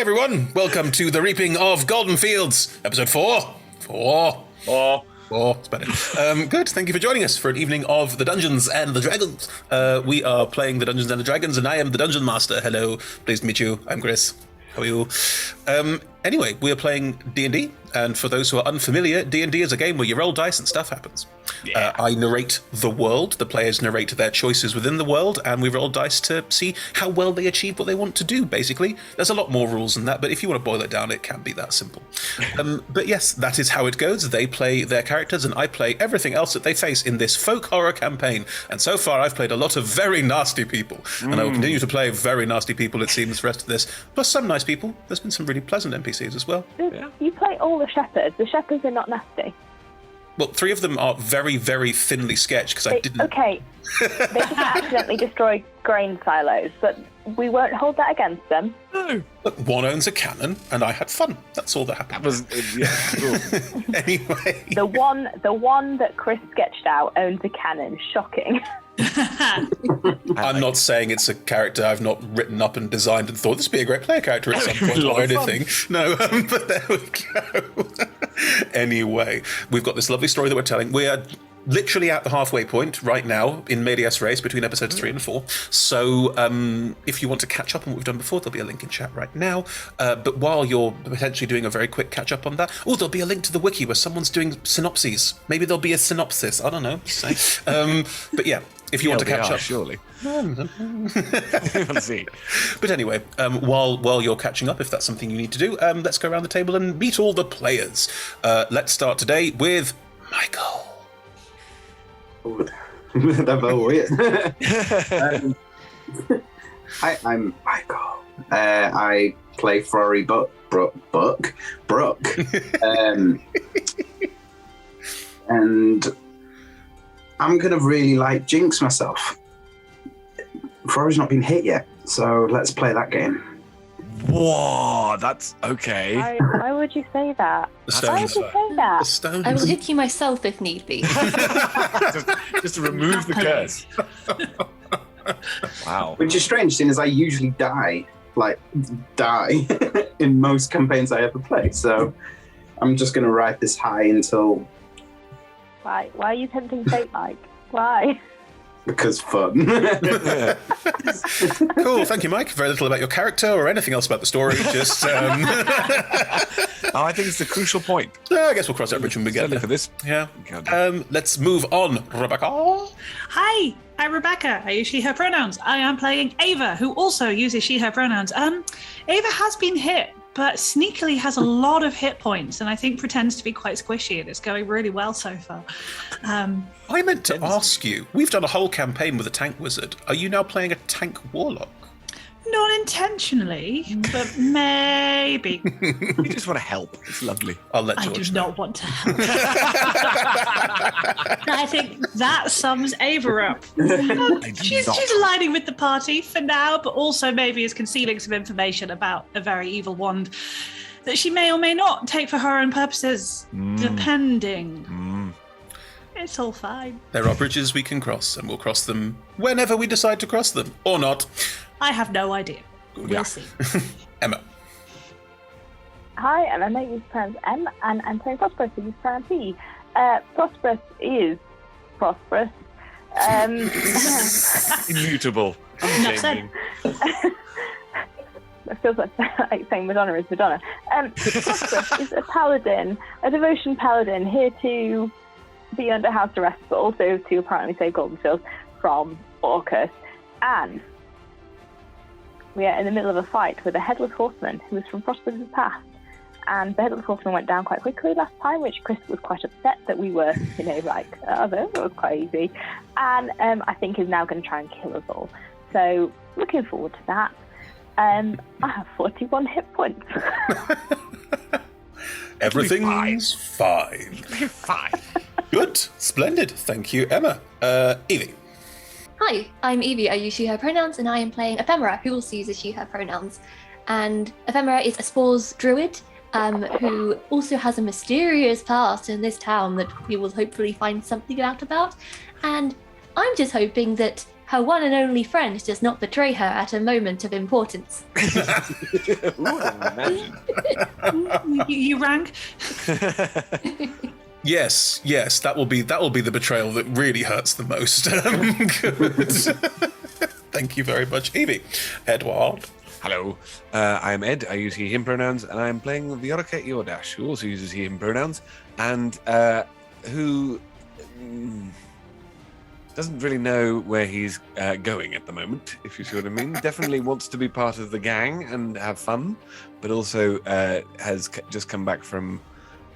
Hey everyone, welcome to the Reaping of Goldenfields, episode 4. Four, it's better. Good, thank you for joining us for an evening of the Dungeons and the Dragons. We are playing the Dungeons and the Dragons, and I am the Dungeon Master. Hello, pleased to meet you. I'm Chris. How are you? Anyway, we are playing D&D, and for those who are unfamiliar, D&D is a game where you roll dice and stuff happens. Yeah. I narrate the world, the players narrate their choices within the world, and we roll dice to see how well they achieve what they want to do, basically. There's a lot more rules than that, but if you want to boil it down, it can be that simple. But yes, that is how it goes. They play their characters, and I play everything else that they face in this folk horror campaign. And so far, I've played a lot of very nasty people, and I will continue to play very nasty people, it seems, the rest of this. Plus some nice people. There's been some really pleasant NPCs as well. You play all the shepherds. The shepherds are not nasty. Well, 3 of them are very, very thinly sketched because I didn't... Okay, they just accidentally destroy grain silos, but we won't hold that against them. No. Look, one owns a cannon, and I had fun. That's all that happened. That was, Anyway. The one that Chris sketched out owns a cannon. Shocking. I'm not saying it's a character I've not written up and designed and thought this would be a great player character at some point or anything. No, but there we go. Anyway, we've got this lovely story that we're telling. We are literally at the halfway point right now in Medias Res between episodes 3 and 4. So if you want to catch up on what we've done before, there'll be a link in chat right now. But while you're potentially doing a very quick catch up on that, there'll be a link to the wiki where someone's doing synopses. Maybe there'll be a synopsis. I don't know. But yeah. If you want to catch up, surely. We'll see. But anyway, while you're catching up, if that's something you need to do, let's go around the table and meet all the players. Let's start today with Michael. That's very weird. I'm Michael. I play Flory Brooke. And I'm going to really jinx myself. Flory's not been hit yet, so let's play that game. Whoa, that's okay. Why would you say that? Why would you say that? The stones. I will hit you myself if need be. just to remove the curse. Wow. Which is strange, seeing as I usually die in most campaigns I ever play. So I'm just going to ride this high until... Why are you tempting fate, Mike? Why? Because fun. Cool, thank you, Mike. Very little about your character or anything else about the story. Just. I think it's the crucial point. I guess we'll cross that bridge when we get there. For this. Yeah. Let's move on. Rebecca. Hi, I'm Rebecca. I use she, her pronouns. I am playing Ava, who also uses she, her pronouns. Ava has been hit, but sneakily has a lot of hit points, and I think pretends to be quite squishy, and it's going really well so far. I meant to ask you, we've done a whole campaign with a tank wizard. Are you now playing a tank warlock? Not intentionally, but maybe. We just want to help. It's lovely. I'll let George I do not want to help. I think that sums Ava up. She's aligning with the party for now, but also maybe is concealing some information about a very evil wand that she may or may not take for her own purposes, depending. It's all fine. There are bridges we can cross, and we'll cross them whenever we decide to cross them, or not. I have no idea. We'll see. Emma. Hi, and I'm use pronouns M, and I'm playing Prosperous, who use pronouns P. Prosperous is prosperous. Immutable. Enough said. It feels like saying Madonna is Madonna. Prosperous is a paladin, a devotion paladin, here to be under house arrest, but also to apparently save Goldenfields from Orcus. And we are in the middle of a fight with a headless horseman who is from Prosperous's past. And the headless horseman went down quite quickly last time, which Chris was quite upset that we were, that was quite easy. And I think is now going to try and kill us all. So, looking forward to that. I have 41 hit points. Everything's fine. Fine. Good. Splendid. Thank you, Emma. Evie. Hi, I'm Evie. I use she, her pronouns, and I am playing Ephemera, who also uses she, her pronouns. And Ephemera is a spores druid who also has a mysterious past in this town that we will hopefully find something out about. And I'm just hoping that her one and only friend does not betray her at a moment of importance. Ooh, imagine. You rang? Yes, that will be the betrayal that really hurts the most. Good. Thank you very much, Evie. Edward. Hello, I am Ed. I use he, him pronouns, and I am playing the Yorka Yordash, who also uses he, him pronouns, and who doesn't really know where he's going at the moment, if you see what I mean. Definitely wants to be part of the gang and have fun, but also has just come back from,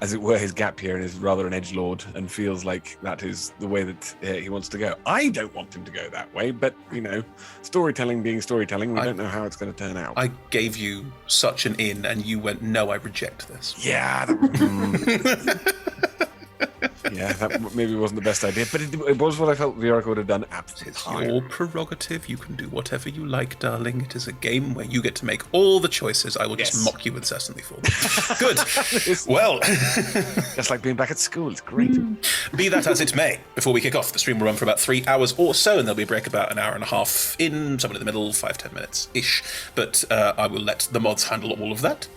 as it were, his gap year and is rather an edgelord and feels like that is the way that he wants to go. I don't want him to go that way, but, storytelling being storytelling, we don't know how it's going to turn out. I gave you such an in, and you went, no, I reject this. Yeah, that maybe wasn't the best idea, but it was what I felt the Oracle would have done absolutely. It's your prerogative. You can do whatever you like, darling. It is a game where you get to make all the choices. I will just mock you incessantly for them. Good. Well. Just like being back at school. It's great. Be that as it may, before we kick off, the stream will run for about 3 hours or so, and there'll be a break about an hour and a half in, somewhere in the middle, 5-10 minutes-ish. But I will let the mods handle all of that.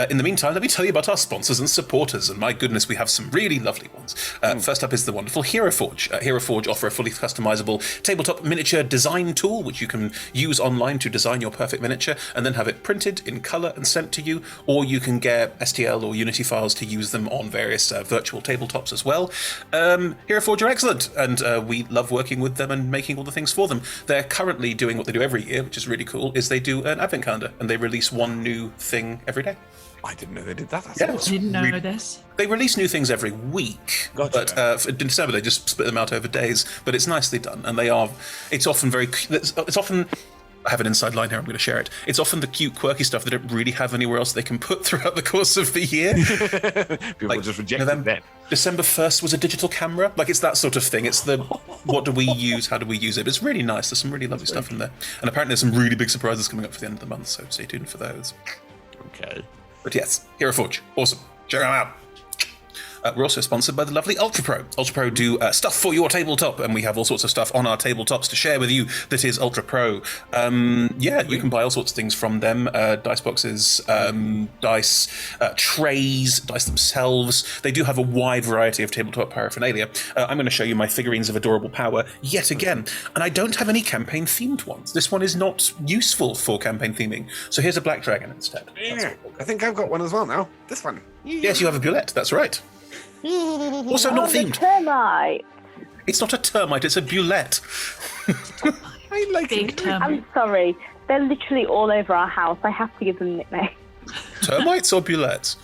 In the meantime, let me tell you about our sponsors and supporters, and my goodness, we have some really lovely ones. First up is the wonderful Hero Forge. Hero Forge offer a fully customizable tabletop miniature design tool, which you can use online to design your perfect miniature and then have it printed in colour and sent to you, or you can get STL or Unity files to use them on various virtual tabletops as well. Hero Forge are excellent, and we love working with them and making all the things for them. They're currently doing what they do every year, which is really cool, is they do an advent calendar, and they release one new thing every day. I didn't know they did that. I didn't know this. They release new things every week, Gotcha. but in December they just split them out over days. But it's nicely done, and it's often I have an inside line here, I'm going to share it. It's often the cute, quirky stuff they don't really have anywhere else they can put throughout the course of the year. People just reject it then. December 1st was a digital camera. It's that sort of thing. It's the, what do we use, how do we use it? But it's really nice. There's some really lovely stuff in there. And apparently there's some really big surprises coming up for the end of the month, so stay tuned for those. Okay. But yes, Hero Forge, awesome. Check them out. We're also sponsored by the lovely Ultra Pro. Ultra Pro do stuff for your tabletop, and we have all sorts of stuff on our tabletops to share with you that is Ultra Pro. You can buy all sorts of things from them. Dice boxes, dice, trays, dice themselves. They do have a wide variety of tabletop paraphernalia. I'm going to show you my figurines of adorable power yet again. And I don't have any campaign-themed ones. This one is not useful for campaign theming. So here's a black dragon instead. Yeah, I think I've got one as well now. This one. Yes, you have a bulette. That's right. Also not themed. Termite. It's not a termite, it's a bulette. I like Big termite. I'm sorry. They're literally all over our house. I have to give them nicknames. Termites or bulettes?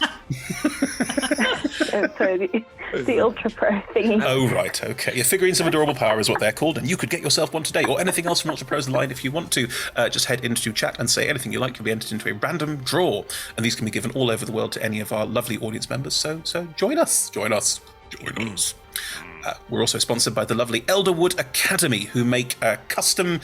Sorry, the Ultra Pro thingy. Oh, right, okay. Yeah, figurines of adorable power is what they're called, and you could get yourself one today, or anything else from Ultra Pro's line if you want to. Just head into chat and say anything you like. You'll be entered into a random draw, and these can be given all over the world to any of our lovely audience members. So join us. Join us. Join us. We're also sponsored by the lovely Elderwood Academy, who make custom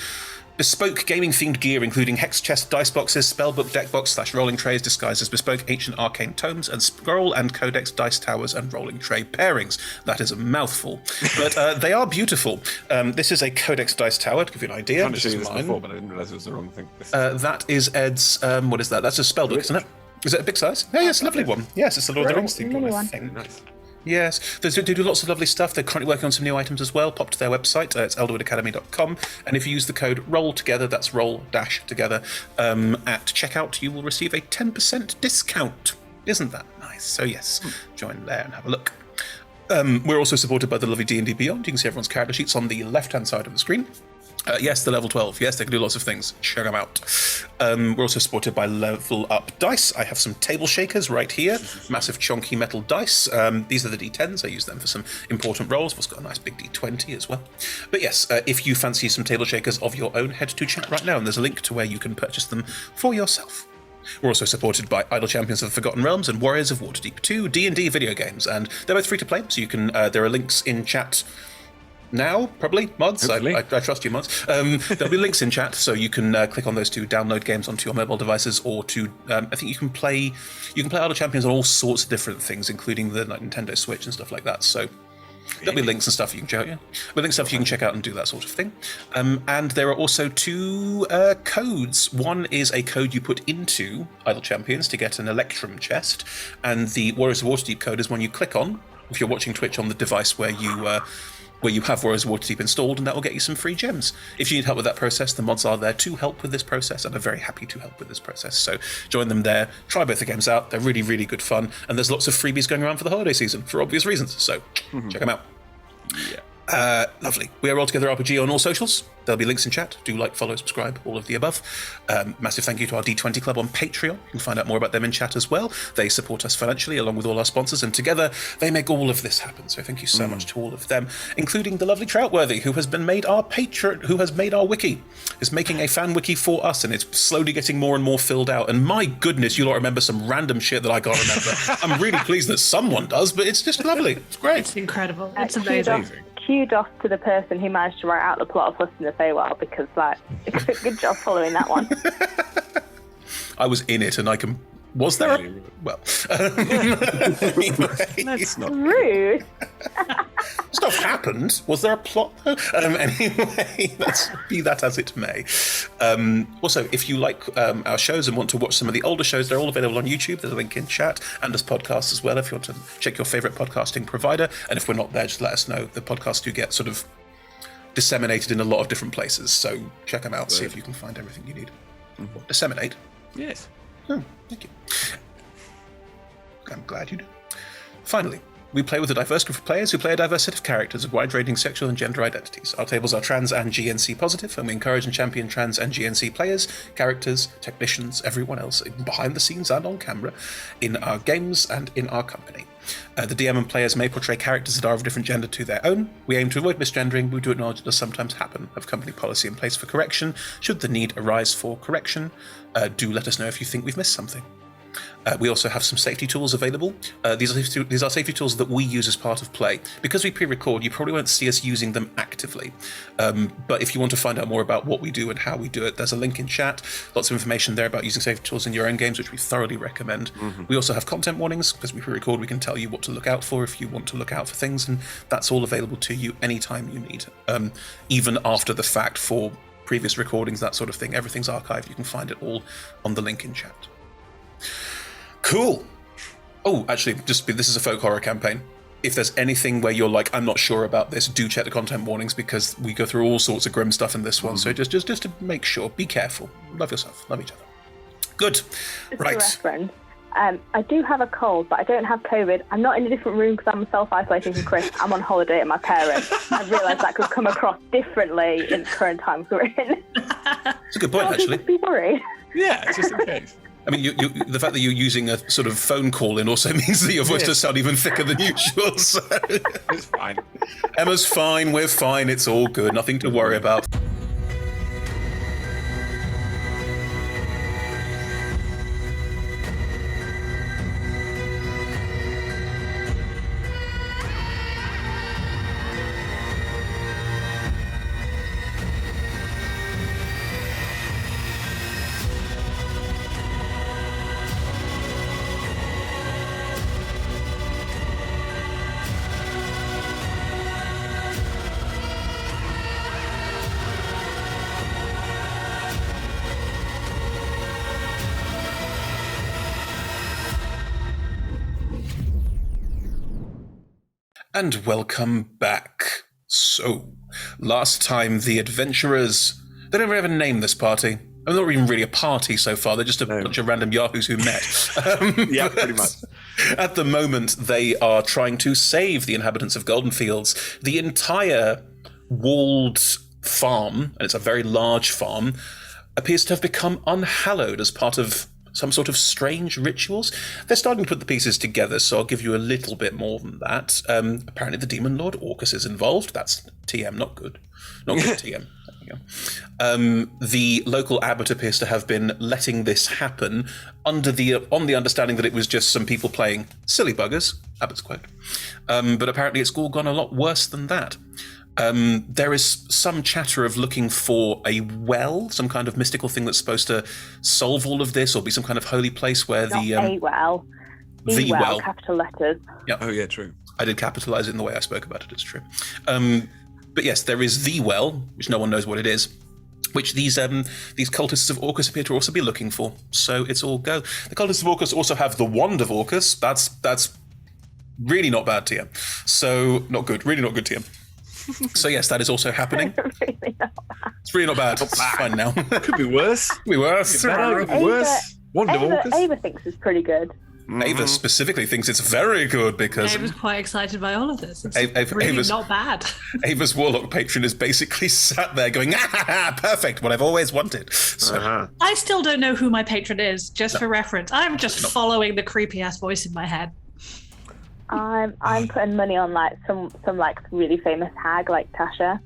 bespoke gaming-themed gear, including hex chest dice boxes, spellbook deck box / rolling trays disguised as bespoke ancient arcane tomes, and scroll and codex dice towers and rolling tray pairings. That is a mouthful, but they are beautiful. This is a codex dice tower, to give you an idea. I was trying to show you this before, but I didn't realise it was the wrong thing. That is Ed's, what is that? That's a spellbook, isn't it? Is it a big size? Yeah, yes, a lovely one. Yes, it's the Lord of the Rings themed one, I think. Nice. Yes, they do lots of lovely stuff. They're currently working on some new items as well. Pop to their website, it's elderwoodacademy.com, and if you use the code ROLL-TOGETHER, that's roll-together, at checkout, you will receive a 10% discount. Isn't that nice? So yes, join there and have a look. We're also supported by the lovely D&D Beyond. You can see everyone's character sheets on the left-hand side of the screen. Yes, the level 12. Yes, they can do lots of things. Check them out. We're also supported by Level Up Dice. I have some table shakers right here. Massive chunky metal dice. These are the D10s. I use them for some important rolls. I've got a nice big D20 as well. But yes, if you fancy some table shakers of your own, head to chat right now, and there's a link to where you can purchase them for yourself. We're also supported by Idle Champions of the Forgotten Realms and Warriors of Waterdeep, two D&D video games, and they're both free to play, so you can. There are links in chat now, probably, mods. I trust you, mods. There'll be links in chat, so you can click on those to download games onto your mobile devices, or to I think you can play Idle Champions on all sorts of different things, including the Nintendo Switch and stuff like that. So There'll be links and stuff you can check out. Yeah, there'll be links and stuff you can check out and do that sort of thing. And there are also 2 codes. One is a code you put into Idle Champions to get an Electrum chest, and the Warriors of Waterdeep code is one you click on if you're watching Twitch on the device where you have Warriors of Waterdeep installed, and that will get you some free gems. If you need help with that process, the mods are there to help with this process, and are very happy to help with this process. So join them there. Try both the games out. They're really, really good fun, and there's lots of freebies going around for the holiday season for obvious reasons. So check them out. Yeah. Lovely. We are All Together RPG on all socials. There'll be links in chat. Do like, follow, subscribe, all of the above. Massive thank you to our D20 Club on Patreon. You can find out more about them in chat as well. They support us financially along with all our sponsors, and together they make all of this happen. So thank you so much to all of them, including the lovely Troutworthy, who has been made our patron, who has made our wiki, is making a fan wiki for us, and it's slowly getting more and more filled out. And my goodness, you lot remember some random shit that I can't remember. I'm really pleased that someone does, but it's just lovely. It's great. It's incredible. It's amazing. Kudos to the person who managed to write out the plot of Lust in the Feywild, because good job following that one. I was in it, and I can. Was there? Well, anyway. That's not Rude. Stuff happened. Was there a plot? Anyway, let's be that as it may. Also, if you like our shows and want to watch some of the older shows, they're all available on YouTube. There's a link in chat, and as podcasts as well. If you want to check your favourite podcasting provider, and if we're not there, just let us know. The podcasts do get sort of disseminated in a lot of different places, so check them out. See if you can find everything you need. Disseminate. Yes. Thank you. I'm glad you do. Finally, we play with a diverse group of players who play a diverse set of characters of wide-ranging sexual and gender identities. Our tables are trans and GNC positive, and we encourage and champion trans and GNC players, characters, technicians, everyone else behind the scenes and on camera in our games and in our company. The DM and players may portray characters that are of a different gender to their own. We aim to avoid misgendering. We do acknowledge it does sometimes happen. Have company policy in place for correction. Should the need arise for correction, do let us know if you think we've missed something. We also have some safety tools available. These are safety tools that we use as part of play. Because we pre-record, you probably won't see us using them actively. But if you want to find out more about what we do and how we do it, there's a link in chat. Lots of information there about using safety tools in your own games, which we thoroughly recommend. We also have content warnings. Because we pre-record, we can tell you what to look out for if you want to look out for things, and that's all available to you anytime you need. Even after the fact for previous recordings, that sort of thing. Everything's archived. You can find it all on the link in chat. Cool. Oh, actually, this is a folk horror campaign. If there's anything where you're like, I'm not sure about this, do check the content warnings, because we go through all sorts of grim stuff in this one. So just to make sure, be careful. Love yourself. Love each other. Good. Right. Reference. I do have a cold, but I don't have COVID. I'm not in a different room because I'm self-isolating from Chris. I'm on holiday at my parents. I realised that could come across differently in the current times we're in. It's a good point, actually. Be worried. Yeah, just in case. I mean, the fact that you're using a sort of phone call in also means that your voice does sound even thicker than usual. So. It's fine. Emma's fine. We're fine. It's all good. Nothing to worry about. And welcome back. So, last time the adventurers... They don't have a name, this party. They're not even really a party so far. They're just a bunch of random yahoos who met. Yeah, pretty much. At the moment, they are trying to save the inhabitants of Goldenfields. The entire walled farm, and it's a very large farm, appears to have become unhallowed as part of some sort of strange rituals. They're starting to put the pieces together, so I'll give you a little bit more than that. Apparently the Demon Lord Orcus is involved. That's TM, not good. Not good TM. There you go. The local abbot appears to have been letting this happen on the understanding that it was just some people playing silly buggers, abbot's quote. But apparently it's all gone a lot worse than that. There is some chatter of looking for a well, some kind of mystical thing that's supposed to solve all of this, or be some kind of holy place where Not a well. The well, capital letters. Yeah. Oh yeah, true. I did capitalize it in the way I spoke about it, it's true. But yes, there is the well, which no one knows what it is, which these cultists of Orcus appear to also be looking for. So it's all go. The cultists of Orcus also have the wand of Orcus. That's really not bad, TM. So not good. Really not good, TM. So yes, that is also happening. Really not bad. It's really not bad. It's fine now. Could be worse. Could be worse. Could be worse. Wand of Orcus. Ava thinks it's pretty good. Ava specifically thinks it's very good because Ava's quite excited by all of this. It's really Ava's not bad. Ava's warlock patron is basically sat there going, perfect, what I've always wanted. So, I still don't know who my patron is, just for reference. I'm just following the creepy ass voice in my head. I'm putting money on like some like really famous hag like Tasha.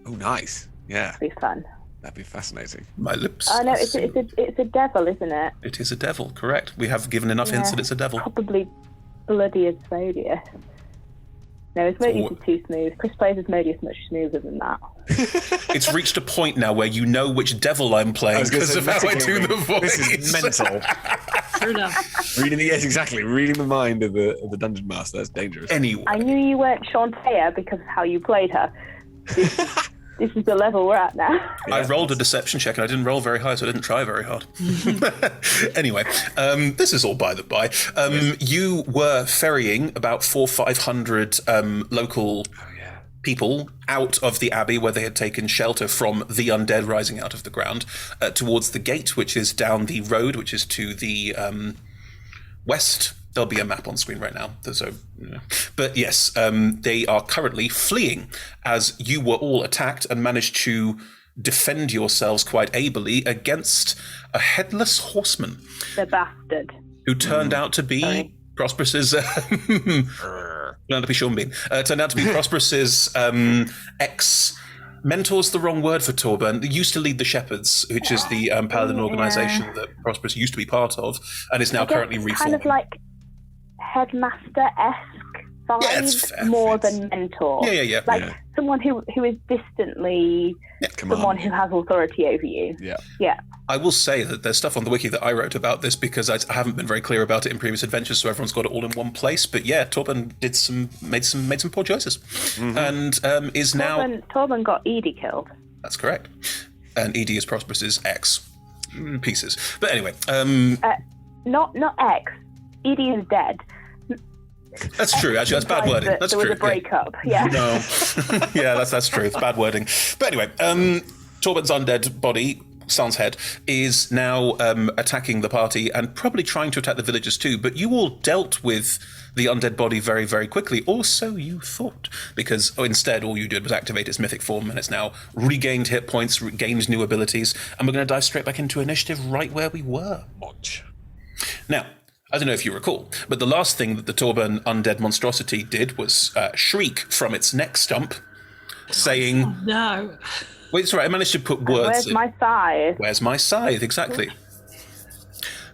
Oh, nice. Yeah. It'd be fun. That'd be fascinating. My lips. Oh no, it's a devil, isn't it? It is a devil, correct. We have given enough hints that it's a devil. Probably bloody Asmodeus. No, Asmodeus is too smooth. Chris plays Asmodeus much smoother than that. It's reached a point now where you know which devil I'm playing because of how I do the voice. This is mental. True enough. Reading the mind of the dungeon master. That's dangerous. Anyway. I knew you weren't Shantaea because of how you played her. This is the level we're at now. I rolled a deception check and I didn't roll very high, so I didn't try very hard. Anyway, this is all by the by. You were ferrying about 400-500 local people out of the abbey where they had taken shelter from the undead rising out of the ground towards the gate, which is down the road, which is to the west. There'll be a map on screen right now. So, but yes, they are currently fleeing as you were all attacked and managed to defend yourselves quite ably against a headless horseman. The bastard. Who turned out to be Prosperous's... turned out to be Sean Bean. Turned out to be Prosperous's ex-mentor's the wrong word for Torburn. He used to lead the Shepherds, which is the paladin organisation that Prosperous used to be part of, and is now currently reformed. Kind of like headmaster-esque vibes more than mentor. Yeah. Like someone who is distantly someone who has authority over you. Yeah. I will say that there's stuff on the wiki that I wrote about this because I haven't been very clear about it in previous adventures, so everyone's got it all in one place. But yeah, Torben made some poor choices, and is now Torben got Edie killed. That's correct, and Edie is Prosperous's ex pieces. But anyway, not ex. Edie is dead. That's true. Actually, that's bad wording. That's true. There was a breakup. Yeah. No. Yeah, that's true. It's bad wording. But anyway, Torben's undead body, Sun's head, is now attacking the party and probably trying to attack the villagers too. But you all dealt with the undead body very, very quickly, or so you thought, because instead all you did was activate its mythic form, and it's now regained hit points, regained new abilities, and we're going to dive straight back into initiative right where we were. Now, I don't know if you recall, but the last thing that the Torben undead monstrosity did was shriek from its neck stump, saying... Oh, no. Wait, sorry, I managed to put words Where's my scythe? Where's my scythe, exactly.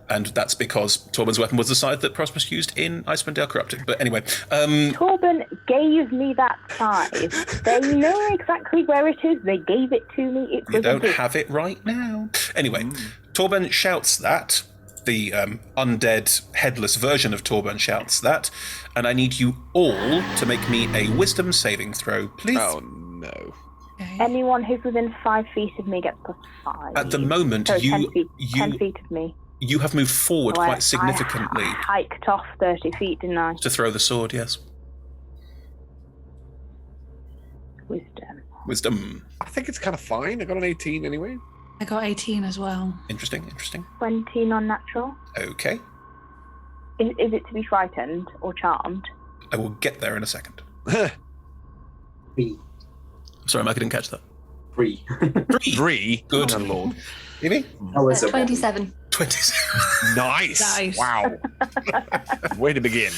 And that's because Torben's weapon was the scythe that Prosperous used in Icewind Dale Corrupted. But anyway... Torben gave me that scythe. They know exactly where it is. They gave it to me. You don't have it right now. Anyway, Torben shouts that... The undead, headless version of Torben shouts that, and I need you all to make me a wisdom saving throw, please. Oh, no. Anyone who's within 5 feet of me gets +5. At the moment, 10 feet of me. You have moved forward quite significantly. I hiked off 30 feet, didn't I? To throw the sword, yes. Wisdom. I think it's kind of fine. I got an 18 anyway. I got 18 as well. Interesting. 20 non-natural. Okay. Is it to be frightened or charmed? I will get there in a second. 3. Sorry, Mike, I didn't catch that. 3. 3? Good. Oh, Lord. Evie? 27. 27. Nice. Wow. Way to begin.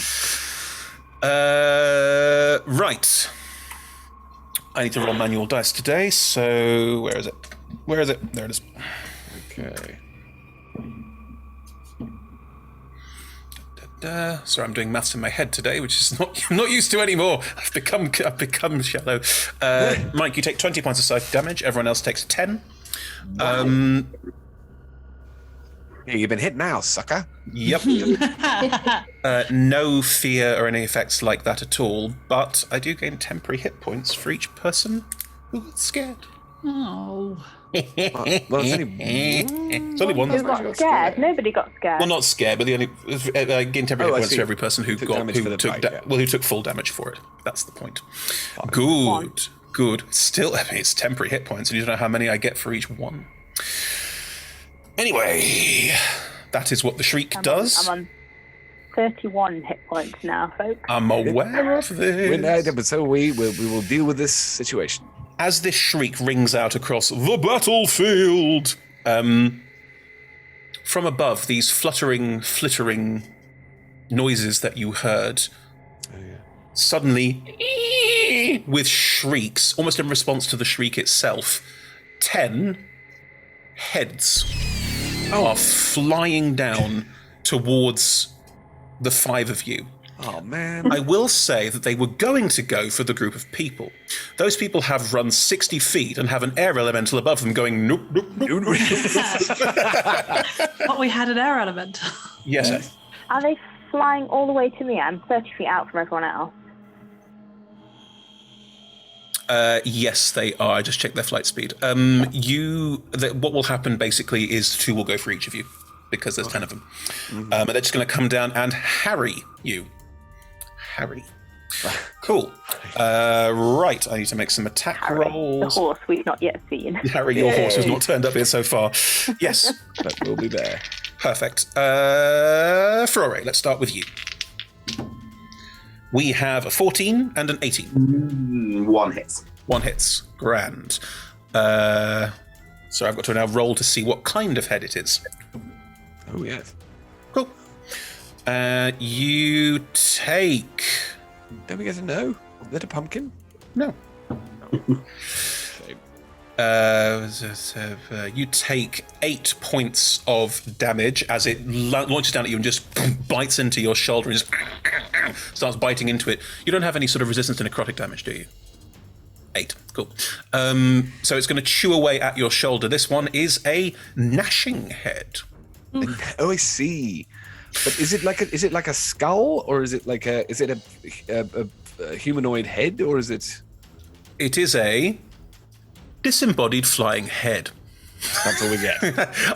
Right. I need to roll manual dice today, so where is it? There it is. Okay. Sorry, I'm doing maths in my head today, which is I'm not used to anymore. I've become shallow. Mike, you take 20 points of psychic damage. Everyone else takes 10. Yeah, you've been hit now, sucker. Yep. No fear or any effects like that at all, but I do gain temporary hit points for each person who gets scared. Oh. Well, it's only one. Who got scared? Nobody got scared. Well, not scared, but the only gain temporary hit points for every person who who took full damage for it. That's the point. Good. Still, it's temporary hit points, and you don't know how many I get for each one. Anyway, that is what the shriek does. I'm on 31 hit points now, folks. I'm aware of this. But so we will deal with this situation. As this shriek rings out across the battlefield, from above, these flittering noises that you heard, suddenly, with shrieks, almost in response to the shriek itself, 10 heads are flying down towards the 5 of you. Oh, man. I will say that they were going to go for the group of people. Those people have run 60 feet and have an air elemental above them going, nope, nope, nope. But we had an air element. Yes. Are they flying all the way to me? I'm 30 feet out from everyone else. Yes, they are. I just checked their flight speed. What will happen basically is 2 will go for each of you because there's 10 of them. Mm-hmm. And they're just going to come down and harry you. Harry. Cool. Right, I need to make some attack Harry, rolls. the horse we've not yet seen. Harry, your horse has not turned up here so far. Yes. That will be there. Perfect. Frore, let's start with you. We have a 14 and an 18. One hits. One hits. Grand. So I've got to now roll to see what kind of head it is. Oh, yes. Cool. You take... Don't we get to know? Is that a pumpkin? No. You take 8 points of damage as it launches down at you and just bites into your shoulder and just starts biting into it. You don't have any sort of resistance to necrotic damage, do you? 8. Cool. So it's going to chew away at your shoulder. This one is a gnashing head. Oh, I see. But is it like a skull, or is it like a humanoid head, or is it? It is a disembodied flying head. That's all we get.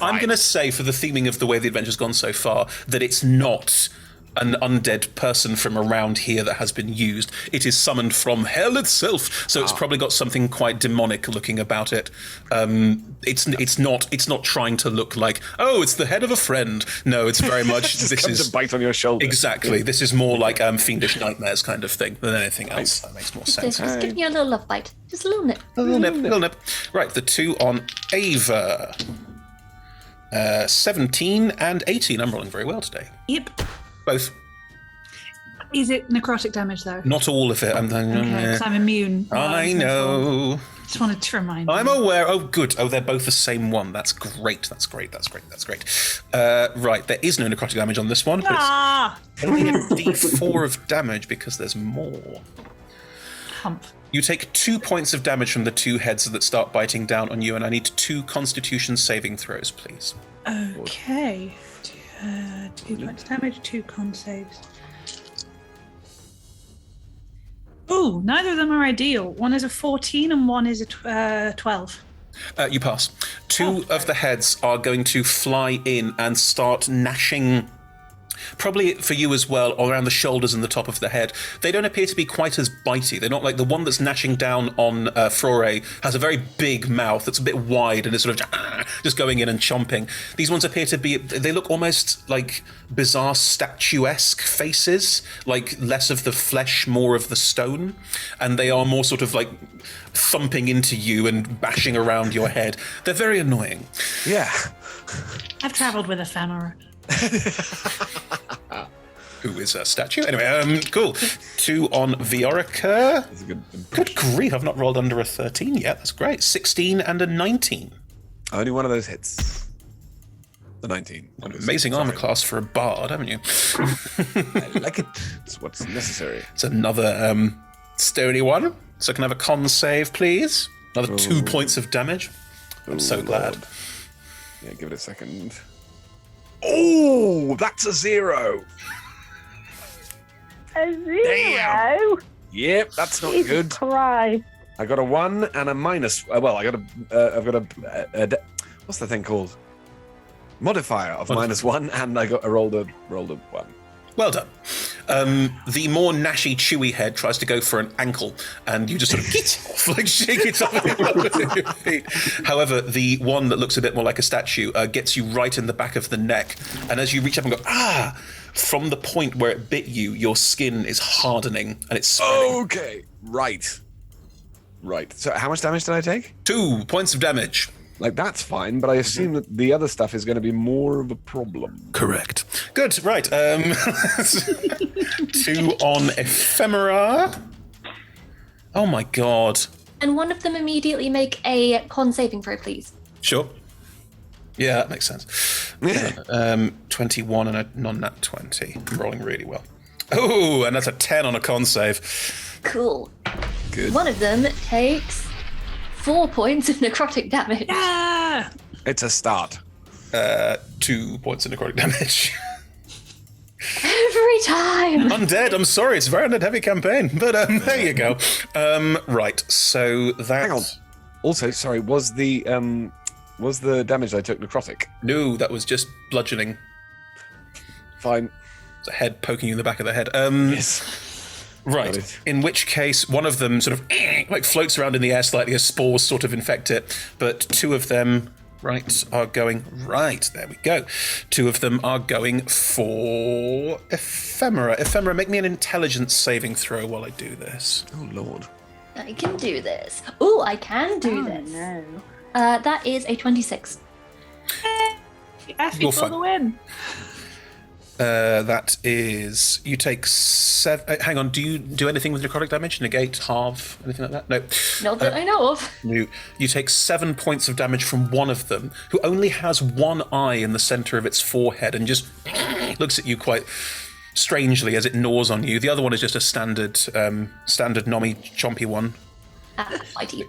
I'm going to say, for the theming of the way the adventure's gone so far, that it's not an undead person from around here that has been used. It is summoned from hell itself, so it's probably got something quite demonic looking about it. It's not trying to look like, oh, it's the head of a friend. No, it's very much this is to bite on your shoulder. Exactly. This is more like fiendish nightmares kind of thing than anything else. That makes more sense. Just give me a little love bite. Just a little nip. A little nip. Right, the 2 on Ava. 17 and 18. I'm rolling very well today. Yep. Both. Is it necrotic damage, though? Not all of it. Okay, because I'm immune. I know. Just wanted to remind you. I'm aware. Oh, good. Oh, they're both the same one. That's great. Right, there is no necrotic damage on this one, but it's only a D4 of damage because there's more. Hump. You take 2 points of damage from the 2 heads that start biting down on you, and I need 2 Constitution saving throws, please. Okay. 2 points of damage, 2 con saves. Ooh, neither of them are ideal. One is a 14 and one is a 12. You pass. 2 of the heads are going to fly in and start gnashing, probably for you as well, around the shoulders and the top of the head. They don't appear to be quite as bitey. They're not like the one that's gnashing down on Frore has a very big mouth that's a bit wide and is sort of just going in and chomping. These ones appear to be, they look almost like bizarre statuesque faces, like less of the flesh, more of the stone, and they are more sort of like thumping into you and bashing around your head. They're very annoying. Yeah. I've travelled with ephemera. Who is a statue? Anyway, cool. 2 on Viorica. Good grief, I've not rolled under a 13 yet. That's great. 16 and a 19. Only one of those hits. The 19. Amazing armor class for a bard, haven't you? I like it. It's what's necessary. It's another stony one. So can I have a con save, please? Another 2 points of damage. I'm so glad. Yeah, give it a second. Oh, that's a 0. A 0? Damn. Yep, that's not Jesus good. Christ. I got a 1 and a minus. Well, I've got a what's the thing called? Modifier of -1, and I rolled a 1. Well done. The more gnashy, chewy head tries to go for an ankle, and you just sort of get off, like shake it off with your feet. However, the one that looks a bit more like a statue gets you right in the back of the neck, and as you reach up and go, from the point where it bit you, your skin is hardening and it's swelling. Okay, right. So how much damage did I take? 2 points of damage. Like, that's fine, but I assume that the other stuff is going to be more of a problem. Correct. Good, right. 2 on ephemera. Oh my god. And one of them immediately make a con saving throw, please. Sure. Yeah, that makes sense. 21 and a non-nat 20. I'm rolling really well. Oh, and that's a 10 on a con save. Cool. Good. One of them takes 4 points of necrotic damage. Yeah. It's a start. 2 points of necrotic damage. Every time. Undead, I'm sorry, it's a very undead heavy campaign, but there you go. Right, so that... Hang on. Also, sorry, was the damage I took necrotic? No, that was just bludgeoning. Fine. It's a head poking you in the back of the head. Yes. Right, in which case one of them sort of like floats around in the air slightly as spores sort of infect it, but 2 of them, are going, there we go. 2 of them are going for ephemera. Ephemera, make me an intelligence saving throw while I do this. Oh, Lord. I can do this. Oh, I can do this. No. That is a 26. Effie You're for fine. the win. That is, you take 7. Hang on, do you do anything with necrotic damage? Negate, halve, anything like that? No. Not that I know of. No. You take 7 points of damage from one of them, who only has one eye in the center of its forehead and just looks at you quite strangely as it gnaws on you. The other one is just a standard nommy chompy one. I do.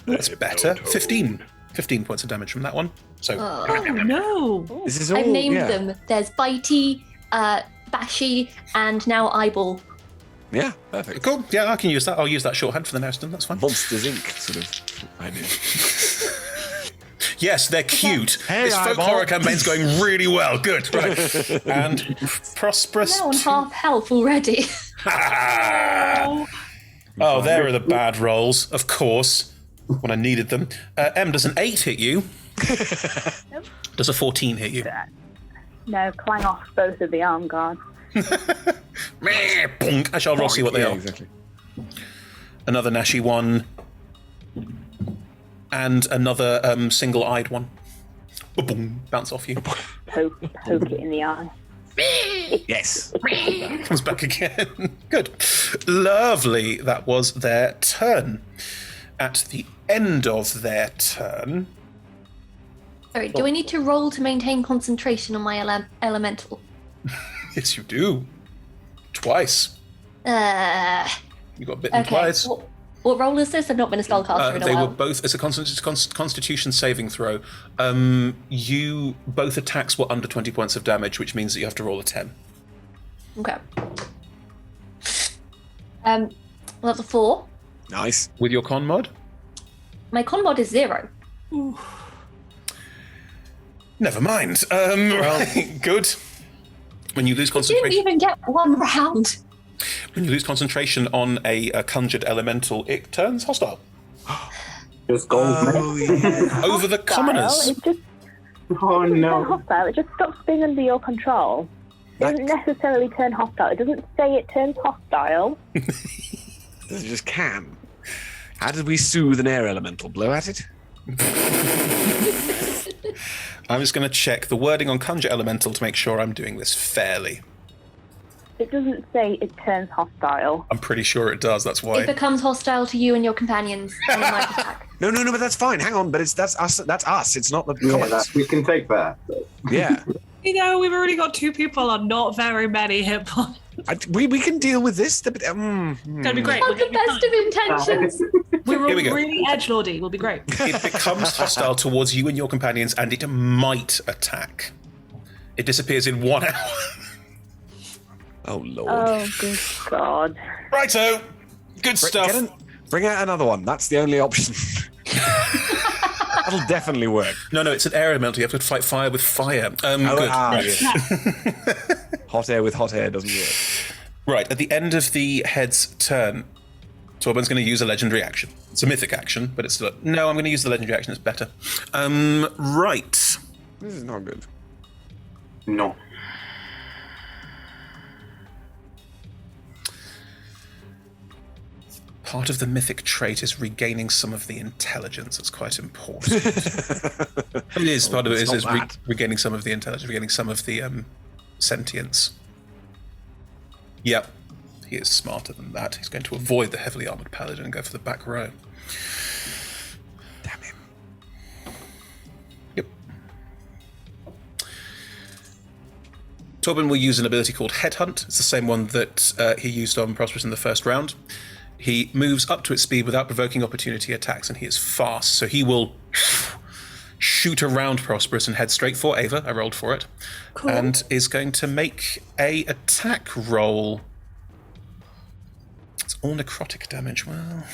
That's better. 15 points of damage from that one. So Oh no. This is all, I've named them. There's Bitey, Bashy, and now Eyeball. Yeah, perfect. cool. Yeah, I can use that. I'll use that shorthand for the next one. That's fine. Monsters Inc. sort of idea. Yes, they're cute. Hey, this folk eyeball. horror campaign's going really well. Good. Right. And prosperous. Now on half health already. Oh, there are the bad rolls, of course, when I needed them. M, does an 8 hit you? Nope. Does a 14 hit you? No, clang off both of the arm guards. Meh, bonk. Actually, I'll roll see what they Yeah, are. exactly. Another Nashi one. And another single-eyed one. Boom, bounce off you. Poke it in the eye. Yes. Comes back again. Good. Lovely. That was their turn. At the end of their turn... Sorry, do I need to roll to maintain concentration on my elemental? Yes, you do. Twice. You got bitten Okay. twice. What roll is this? I've not been a spellcaster in a They while. were both. It's a Constitution saving throw. You both attacks were under 20 points of damage, which means that you have to roll a 10. Okay. Well, that's a 4. Nice. With your con mod? My con mod is 0. Never mind. Right, good. When you lose You didn't concentration, even get 1 round. when you lose concentration on a conjured elemental, it turns hostile Just gold. Oh, yeah. over the commoners. It just Oh turn no. hostile. It just stops being under your control. It doesn't necessarily turn hostile. It doesn't say it turns hostile. It just can. How did we soothe an air elemental? Blow at it? I'm just going to check the wording on conjure elemental to make sure I'm doing this fairly. It doesn't say it turns hostile. I'm pretty sure it does. That's why. It becomes hostile to you and your companions on a night attack. No, but that's fine. Hang on, but that's us. That's us. It's not the Yeah, commoners. we can take that. Yeah. You know, we've already got 2 people on not very many hit points. We can deal with this. It's gonna be great. Not the best of intentions. We're all Here we go. really edgelordy. Will be great. It becomes hostile towards you and your companions, and it might attack. It disappears in 1 hour. Oh, Lord. Oh, good God. Righto. Good stuff. Bring out another one. That's the only option. That'll definitely work. No, it's an air elemental. You have to fight fire with fire. Good. Yes. Hot air with hot air doesn't work. Right, at the end of the head's turn, Torben's going to use a legendary action. It's a mythic action, but it's still... No, I'm going to use the legendary action. It's better. Right. This is not good. No. Part of the mythic trait is regaining some of the intelligence. That's quite important. It is. Part of it is regaining some of the intelligence, regaining some of the sentience. Yep. He is smarter than that. He's going to avoid the heavily armored paladin and go for the back row. Damn him. Yep. Torben will use an ability called Headhunt. It's the same one that he used on Prosperous in the first round. He moves up to its speed without provoking opportunity attacks, and he is fast, so he will shoot around Prosperous and head straight for Ava. I rolled for it. Cool. And is going to make a attack roll. It's all necrotic damage. Well,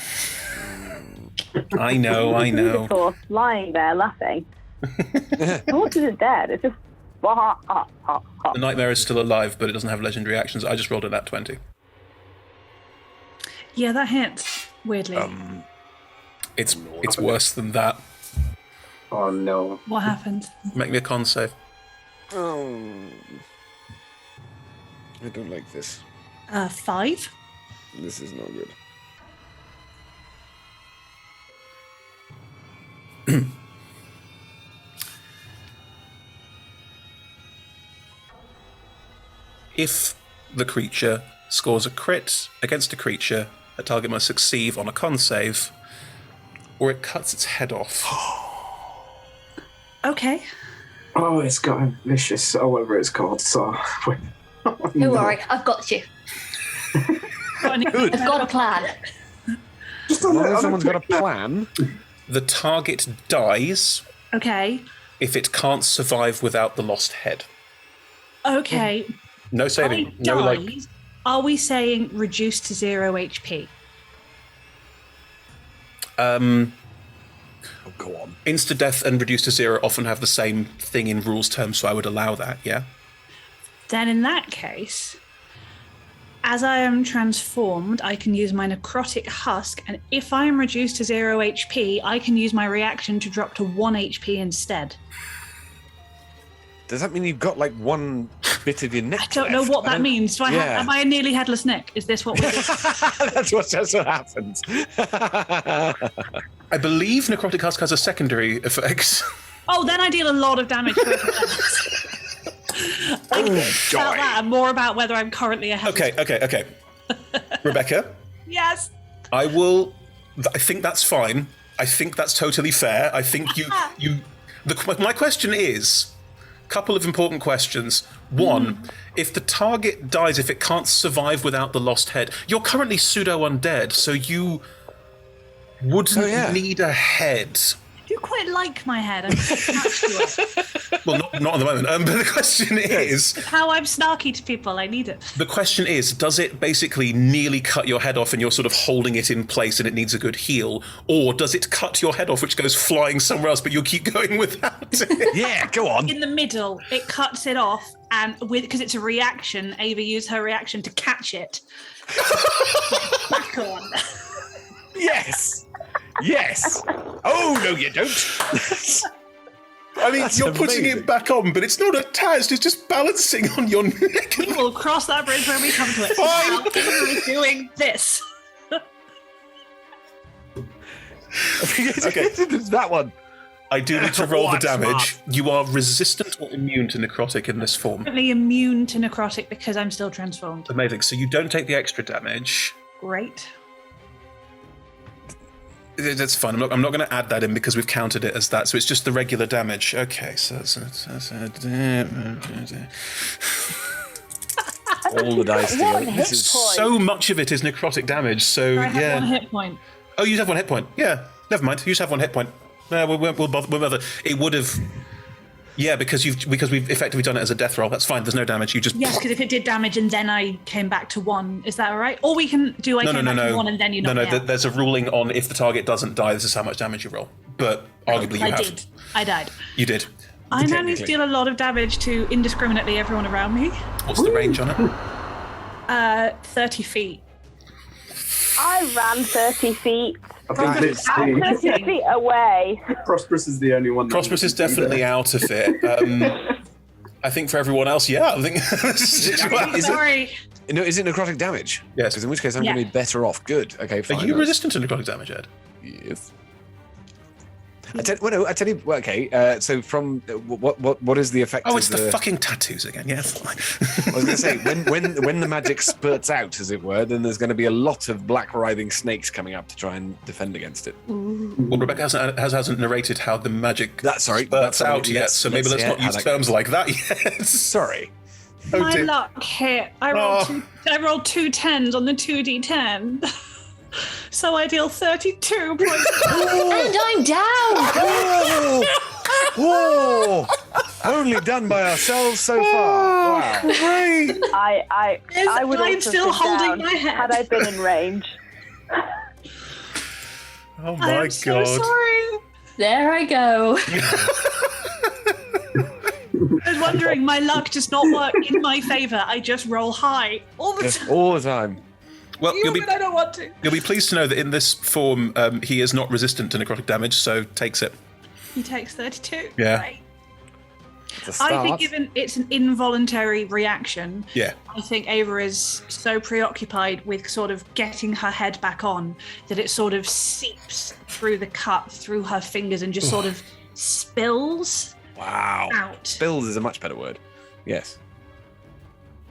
I know. The horse lying there laughing. The horse isn't dead. It's just... The nightmare is still alive, but it doesn't have legendary actions. I just rolled a nat 20. Yeah, that hits. Weirdly. It's worse than that. Oh, no. What happened? Make me a con save. Oh. I don't like this. 5. This is not good. If the creature scores a crit against a creature, a target must succeed on a con save, or it cuts its head off. Okay. Oh, it's got vicious, or whatever it's called. So, Don't worry, I've got you. I've got a plan. As long as someone's got a plan. The target dies Okay. if it can't survive without the lost head. Okay. No saving. No, Dies. Are we saying reduced to 0 HP? Oh, go on. Insta-death and reduced to 0 often have the same thing in rules terms, so I would allow that, yeah? Then in that case, as I am transformed, I can use my necrotic husk, and if I am reduced to 0 HP, I can use my reaction to drop to 1 HP instead. Does that mean you've got like one bit of your neck? I don't know what that means. Am I a nearly headless Nick? Is this what we do? That's what happens. I believe Necrotic Husk has a secondary effect. Oh, then I deal a lot of damage to it. I don't about that and more about whether I'm currently a headless. Okay. Rebecca? Yes. I think that's fine. I think that's totally fair. I think my question is, couple of important questions. One, if the target dies, if it can't survive without the lost head, you're currently pseudo-undead, so you wouldn't need a head. I do quite like my head. I'm attached to it. Well, not at the moment. But the question is... It's how I'm snarky to people. I need it. The question is, does it basically nearly cut your head off and you're sort of holding it in place and it needs a good heal? Or does it cut your head off, which goes flying somewhere else, but you'll keep going without it? Yeah, go on. In the middle, it cuts it off, and because it's a reaction, Ava used her reaction to catch it. Back on. Yes. Oh, no, you don't. I mean, That's you're putting amazing. it back on, but it's not attached. It's just balancing on your neck. We will cross that bridge when we come to it. Fine. Ava is doing this. Okay. It's that one. I do need to roll the What? damage. You are resistant or immune to necrotic in this form. Definitely immune to necrotic because I'm still transformed. Amazing. So you don't take the extra damage. Great. That's fine. I'm not going to add that in because we've counted it as that. So it's just the regular damage. Okay. So All the dice One together. hit This is point. so much of it is necrotic damage. So I have yeah. 1 hit point. Oh, you have 1 hit point. Yeah, never mind. You just have 1 hit point. We'll bother. It would have. Yeah, because we've effectively done it as a death roll. That's fine. There's no damage. You just. Yes, because if it did damage and then I came back to 1, is that all right? Or we can do came back to 1 and then you knock me out. There's a ruling on if the target doesn't die, this is how much damage you roll. But arguably you have. I died. You did. I now need to deal a lot of damage to indiscriminately everyone around me. What's the range on it? 30 feet. I ran 30 feet. I think it's 30 feet away. Prosperous is the only one. Prosperous is definitely out of it. I think for everyone else, yeah. I think. Sorry. No, is it necrotic damage? Yes. Because in which case I'm going to be better off. Good. Okay, fine. Are you resistant to necrotic damage, Ed? Yes. I tell you. Well, okay. So from what is the effect? Oh, it's the fucking tattoos again. Yeah. I was going to say when the magic spurts out, as it were, then there's going to be a lot of black writhing snakes coming up to try and defend against it. Well, Rebecca hasn't narrated how the magic spurts out yet, so maybe let's not use terms like that yet. Sorry. My luck hit. I rolled 2 10s on the 2d10. So I deal 32 points. And I'm down! Whoa! Only done by ourselves so far. Wow. Great. I would I'm also still sit holding down my head. had I been in range. Oh my I'm god. so sorry. There I go. I was wondering, my luck does not work in my favour. I just roll high all the time. All the time. Well, I don't want to. You'll be pleased to know that in this form, he is not resistant to necrotic damage, so takes it. He takes 32. Yeah. Right. It's a start. I think given it's an involuntary reaction, Yeah. I think Ava is so preoccupied with sort of getting her head back on that it sort of seeps through the cut, through her fingers, and just sort of spills out. Spills is a much better word. Yes.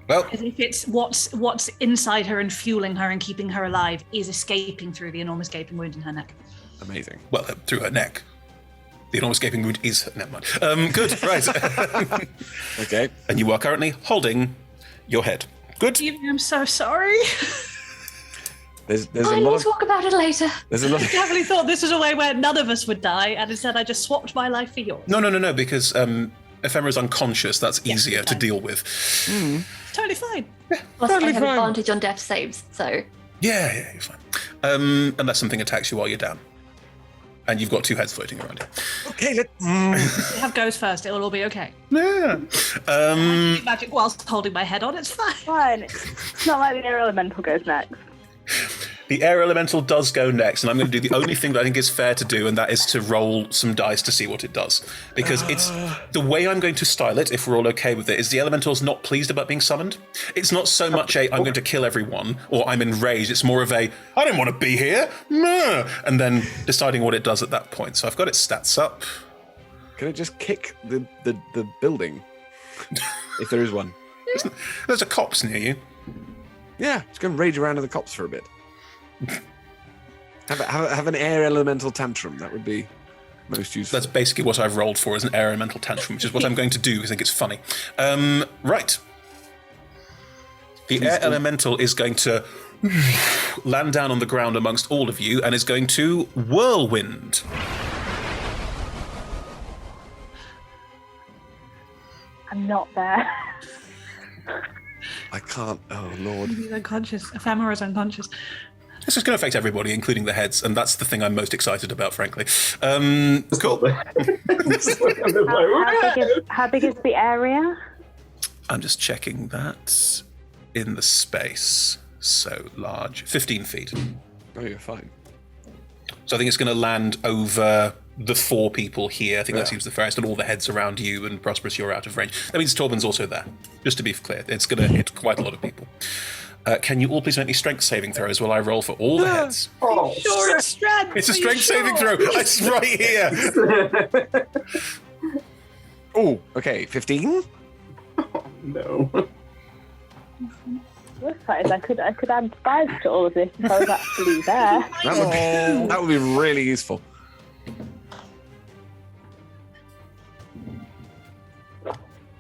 Well, As if it's what's inside her and fueling her and keeping her alive is escaping through the enormous gaping wound in her neck. Amazing. well, through her neck. The enormous gaping wound is... Never mind. Good, right. Okay. And you are currently holding your head. Good. Evie, I'm so sorry. There's a I lot will of... talk about it later. There's a lot I of... definitely thought this was a way where none of us would die, and instead I just swapped my life for yours. No, because Ephemera's unconscious. That's easier to deal with. Totally fine. Plus, Totally I have fine. advantage on death saves, so... Yeah, you're fine. Unless something attacks you while you're down. And you've got 2 heads floating around you. Okay, Have goes first, it'll all be okay. Yeah. Magic whilst holding my head on, it's fine. Fine. It's not like the air elemental goes next. The air elemental does go next, and I'm going to do the only thing that I think is fair to do, and that is to roll some dice to see what it does. Because it's the way I'm going to style it, if we're all okay with it, is the elemental's not pleased about being summoned. It's not so much I'm going to kill everyone, or I'm enraged. It's more of I don't want to be here, and then deciding what it does at that point. So I've got its stats up. Can it just kick the building? If there is one. There's a copse near you. Yeah, just go and rage around in the cops for a bit. Have an air elemental tantrum. That would be most useful. That's basically what I've rolled for, as an air elemental tantrum, which is what I'm going to do because I think it's funny. Right. The air elemental is going to land down on the ground amongst all of you and is going to whirlwind. I'm not there. I can't. Oh Lord. He's unconscious. Ephemera's unconscious. This is going to affect everybody, including the heads, and that's the thing I'm most excited about, frankly. Cool. How big is the area? I'm just checking that in the space. So large. 15 feet. Oh, you're fine. So I think it's going to land over the 4 people here. I think that seems the fairest, and all the heads around you, and Prosperous, you're out of range. That means Torben's also there, just to be clear. It's going to hit quite a lot of people. Can you all please make me strength saving throws while I roll for all the heads? Oh, Sure, it's strength. It's a strength saving throw. It's right here. Oh, okay. 15? no. Worst part is I could add spies to all of this if I was actually there. That would be really useful.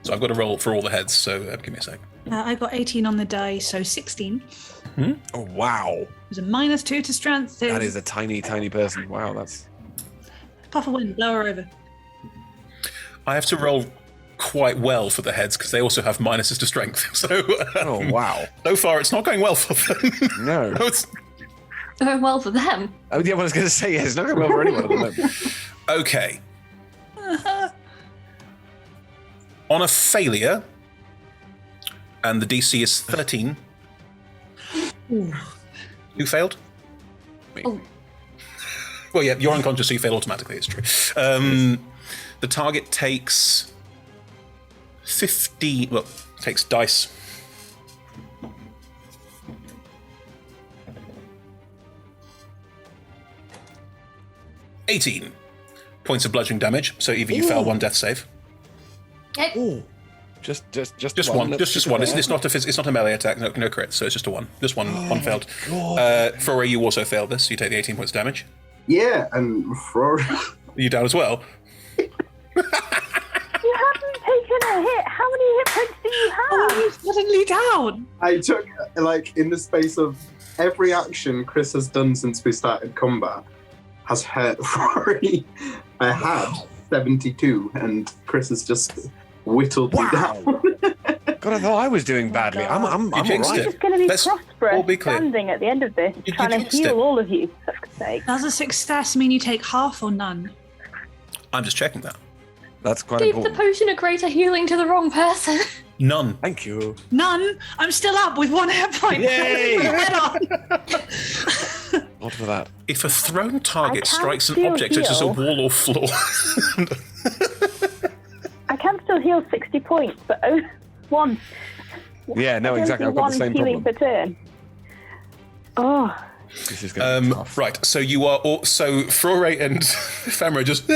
So I've got to roll for all the heads, so give me a sec. I got 18 on the die, so 16. Oh, wow. There's a -2 to strength. That is a tiny, tiny person. Wow, that's... Puff of wind, blow her over. I have to roll quite well for the heads because they also have minuses to strength. So, Oh, wow. so far it's not going well for them. No. No, it's Going well for them. Oh, yeah, I was going to say, yeah, it's not going well for anyone at the moment. okay. On a failure, and the DC is 13. Who failed? Me. Oh. Well, yeah, you're unconscious, so you fail automatically. It's true. The target takes 50. Well, takes dice. $18 points of bludgeoning damage. So either you fail one death save. Okay. Ooh. Just one. Let's Just one. It's not a melee attack. No crit. So it's just a one. Just one. One failed. For you also failed this. So you take the 18 points damage. Yeah, and for You down as well. You haven't taken a hit. How many hit points do you have? Oh, you're suddenly down. I took, like, in the space of every action Chris has done since we started combat has hurt Rory. I had 72, and Chris has just whittled me down. God, I thought I was doing badly. God. I'm all jinxed right. it. Just going to be Let's all prosperous be clear. standing at the end of this, You trying to jinxed heal it. all of you, for fuck's sake. Does a success mean you take half or none? I'm just checking that. That's quite Gave the important. potion of greater healing to the wrong person. None. Thank you. None. I'm still up with 1 hit point. Yay! Head on. Not for that. If a thrown target I can strikes an still object such as a heal. wall or floor, I can still heal 60 points, but one. Yeah, no, I don't exactly. do I've got one the same healing problem. per turn. Oh, This is going to be tough. right. So you are so Frore and Ephemera just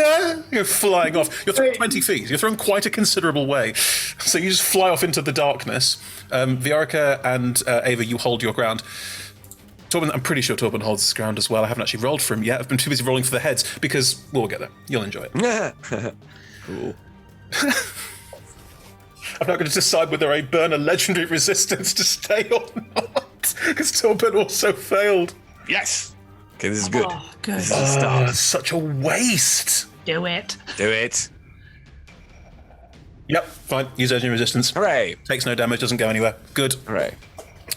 you're flying off. You're thrown 20 feet. You're thrown quite a considerable way. So you just fly off into the darkness. Viorica and Ava, you hold your ground. Torben, I'm pretty sure Torben holds his ground as well. I haven't actually rolled for him yet. I've been too busy rolling for the heads because we'll get there. You'll enjoy it. Cool. I'm not going to decide whether I burn a legendary resistance to stay or not because Torben also failed. Yes. Okay, this is good. Oh, good. This is a start. Such a waste. Do it. Do it. Yep, fine. Use legendary resistance. Hooray. Takes no damage, doesn't go anywhere. Good. Hooray.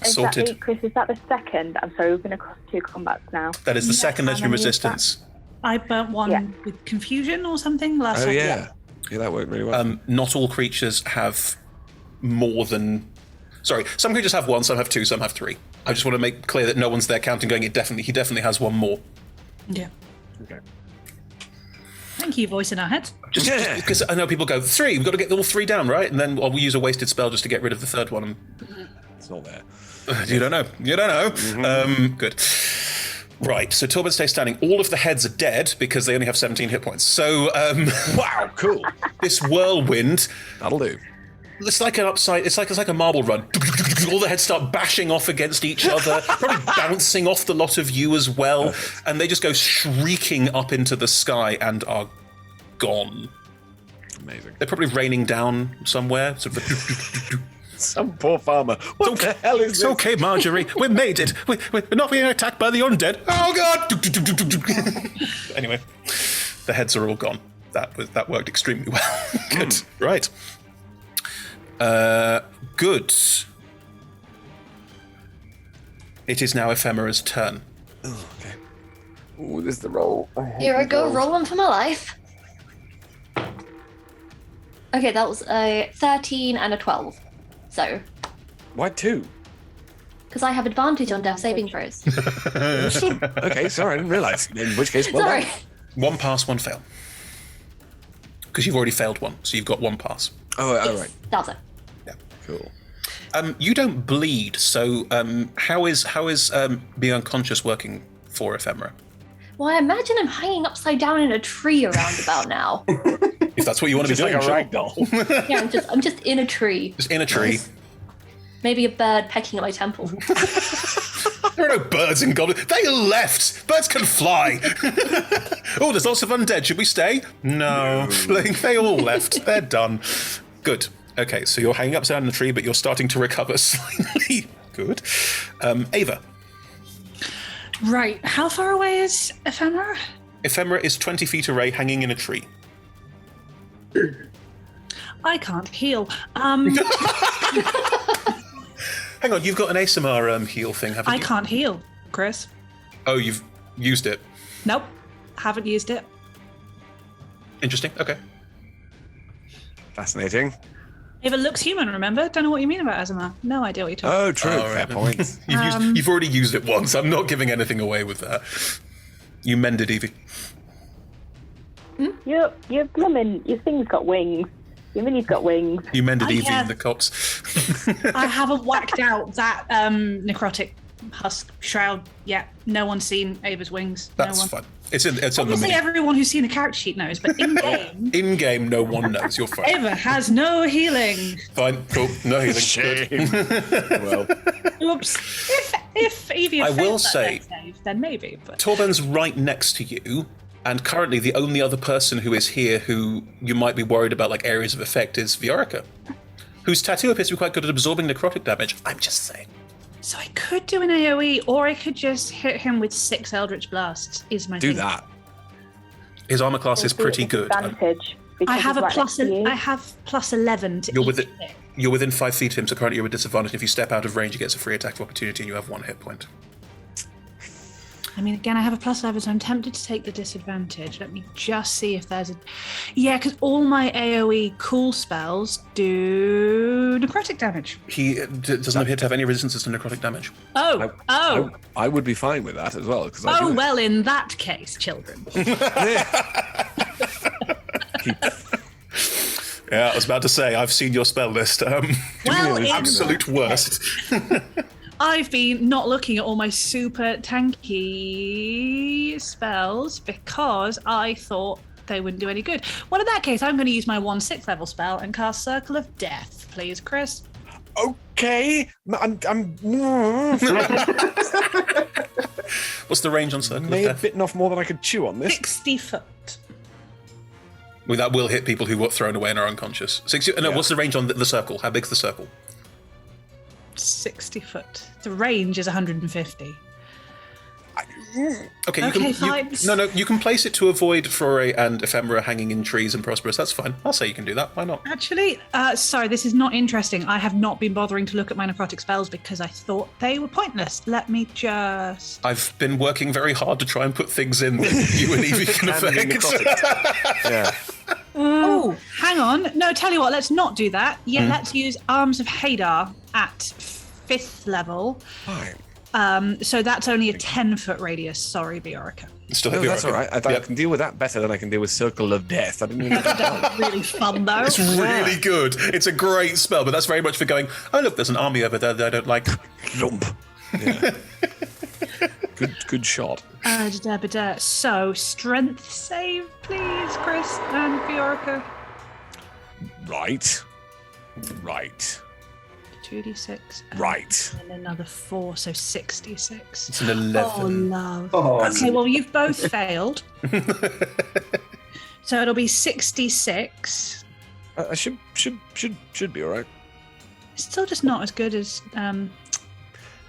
Sorted. Chris, is that the second? I'm sorry, we've been across 2 combats now. That is the second how legendary many is that? resistance. I burnt one Yeah. with confusion or something last Oh, time. yeah. Yeah, that worked really well. Not all creatures have more than... Sorry, some creatures have 1, some have 2, some have 3. I just want to make clear that no one's there counting going, he definitely has 1 more. Yeah. Okay. Thank you, voice in our heads. Just because I know people go, 3, we've got to get all 3 down, right? And then we'll use a wasted spell just to get rid of the 3rd one. It's not there. You don't know. Good. Right, so Torben stays standing. All of the heads are dead because they only have 17 hit points. So, Wow, cool. this whirlwind, That'll do. it's like an upside. It's like a marble run. All the heads start bashing off against each other, probably bouncing off the lot of you as well, and they just go shrieking up into the sky and are gone. Amazing. They're probably raining down somewhere. Sort of. Some poor farmer. What the hell is It's this? okay, Marjorie. We made it. We're not being attacked by the undead. Oh God! Anyway, the heads are all gone. That worked extremely well. Good. Right. Good. It is now Ephemera's turn. Oh, okay. Ooh, this is the roll. Here I go, rolling for my life. Okay, that was a 13 and a 12. So, Why 2? because I have advantage on death saving throws. Okay, sorry, I didn't realise. In which case, well Sorry. done. 1 pass, 1 fail. Because you've already failed 1, so you've got 1 pass. Oh, all right. That's it. Cool. You don't bleed, so how is being unconscious working for Ephemera? Well, I imagine I'm hanging upside down in a tree around about now. If that's what you want to be Just doing, like a sure. ragdoll. Yeah, I'm just in a tree. Just in a tree. Maybe a bird pecking at my temple. There are no birds in Goblin. They left. Birds can fly. Oh, there's lots of undead. Should we stay? No. Like, they all left. They're done. Good. Okay, so you're hanging upside down in the tree, but you're starting to recover slightly. Good. Ava. Right. How far away is Ephemera? Ephemera is 20 feet away, hanging in a tree. I can't heal. Hang on, you've got an ASMR heal thing, haven't you? I can't heal, Chris. Oh, you've used it. Nope. Haven't used it. Interesting. Okay. Fascinating. Ava looks human, remember? Don't know what you mean about Azamar. No idea what you're talking about. Oh, true. Fair point. You've already used it once. I'm not giving anything away with that. You mended, Evie. Your thing's got wings. Your mini's got wings. You mended Evie have- in the cops. I haven't whacked out that necrotic husk shroud yet. No one's seen Ava's wings. That's no one. fine. It's on the Obviously, mini. everyone who's seen the character sheet knows, but in-game, In game, no one knows. You're fine. Ava has no healing. Fine. Cool. No healing. Shame. Good. Well, Oops. If Evie I had will failed that say- death save, then maybe. But Torben's right next to you, and currently the only other person who is here who you might be worried about like areas of effect is Viorica, whose tattoo appears to be quite good at absorbing necrotic damage. I'm just saying. so I could do an AOE, or I could just hit him with 6 Eldritch Blasts. Is my do thing. that. His armor class is pretty good. Advantage. I have because a he's right next to you. I have plus 11 to You're each within- hit. You're within 5 feet of him, so currently you're at disadvantage. If you step out of range, he gets a free attack of opportunity, and you have 1 hit point. I mean, again, I have a plus 11, so I'm tempted to take the disadvantage. Let me just see if there's a... Yeah, because all my AoE cool spells do necrotic damage. He doesn't appear to have any resistances to necrotic damage. I would be fine with that as well. Because I do it. Well, in that case, children. Yeah, I was about to say, I've seen your spell list. Well, in Absolute worst. I've been not looking at all my super tanky spells because I thought they wouldn't do any good. Well, in that case, I'm going to use my 1 6th level spell and cast Circle of Death, please, Chris. Okay. I'm What's the range on Circle may of have Death? bitten off more than I could chew on this. 60 foot. Well, that will hit people who got thrown away and are unconscious. What's the range on the circle? How big's the circle? 60 foot. The range is 150. Okay, fine. you can place it to avoid Flore and Ephemera hanging in trees and Prosperous. That's fine. I'll say you can do that. Why not? Actually, sorry, this is not interesting. I have not been bothering to look at my necrotic spells because I thought they were pointless. Let me just... I've been working very hard to try and put things in that you and Evie can affect. Yeah. Oh, hang on. No, tell you what, let's not do that. Yeah, let's use Arms of Hadar at 5th level. Fine. So that's only a 10-foot radius. Sorry, Viorica. Still No, have that's all right. I can deal with that better than I can deal with Circle of Death. I didn't even That's really fun, though. It's really good. It's a great spell, but that's very much for going, oh, look, there's an army over there that I don't like. lump. Yeah. Good shot. So, strength save, please, Chris and Viorica. Right. 2d6. Right. And another 4, so 66. It's an 11. Oh, love. Oh, Okay, well, you've both failed. So it'll be 66. I should be all right. It's still just not as good as...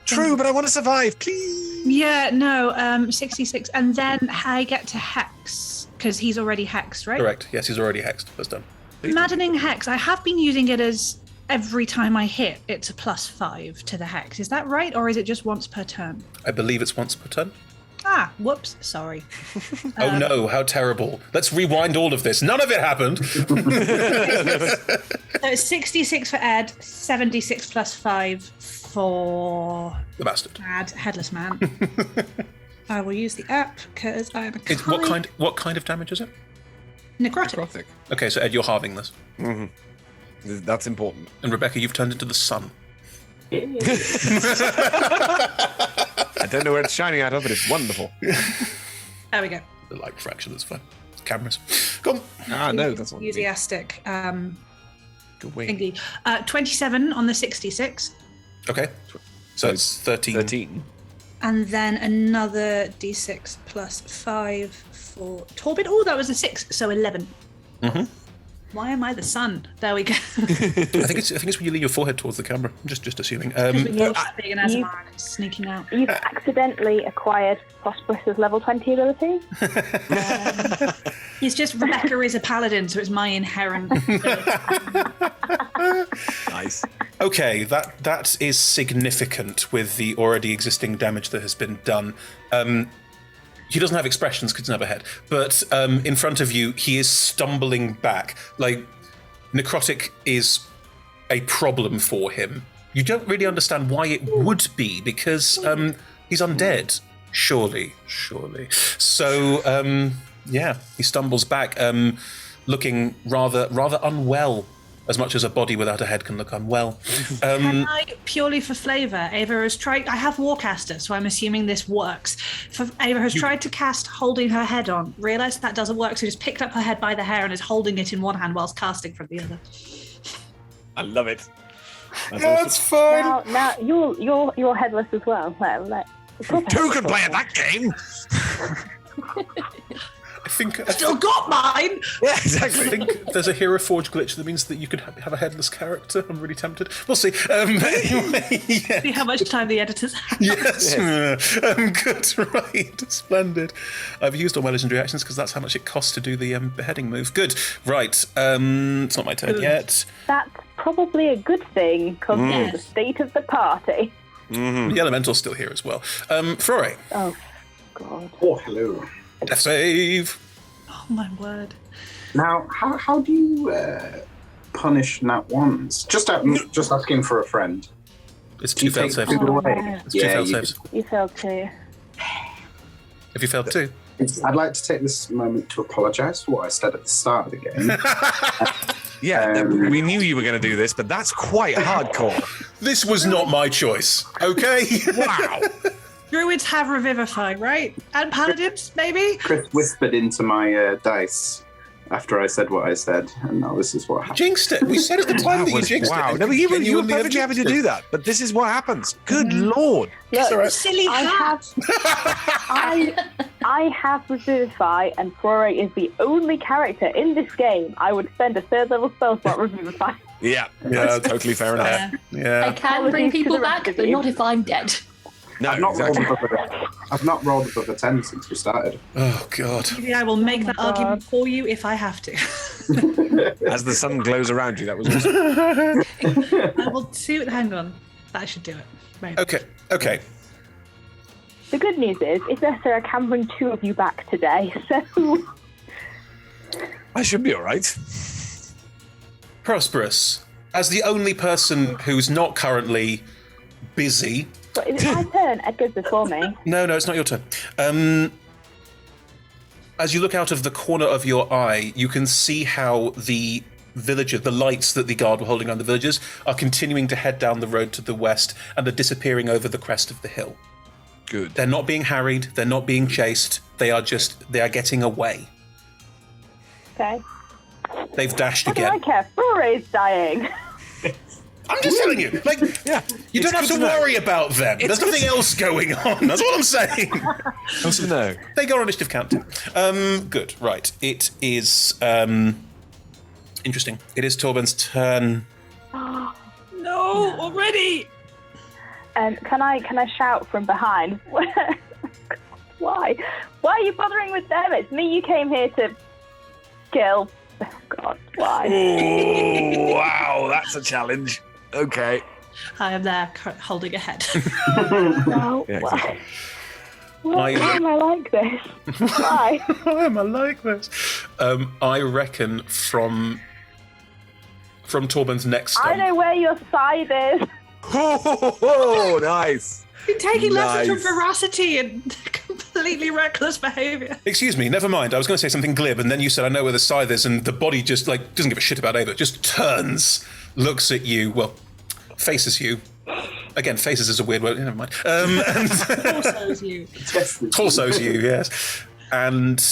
True, but I want to survive, please. Yeah, no, 66. And then I get to Hex, because he's already hexed, right? Correct. Yes, he's already hexed. That's done. Maddening Hex. I have been using it as every time I hit, it's a +5 to the Hex. Is that right, or is it just once per turn? I believe it's once per turn. Ah, whoops, sorry. Oh no, how terrible. Let's rewind all of this. None of it happened. So it's 66 for Ed, 76 plus 5 for The bastard. Bad Headless Man. I will use the app because I am a What kind of damage is it? necrotic. Necrotic. Okay, so Ed, you're halving this. That's important. And Rebecca, you've turned into the sun. I don't know where it's shining out of, but it's wonderful. There we go. The light fraction, that's fine. Cameras. Go on. No, that's not Enthusiastic. Good way. Thingy. 27 on the 66. Okay. So it's 13. 13. And then another d6 plus 5 for Torbid. Oh, that was a 6, so 11. Mm-hmm. Why am I the sun? There we go. I think it's when you lean your forehead towards the camera. I'm just assuming. Being an Azamara sneaking out. You've accidentally acquired Prosperous's level 20 ability. It's just Rebecca is a paladin, so it's my inherent. Nice. Okay, that is significant with the already existing damage that has been done. He doesn't have expressions because he doesn't have a head, but in front of you, he is stumbling back. Like, necrotic is a problem for him. You don't really understand why it would be, because he's undead. Surely. So, he stumbles back, looking rather unwell. As much as a body without a head can look unwell. Can I, purely for flavour, Ava has tried... I have Warcaster, so I'm assuming this works. Ava has tried to cast holding her head on, realised that doesn't work, so just picked up her head by the hair and is holding it in one hand whilst casting from the other. I love it. That's fine. Now you're headless as well. Two can play at that game. I think Still got mine! Yeah, exactly. I think there's a Hero Forge glitch that means that you could have a headless character. I'm really tempted. We'll see. But anyway, yeah. See how much time the editors have. Yes. Good. Right. Splendid. I've used all my legendary actions because that's how much it costs to do the beheading move. Good. Right. It's not my turn yet. That's probably a good thing, because the state of the party. The Elemental's still here as well. Flore. Oh, God. Oh, hello. Death save. Oh, my word. Now, how do you punish nat ones? Just asking for a friend. It's Do you 2 failed take saves. two away? It's 2 failed you- saves. You failed too. Have you failed 2? I'd like to take this moment to apologise for what I said at the start of the game. Yeah, we knew you were going to do this, but that's quite hardcore. This was not my choice. Okay. Wow. Druids have Revivify, right? And Paladins, maybe? Chris whispered into my dice after I said what I said, and now this is what happened. Jinxed it. We said at the time that you jinxed wow. it. No, but you were Genuinely perfectly happy to jinxed do it. that. But this is what happens. Good Lord. Look, all right. Silly I hat. have Revivify, and Flore is the only character in this game I would spend a third level spell slot Revivify. Yeah, Yeah, that's totally fair enough. Yeah. I can bring people back, but not if I'm dead. No, I've not, exactly. I've not rolled above a 10 since we started. Oh God. Maybe I will make that argument for you if I have to. As the sun glows around you, that was awesome. I will see. Hang on. That should do it. Right. Okay. The good news is necessary, I can bring 2 of you back today, so... I should be all right. Prosperous, as the only person who's not currently busy. But is it my turn? Edgar's before me. No, it's not your turn. As you look out of the corner of your eye, you can see how the villagers, the lights that the guard were holding around the villagers, are continuing to head down the road to the west and are disappearing over the crest of the hill. Good. They're not being harried, they're not being chased, they are getting away. Okay. They've dashed What do I again. care? Flore's dying. I'm just telling you, like, Yeah, you don't have to worry about them. There's good nothing to- else going on. That's what I'm saying. Good to know. They go on initiative count too. Good, right. It is interesting. It is Torben's turn. No, already. Can I shout from behind? Why? Why are you bothering with them? It's me you came here to kill. Oh, God, why? Oh, wow, that's a challenge. Okay. I am there holding a head. No, Yeah, why? exactly. Why am I like this? Why? Why am I like this? I reckon from Torben's next I stump. know where your side is. Oh, nice. You're taking lessons Nice. from veracity and completely reckless behaviour. Excuse me, never mind. I was going to say something glib, and then you said, I know where the scythe is, and the body just, like, doesn't give a shit about Ava. Just turns, looks at you, well, faces you. Again, faces is a weird word, never mind. And Torsos you. torsos you, yes. And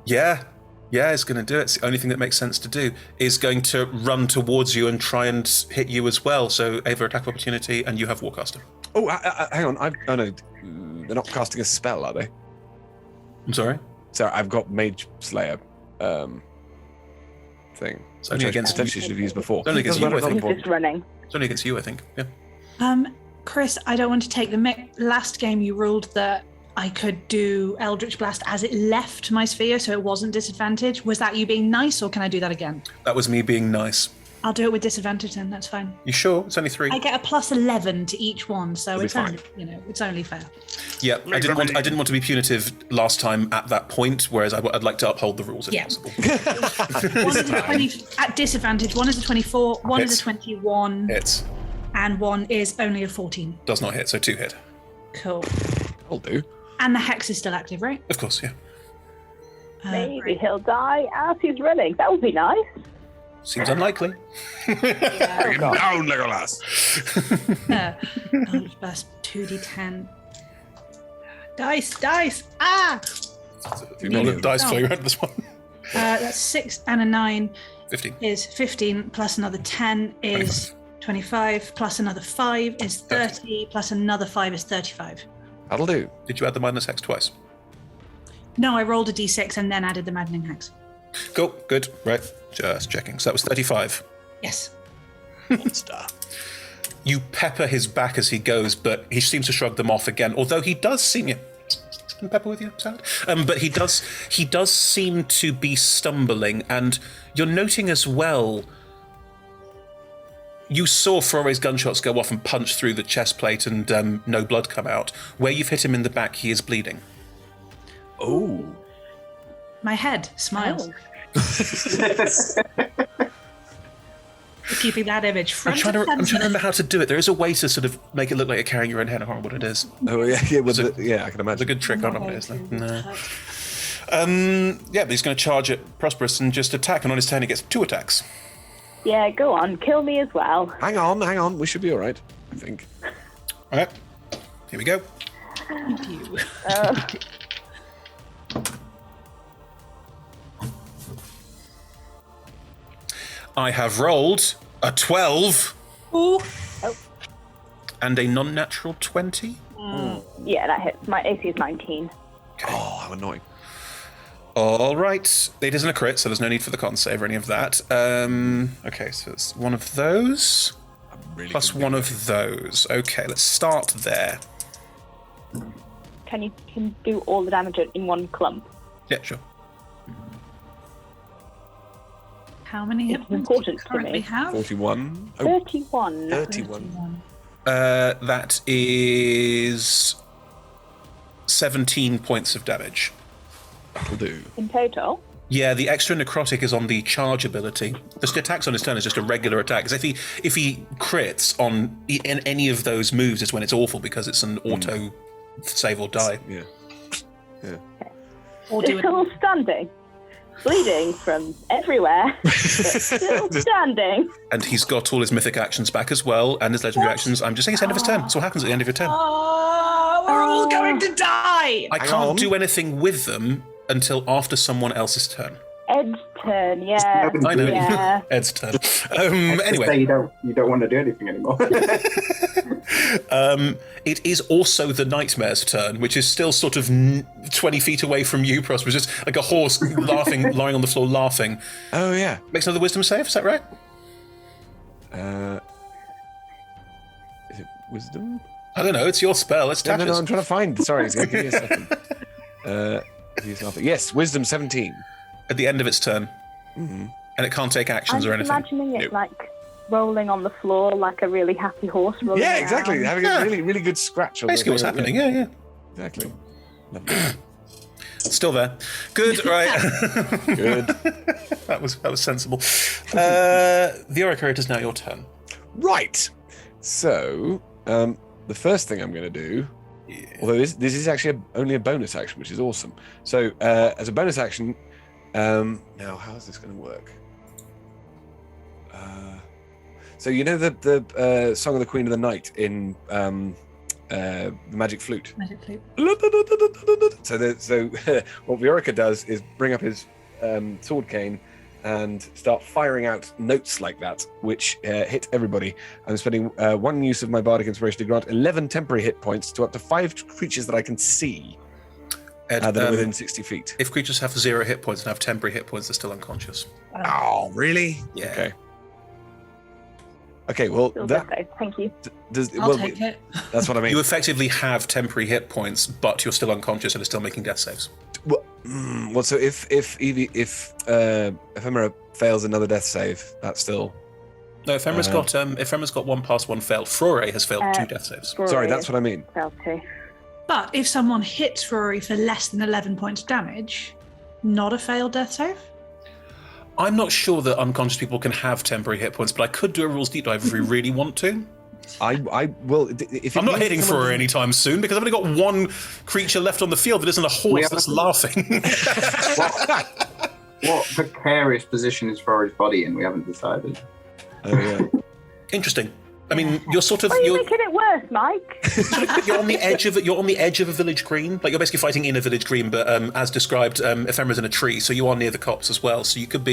yeah, it's going to do it. It's the only thing that makes sense to do. Is going to run towards you and try and hit you as well. So Ava, attack of opportunity, and you have Warcaster. Oh, hang on. Oh, no. They're not casting a spell, are they? I'm sorry? Sorry, I've got Mage Slayer. thing. It's only Which I against potentially should have used before. It's only against Doesn't you, I matter, think. not He's just running. It's only against you, I think. Yeah. Chris, I don't want to take the last game you ruled that I could do Eldritch Blast as it left my sphere, so it wasn't disadvantage. Was that you being nice, or can I do that again? That was me being nice. I'll do it with disadvantage then, that's fine. You sure? It's only 3. I get a plus 11 to each one, so It'll be it's only, fine. it's only fair. Yeah, I didn't want to be punitive last time at that point, whereas I'd like to uphold the rules if Yeah. possible. One is a 20 at disadvantage, one is a 24, one is Hits. a 21, Hits. and one is only a 14. Does not hit, so 2 hit. Cool. I'll do. And the hex is still active, right? Of course, yeah. Maybe Great. he'll die as he's running. That would be nice. Seems unlikely. Bring him down, Legolas. Eldritch Blast 2d10. Dice! Ah! Roll the dice flow around this one. That's 6 and a 9 15. is 15, plus another 10 is 25, plus another 5 is 30, plus another 5 is 35. That'll do. Did you add the minus hex twice? No, I rolled a d6 and then added the maddening hex. Cool, good. Right, just checking. So that was 35. Yes. Monster. You pepper his back as he goes, but he seems to shrug them off again. Although he does seem Can pepper with you, salad? But he does seem to be stumbling, and you're noting as well. You saw Frore's gunshots go off and punch through the chest plate, and no blood come out. Where you've hit him in the back, he is bleeding. Oh. My head smiles. Keeping that image front I'm trying to and center. remember how to do it. There is a way to sort of make it look like you're carrying your own head. I can't remember what it is. Oh yeah, yeah. With I can imagine. It's a good trick. I don't know what it is. No. Yeah, but he's going to charge at Prosperous and just attack, and on his turn he gets 2 attacks. Yeah, go on. Kill me as well. Hang on. We should be all right, I think. All right, here we go. Thank you. I have rolled a 12 Ooh. and a non-natural 20. Yeah, that hits. My AC is 19. Oh, how annoying. All right, it isn't a crit, so there's no need for the con save or any of that. Okay, so it's one of those Really plus good one big of those. Okay, let's start there. Can you do all the damage in one clump? Yeah, sure. How many hit It's points do you important to currently me. have? 41. Oh, 31. 31. That is 17 points of damage. That'll do. In total? Yeah, the extra necrotic is on the charge ability. The attacks on his turn is just a regular attack. Because if he crits on in any of those moves, is when it's awful because it's an auto save or die. Yeah. Or It's do it. still standing. Bleeding from everywhere. But still standing. And he's got all his mythic actions back as well, and his legendary actions. I'm just saying it's the end of his turn. That's what happens at the end of your turn. Oh, we're all going to die. I Hang can't on. do anything with them until after someone else's turn. Ed's turn, yeah. I know. Yeah. Ed's turn. Say Anyway, you don't want to do anything anymore. it is also the Nightmare's turn, which is still sort of 20 feet away from you, Prosper. It's just like a horse laughing, lying on the floor laughing. Oh yeah. Makes another wisdom save, is that right? Is it wisdom? I don't know, it's your spell. It's No, Tasha's. I'm trying to find. Sorry, give me a second. Yes, wisdom 17. At the end of its turn. Mm-hmm. And it can't take I'm actions or just anything. imagining it Nope. like rolling on the floor like a really happy horse rolling Yeah, around. exactly. Having Yeah. a really, really good scratch on Basically what's the happening, yeah. Exactly. Lovely. Still there. Good, right. Good. that was sensible. The Oracle, it is now your turn. Right. So, the first thing I'm going to do, although this is actually only a bonus action, which is awesome. So, as a bonus action, now how is this going to work? So you know the Song of the Queen of the Night in the Magic Flute. Magic flute. So what Viorica does is bring up his sword cane and start firing out notes like that, which hit everybody. I'm spending 1 use of my bardic inspiration to grant 11 temporary hit points to up to 5 creatures that I can see. Ed, that are within 60 feet. if creatures have 0 hit points and have temporary hit points, they're still unconscious. Oh, really? Yeah. Okay, well, Still that good, though. Thank you. I'll take it. That's what I mean. You effectively have temporary hit points, but you're still unconscious and are still making death saves. Well, so if Ephemera fails another death save, that's still... No, Ephemera's got 1 pass, 1 failed. Frore has failed 2 death saves. Sorry, that's what I mean. Failed too. But if someone hits Rory for less than 11 points damage, not a failed death save? I'm not sure that unconscious people can have temporary hit points, but I could do a rules deep dive if we really want to. I will. If I'm not hitting Frore anytime soon because I've only got 1 creature left on the field that isn't a horse that's laughing. What precarious position is Rory's body in? We haven't decided. Oh, yeah. Interesting. I mean, you're sort of Why are you making it worse, Mike? you're on the edge of a village green. Like you're basically fighting in a village green, but as described, Ephemera's in a tree, so you are near the copse as well. So you could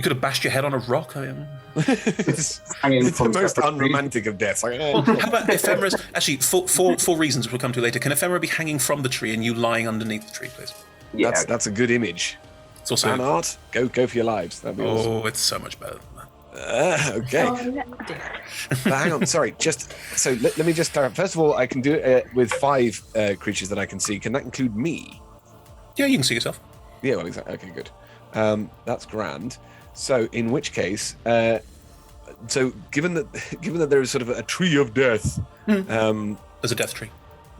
have bashed your head on a rock. I mean. It's Hanging the from most separate trees. unromantic of deaths. Like, Well, how about Ephemera's? Actually, for reasons we'll come to later. Can Ephemera be hanging from the tree and you lying underneath the tree, please? Yeah, that's a good image. It's also Fan art, go for your lives. That'd be awesome. it's so much better than that. Okay. Oh, no. But hang on, sorry. Just so let me just start. First of all, I can do it with 5 creatures that I can see. Can that include me? Yeah, you can see yourself. Yeah, well, exactly. Okay, good. That's grand. So, in which case, so given that there is sort of a tree of death, There's a death tree.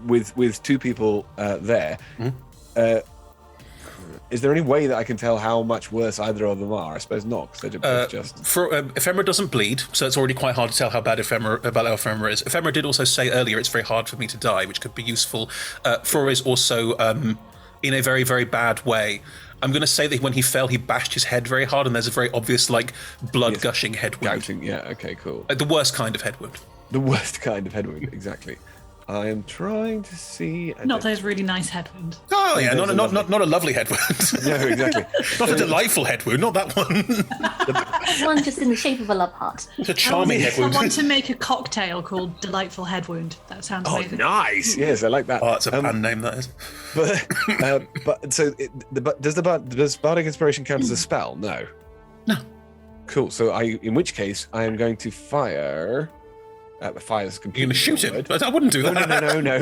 with 2 people there, is there any way that I can tell how much worse either of them are? I suppose not, because they're both just. Ephemera doesn't bleed, so it's already quite hard to tell how bad Ephemera is. Ephemera did also say earlier it's very hard for me to die, which could be useful. Frore is also in a very, very bad way. I'm going to say that when he fell, he bashed his head very hard, and there's a very obvious, blood gushing head wound. Gouting, yeah, okay, cool. The worst kind of head wound. The worst kind of head wound, exactly. I am trying to see. Not those really nice head wounds. Oh yeah, not a lovely head wound. No, exactly. Not a delightful head wound. Not that one. One just in the shape of a love heart. It's a charming head I wound. want to make a cocktail called Delightful Head Wound. That sounds Oh, amazing. nice. Yes, I like that. Oh, that's a band name, that is. But so does Bardic Inspiration count as a spell? No. No. Cool. So in which case, I am going to fire. Fire's You're completely. going to shoot him? I wouldn't do that. No.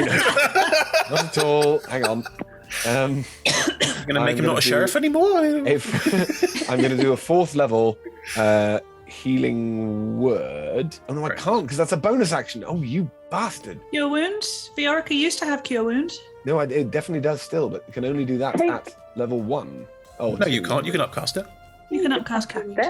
Not at all. Hang on. You're going to make him not a sheriff anymore? I'm going to do a 4th level healing word. Oh no, I can't because that's a bonus action. Oh, you bastard! Cure wounds? Viorica used to have cure wounds. No, it definitely does still, but you can only do that at level 1. Oh No, you can't. You can upcast it. You can upcast cure wounds.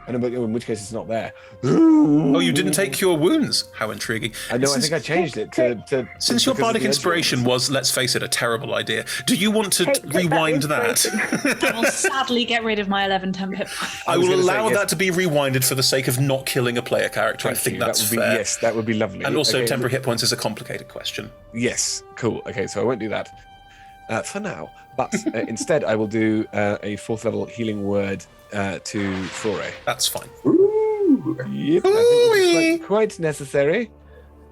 I know, but in which case it's not there. Oh, you didn't take Cure Wounds? How intriguing. I know, I think I changed it to Since your because of Bardic the edge Inspiration ones. was, let's face it, a terrible idea, do you want to Take that rewind that? inspiration. I will sadly get rid of my 11 temp hit points. I was will gonna say, allow yes. that to be rewinded for the sake of not killing a player character. I think that's that would be, fair. Yes, that would be lovely. And also, Okay, temporary hit points is a complicated question. Yes, cool. Okay, so I won't do that for now. But instead, I will do a 4th level healing word to Frore. That's fine. Ooh. Yep, I think that's quite necessary.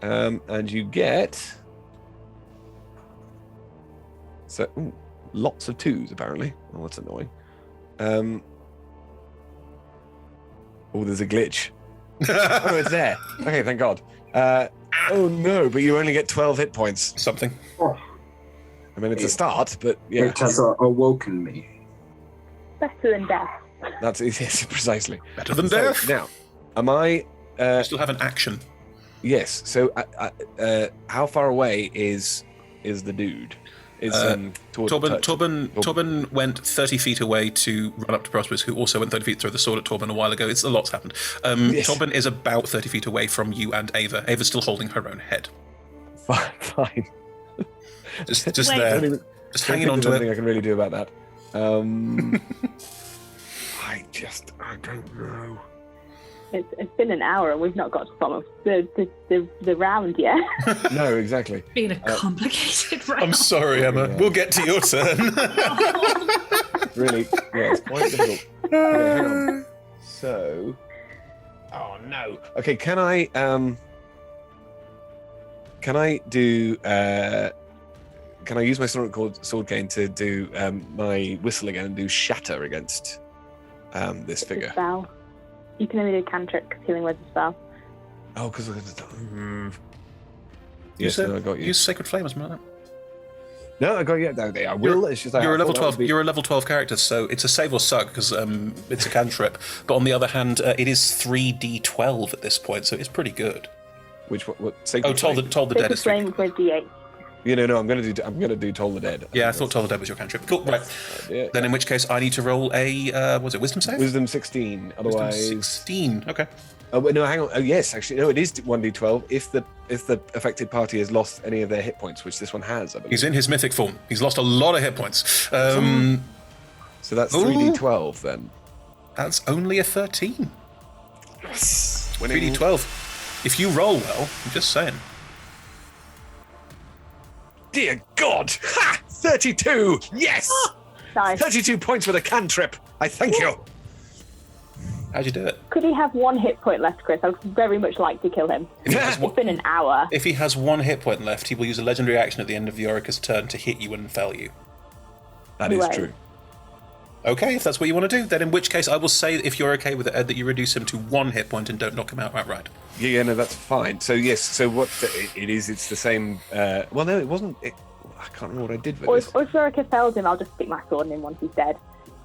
And you get lots of 2s apparently. Oh, that's annoying. Oh, there's a glitch. Oh, it's there. Okay, thank God. Oh no, but you only get 12 hit points. Something. Oh, I mean, it's a start, but yeah, it has awoken me. Better than death. that's yes, precisely. Better than So, death. now, am I? You still have an action. Yes. So, how far away is the dude? Is Torben went 30 feet away to run up to Prosperous, who also went 30 feet to throw the sword at Torben a while ago. A lot's happened. Yes. Torben is about 30 feet away from you and Ava. Ava's still holding her own head. Fine. Just Wait. there. Just hanging on to There's nothing it. I can really do about that. I don't know. It's been an hour and we've not got to the bottom of the round yet. No, exactly. Been a complicated round. I'm sorry, Emma. Yeah. We'll get to your turn. Really, yeah, it's quite difficult. Okay, hang on. So, oh no. Okay, can I do can I use my sword cane to do my whistle again and do shatter against this It's a figure? spell. You can only do cantrip because healing word's a spell. Oh, because yes, no, I got you. Use Sacred Flame or something like that. No, I got you. No, I will. It's just You're I a level thought that 12. would be- You're a level 12 character, so it's a save or suck because it's a cantrip. But on the other hand, it is 3d12 at this point, so it's pretty good. Which what? Sacred Oh, Toll the Dead Sacred is 3d12. flame for D8. No, I'm gonna do Toll the Dead. Yeah, I thought Toll the Dead was your cantrip. Cool, right. Then in which case, I need to roll a was it Wisdom save? Wisdom 16. Otherwise, Wisdom 16. Okay. Oh, no, hang on. Oh, yes, actually, no. It is 1d12 if the affected party has lost any of their hit points, which this one has. I believe. He's in his mythic form. He's lost a lot of hit points. So that's 3d12 then. That's only a 13. Yes. Winning. 3d12. If you roll well, I'm just saying. Dear God! Ha! 32. Yes. Nice. 32 points with a cantrip. I thank you. How'd you do it? Could he have 1 hit point left, Chris? I would very much like to kill him. If he has It's been an hour. If he has 1 hit point left, he will use a legendary action at the end of the Orica's turn to hit you and fell you. That is Right. true. Okay, if that's what you want to do, then in which case I will say, if you're okay with it, Ed, that you reduce him to 1 hit point and don't knock him out outright. Yeah, no, that's fine. So yes, so what it is, it's the same. Well, no, it wasn't. I can't remember what I did with Or this. if Zorica fells him, I'll just stick my sword in him once he's dead.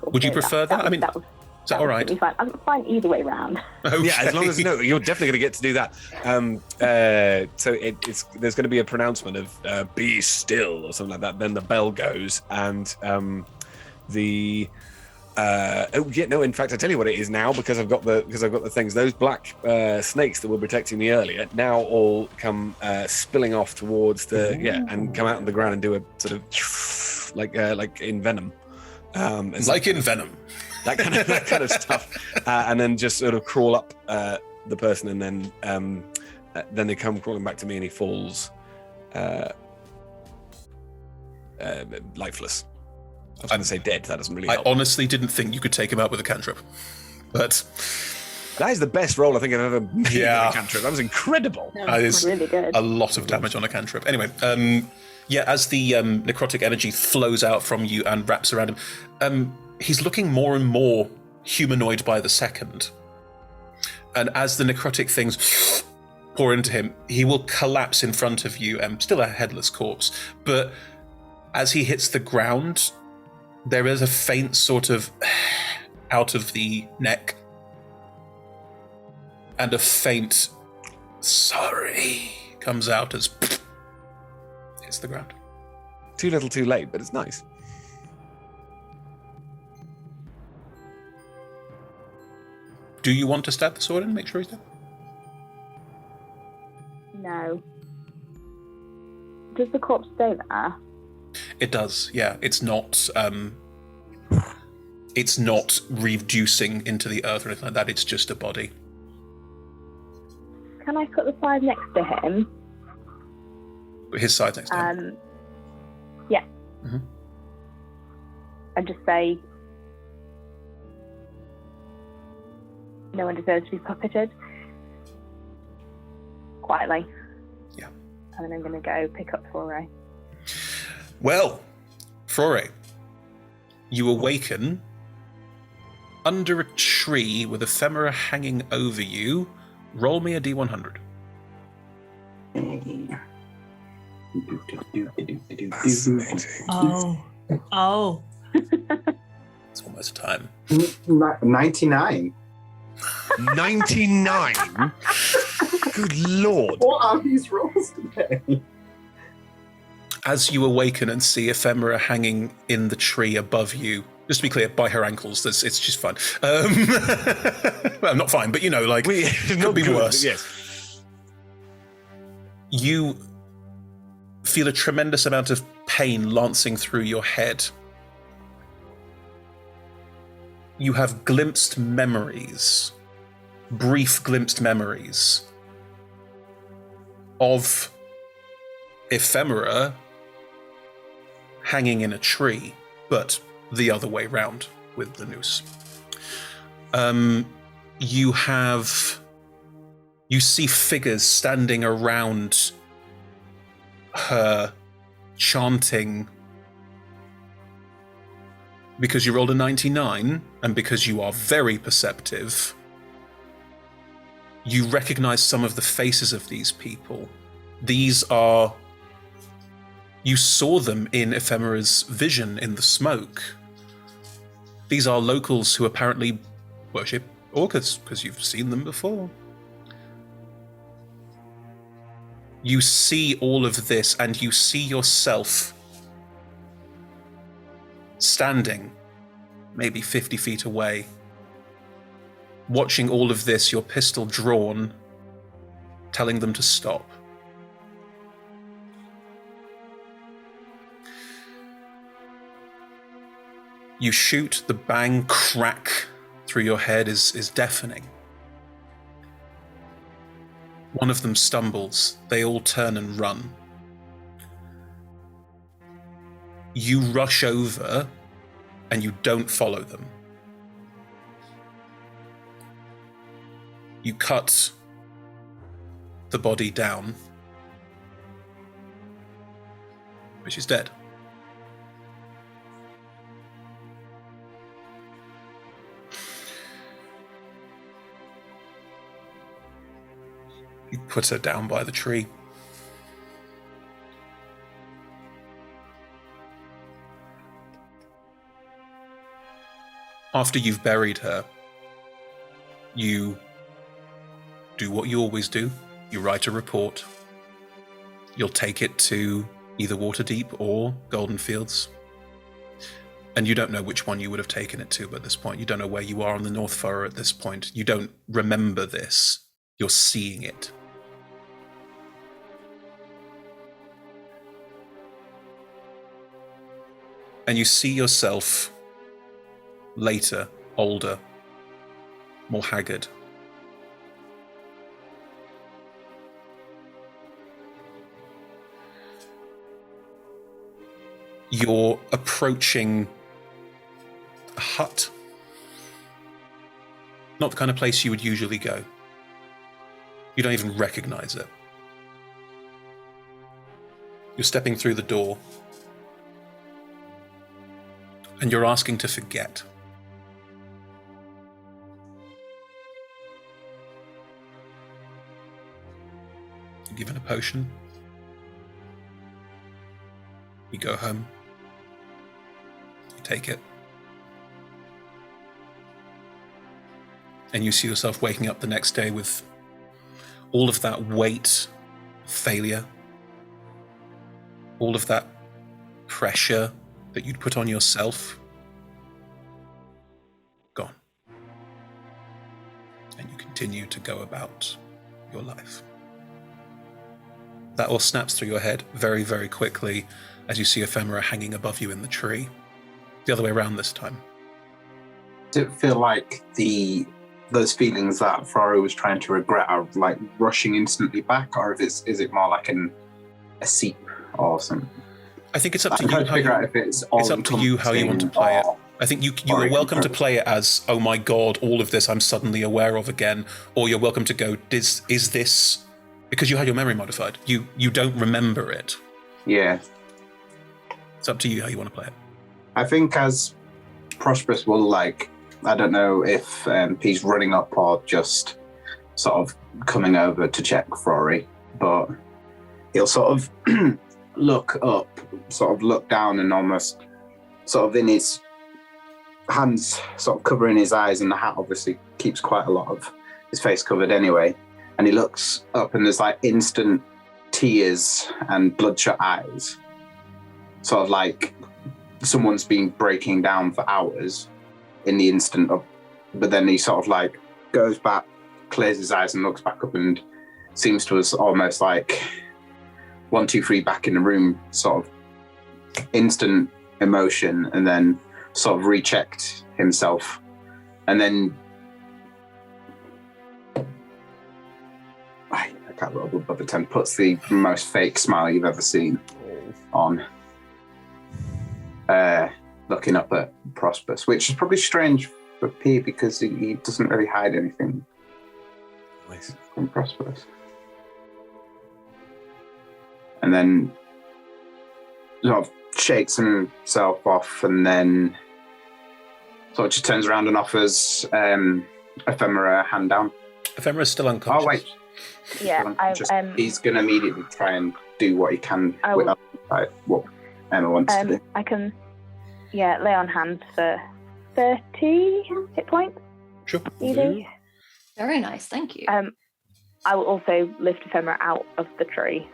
Would you prefer that? I mean, is that all right? Fine. I'm fine either way round. Okay. Yeah, as long as no, you're definitely going to get to do that. So there's going to be a pronouncement of "be still" or something like that. Then the bell goes, and in fact, I tell you what it is now because I've got the things. Those black snakes that were protecting me earlier now all come spilling off towards the and come out on the ground and do a sort of like in Venom. Like in Venom. that kind of stuff, and then just sort of crawl up the person, and then they come crawling back to me, and he falls lifeless. I was going to say dead. That doesn't really I help. honestly didn't think you could take him out with a cantrip. But That is the best roll I think I've ever made Yeah. with a cantrip. That was incredible. that is really good. a lot of damage on a cantrip. Anyway, as the necrotic energy flows out from you and wraps around him, he's looking more and more humanoid by the second. And as the necrotic things pour into him, he will collapse in front of you, still a headless corpse. But as he hits the ground, there is a faint sort of out of the neck and a faint sorry comes out as hits the ground. Too little, too late, but it's nice. Do you want to stab the sword and make sure he's dead? No. Does the corpse stay there? It does, yeah. It's not reducing into the earth or anything like that. It's just a body. Can I put the side next to him? His side next to him. Yeah. Mhm. And just say, no one deserves to be puppeted. Quietly. Yeah. And then I'm going to go pick up Foray. Well, Frore, you awaken under a tree with ephemera hanging over you. Roll me a D100. Oh. It's almost time. 99. 99? Good lord. What are these rolls today? As you awaken and see ephemera hanging in the tree above you, just to be clear, by her ankles, it's just fine. Well, not fine, but could be worse. Yes. You feel a tremendous amount of pain lancing through your head. You have glimpsed memories, brief glimpsed memories of ephemera hanging in a tree, but the other way round with the noose. You see figures standing around her chanting, because you rolled a 99 and because you are very perceptive, you recognize some of the faces of these people. These are... You saw them in Ephemera's vision in the smoke. These are locals who apparently worship orcas, because you've seen them before. You see all of this, and you see yourself standing maybe 50 feet away, watching all of this, your pistol drawn, telling them to stop. You shoot, the bang crack through your head is deafening. One of them stumbles. They all turn and run. You rush over and you don't follow them. You cut the body down, which is dead. You put her down by the tree. After you've buried her, you do what you always do. You write a report. You'll take it to either Waterdeep or Goldenfields. And you don't know which one you would have taken it to at this point. You don't know where you are on the North Furrow at this point. You don't remember this. You're seeing it. And you see yourself later, older, more haggard. You're approaching a hut. Not the kind of place you would usually go. You don't even recognize it. You're stepping through the door. And you're asking to forget. You're given a potion. You go home. You take it. And you see yourself waking up the next day with all of that weight, failure, all of that pressure that you'd put on yourself, gone. And you continue to go about your life. That all snaps through your head very, very quickly as you see Ephemera hanging above you in the tree. The other way around this time. Does it feel like those feelings that Flora was trying to regret are like rushing instantly back, or is it more like a seep or something? I think it's up to you. It's up to you how you want to play it. I think you are welcome to play it as, oh my god, all of this I'm suddenly aware of again, or you're welcome to go, is this, because you had your memory modified, you don't remember it. Yeah. It's up to you how you want to play it. I think as Prosperous will, like, I don't know if he's running up or just sort of coming over to check Rory, but he'll sort of look up, sort of look down, and almost sort of in his hands sort of covering his eyes, and the hat obviously keeps quite a lot of his face covered anyway, and he looks up and there's like instant tears and bloodshot eyes, sort of like someone's been breaking down for hours in the instant of, but then he sort of like goes back, clears his eyes and looks back up, and seems to us almost like 1, 2, 3 back in the room, sort of instant emotion, and then sort of rechecked himself, and then I can't roll above a 10, puts the most fake smile you've ever seen on, looking up at Prosperous, which is probably strange for P because he doesn't really hide anything from Prosperous. And then sort of shakes himself off and then sort of just turns around and offers Ephemera a hand down. Ephemera's still unconscious. Oh, wait. Yeah, he's going to immediately try and do what he can I will- with what Emma wants to do. I can, lay on hands for 30 hit points. Sure. Easy. Very nice, thank you. I will also lift Ephemera out of the tree.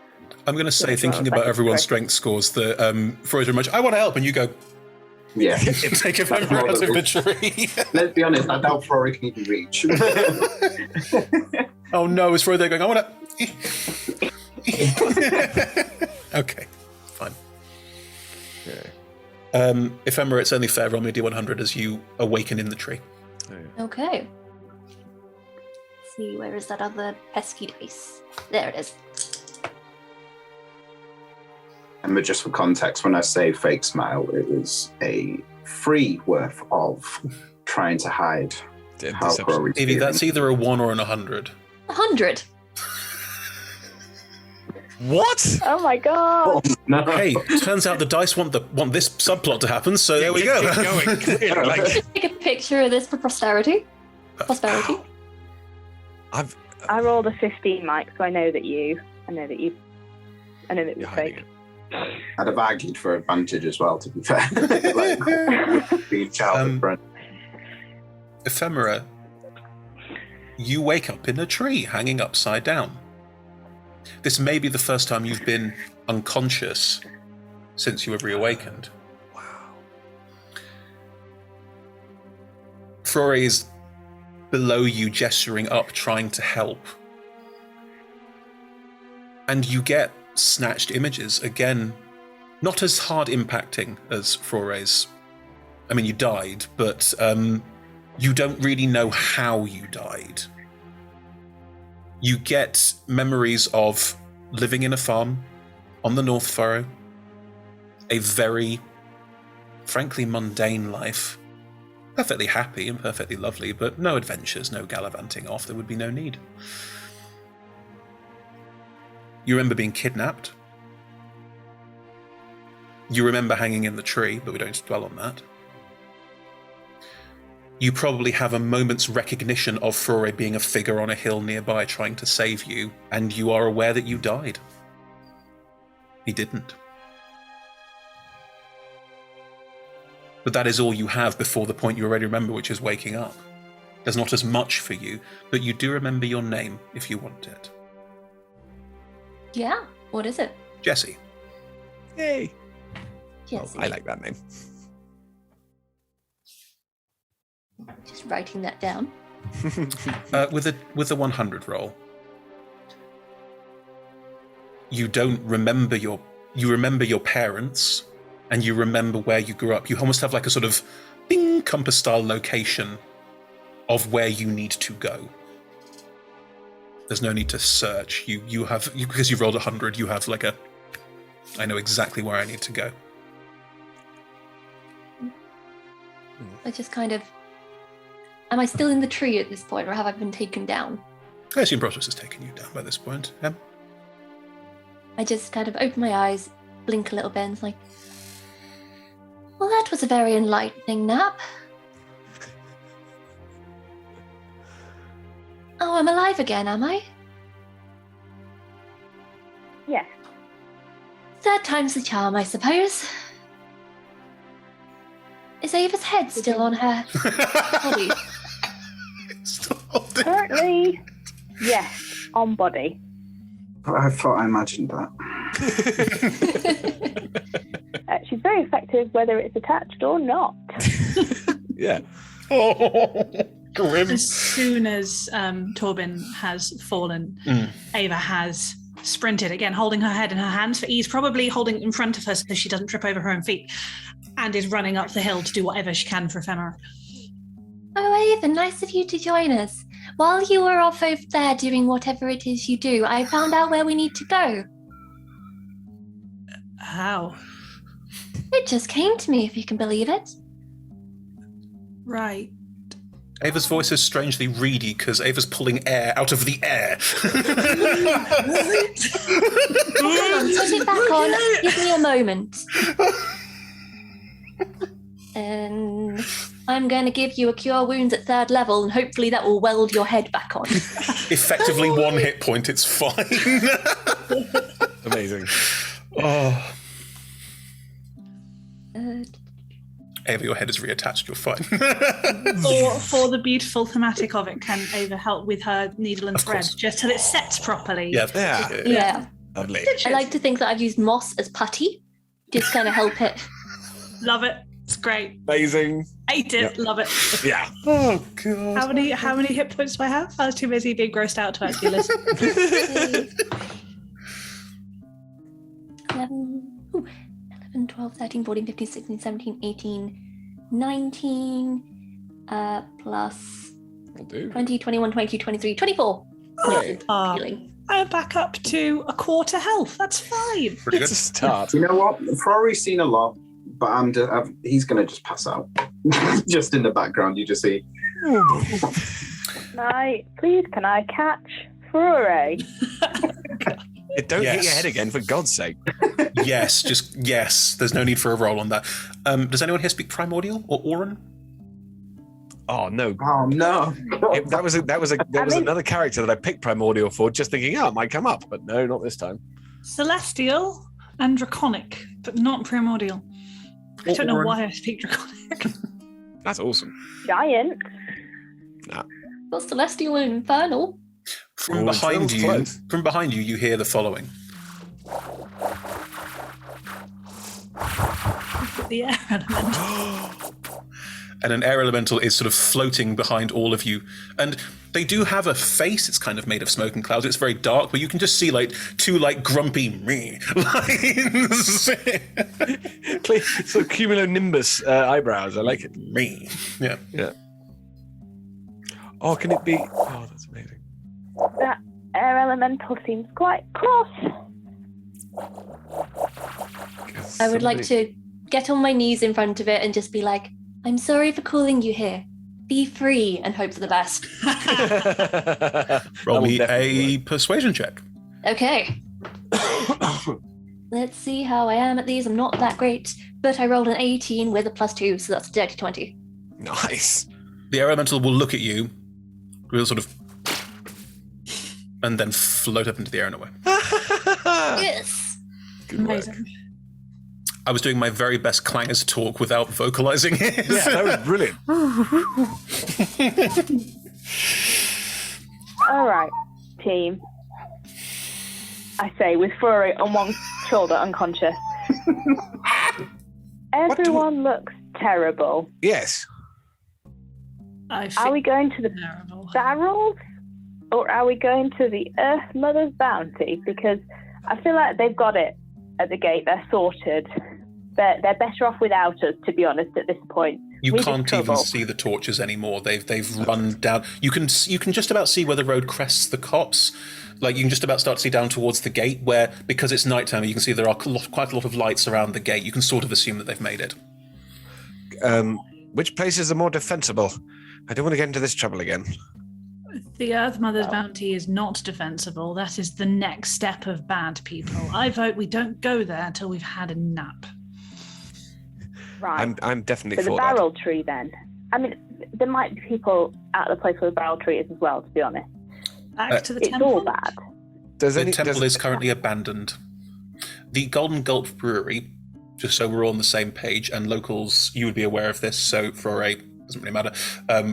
I'm going to say, Yeah, thinking well, about thank you, everyone's Chris. strength scores, that Freud's very much, I want to help, and you go, Yeah. take Ephemera out of the tree. Let's be honest, I doubt Rory can even reach. Oh no, is Freud there going, I want to... Okay, fine. Ephemera, it's only fair, roll me a D100 as you awaken in the tree. Okay. Let's see, where is that other pesky dice? There it is. And just for context, when I say fake smile, it is a free worth of trying to hide how Deception. Rory's Evie, feeling. that's either a 1 or an 100. 100. What? Oh my god! Oh, no. Hey, turns out the dice want this subplot to happen, so there we go. Keep going. Clearly, like, Take a picture of this for posterity. Prosperity. I rolled a 15, Mike, so I know that it You're was hiding fake. it. I'd have argued for advantage as well, to be fair. Like, being child in front. Ephemera, you wake up in a tree hanging upside down. This may be the first time you've been unconscious since you were reawakened. Wow. Frore is below you, gesturing up, trying to help. And you get snatched images, again, not as hard impacting as Frore's. I mean, you died, but you don't really know how you died. You get memories of living in a farm on the North Furrow, a very, frankly, mundane life. Perfectly happy and perfectly lovely, but no adventures, no gallivanting off. There would be no need. You remember being kidnapped. You remember hanging in the tree, but we don't dwell on that. You probably have a moment's recognition of Frore being a figure on a hill nearby trying to save you, and you are aware that you died. He didn't. But that is all you have before the point you already remember, which is waking up. There's not as much for you, but you do remember your name if you want it. Yeah. What is it? Jesse. Yay. Yes. I like that name. Just writing that down. With the 100 roll, you don't remember you remember your parents, and you remember where you grew up. You almost have like a sort of bing compass style location of where you need to go. There's no need to search. You have because you've rolled 100. You have like I know exactly where I need to go. I just kind of. Am I still in the tree at this point, or have I been taken down? I assume Process has taken you down by this point. I just kind of open my eyes, blink a little bit, and it's like, well, that was a very enlightening nap. Oh, I'm alive again, am I? Yes. Third time's the charm, I suppose. Is Ava's head still on her body? Currently, yes, on body. I thought I imagined that. She's very effective whether it's attached or not. Yeah. Oh, grim. As soon as Torben has fallen, Ava has sprinted, again holding her head in her hands for ease, probably holding in front of her so she doesn't trip over her own feet, and is running up the hill to do whatever she can for Ephemera. Oh, Ava, nice of you to join us. While you were off over there doing whatever it is you do, I found out where we need to go. How? It just came to me, if you can believe it. Right. Ava's voice is strangely reedy because Ava's pulling air out of the air. Put it back on. Give me a moment. And I'm going to give you a cure wounds at 3rd level, and hopefully that will weld your head back on. Effectively 1 hit point, it's fine. Amazing. Oh. Ava, your head is reattached, you're fine. For the beautiful thematic of it, can Ava help with her needle and thread just till it sets properly? Yeah. Lovely. I like to think that I've used moss as putty, just kind of help it. Love it. It's great. Amazing. Ate it. Yep. Love it. Yeah. Oh, God. How many hit points do I have? I was too busy being grossed out to actually listen. 11, 12, 13, 14, 15, 16, 17, 18, 19, plus Will do. 20, 21, 22, 23, 24. Hey. Healing. I'm back up to a quarter health. That's fine. Pretty good. It's a start. You know what? Rory's seen a lot, but he's going to just pass out. Just in the background, you just see. Can I catch Furore? Don't hit Yes. your head again, for God's sake. Yes, just yes. There's no need for a roll on that. Does anyone here speak Primordial or Auran? Oh no. Oh, no. That was another character that I picked Primordial for, just thinking, it might come up, but no, not this time. Celestial and Draconic, but not Primordial. I don't know why I speak Draconic. That's awesome. Giant. Got Celestial and Infernal. From Oh, behind sounds you, close. you hear the following. The air element. And an air elemental is sort of floating behind all of you. And they do have a face. It's kind of made of smoke and clouds. It's very dark, but you can just see like 2 like grumpy me lines. So cumulonimbus eyebrows. I like it. Me. Yeah. Yeah. Oh, can it be? Oh, that's amazing. That air elemental seems quite cross. I would like to get on my knees in front of it and just be like, I'm sorry for calling you here. Be free and hope for the best. Roll That'll me definitely a persuasion check. Okay. Let's see how I am at these. I'm not that great, but I rolled an 18 with a +2, so that's a dirty 20. Nice. The air elemental will look at you, will sort of, and then float up into the air and away. Yes. Good work. Amazing. I was doing my very best clangers talk without vocalizing it. Yeah, that was brilliant. All right, team. I say, with Furore on one shoulder, unconscious. Everyone looks terrible. Yes. Are we going to the terrible. barrels, or are we going to the Earth Mother's bounty? Because I feel like they've got it at the gate. They're sorted. They're better off without us, to be honest, at this point. You We're can't in even trouble. see the torches anymore. They've run down. You can just about see where the road crests the copse. Like you can just about start to see down towards the gate, where because it's nighttime, you can see there are quite a lot of lights around the gate. You can sort of assume that they've made it. Which places are more defensible? I don't want to get into this trouble again. The Earth Mother's bounty is not defensible. That is the next step of bad people. I vote we don't go there until we've had a nap. Right. I'm definitely So the for that. barrel tree, then. I mean, there might be people at the place where the barrel tree is as well, to be honest. Back to the It's temple. all bad. The temple is currently abandoned. The Goldengulp Brewery, just so we're all on the same page, and locals, you would be aware of this, so for a doesn't really matter.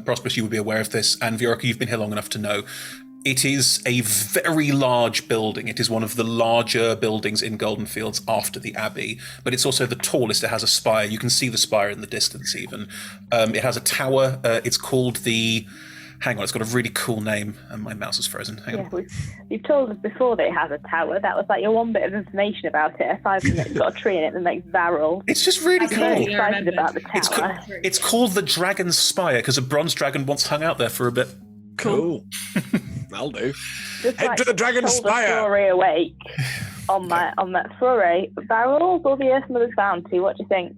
Prosperous, you would be aware of this, and Viorka, you've been here long enough to know. It is a very large building. It is one of the larger buildings in Goldenfields after the Abbey, but it's also the tallest. It has a spire. You can see the spire in the distance even. It has a tower. It's called the... Hang on, it's got a really cool name, and my mouse is frozen. Hang on. You've told us before that it has a tower. That was like your one bit of information about it, aside from that it's got a tree in it that makes barrels. It's just really I'm very cool. excited about the tower. It's called the Dragon's Spire because a bronze dragon once hung out there for a bit. Cool. That'll do. Just Head to the Dragon's shoulder Spire. Furore awake on that Furore. Barrels or the Earth Mother's bounty? What do you think?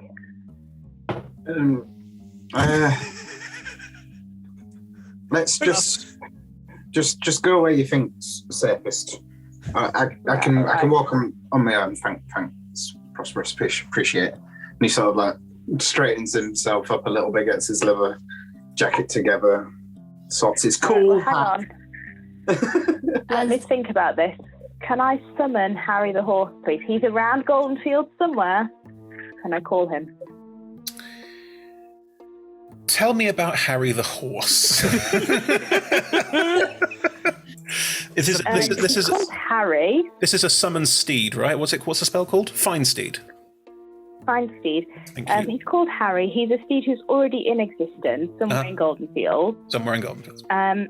Let's just go where you think's safest. I can walk on my own. Thanks, Prosperous. Appreciate it. And he sort of like straightens himself up a little bit, gets his leather jacket together, sorts his cool hat. Let me think about this. Can I summon Harry the horse, please? He's around Goldenfields somewhere. Can I call him? Tell me about Harry the horse. This is called Harry. This is a summoned steed, right? What's the spell called? Fine steed. Fine steed. Thank you. He's called Harry. He's a steed who's already in existence somewhere in Goldenfields. Somewhere in Goldenfields.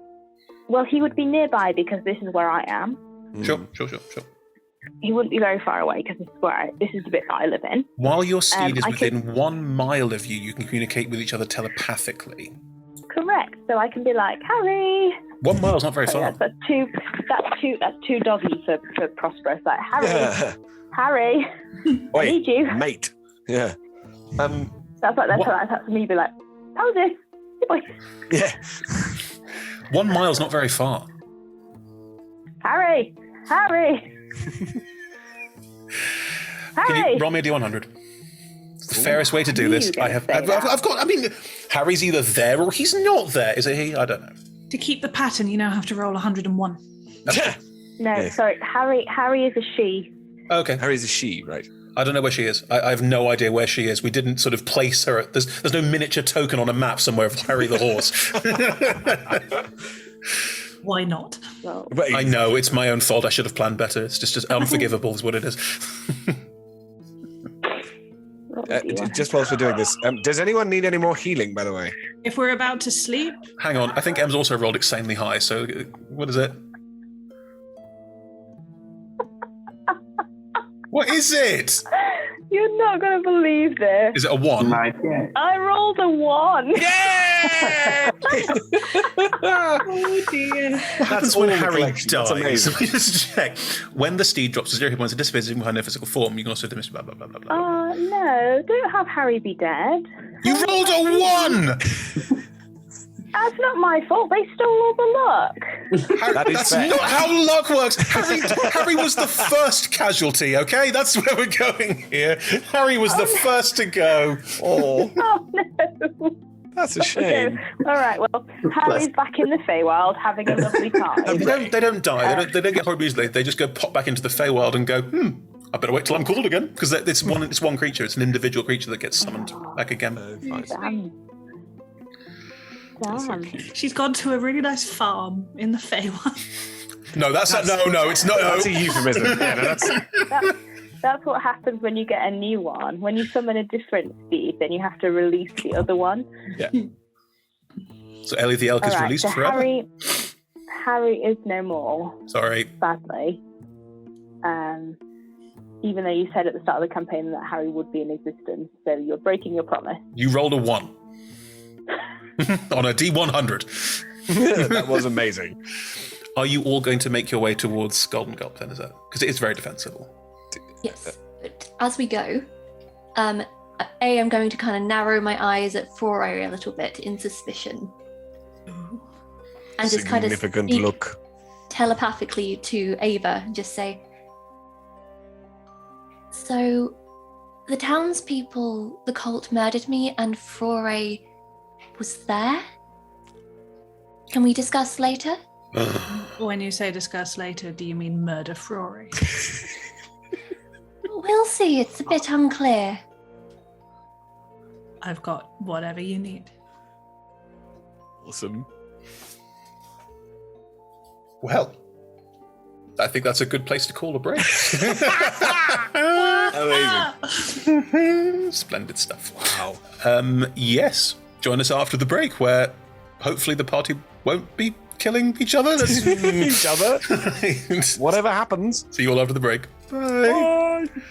Well, he would be nearby because this is where I am. Sure. He wouldn't be very far away because this is the bit that I live in. While your steed is within 1 mile of you, you can communicate with each other telepathically. Correct. So I can be like, Harry. 1 mile is not very far. Yeah, that's two doggy for Prosperous. Like, Harry, I need you, mate. Yeah. That's me. Be like, how's this? Hey, boy. Yeah. 1 mile's not very far. Harry. Can you roll me a D100? It's the fairest way to do this. I've got. I mean, Harry's either there or he's not there. Is it he? I don't know. To keep the pattern, you now have to roll 101. No, sorry. Harry is a she. Okay. Harry's a she, right? I don't know where she is. I have no idea where she is. We didn't sort of place her. There's no miniature token on a map somewhere of Harry the horse. Why not? Well, I know, it's my own fault. I should have planned better. It's just unforgivable is what it is. Just whilst we're doing this, does anyone need any more healing, by the way? If we're about to sleep... Hang on, I think Em's also rolled insanely high, so what is it? What is it? You're not going to believe this. Is it a 1? I rolled a 1. Yeah! Oh dear. What happens when Harry dies? That's amazing. Let me just check. When the steed drops to 0 hit points and dissipates behind their physical form, you can also diminish blah, blah, blah, blah, blah. No, don't have Harry be dead. You rolled a 1! That's not my fault. They stole all the luck. That's not how luck works. Harry was the first casualty, okay? That's where we're going here. Harry was the first to go. Oh no. That's a shame. All right, well, Harry's back in the Feywild having a lovely time. They don't die. They don't get horribly easily. They just go pop back into the Feywild and go, I better wait till I'm called again. Because it's one creature. It's an individual creature that gets summoned back again. Damn. She's gone to a really nice farm in the Feywild. No, it's not. That's a euphemism. Yeah, that's what happens when you get a new one. When you summon a different steed, then you have to release the other one. Yeah. So Ellie the Elk is released forever? Harry is no more. Sorry. Sadly. Even though you said at the start of the campaign that Harry would be in existence, so you're breaking your promise. You rolled a 1. On a D100. That was amazing. Are you all going to make your way towards Goldengulp then, is that? Because it is very defensible. Yes, but as we go, I'm going to kind of narrow my eyes at Foray a little bit in suspicion. And just kind of significant look telepathically to Ava and just say, so the townspeople, the cult murdered me and Foray was there? Can we discuss later? When you say discuss later, do you mean murder Frory? We'll see. It's a bit unclear. I've got whatever you need. Awesome. Well, I think that's a good place to call a break. Amazing. Splendid stuff. Wow. Yes. Join us after the break, where hopefully the party won't be killing each other. Each other? Whatever happens. See you all after the break. Bye. Bye.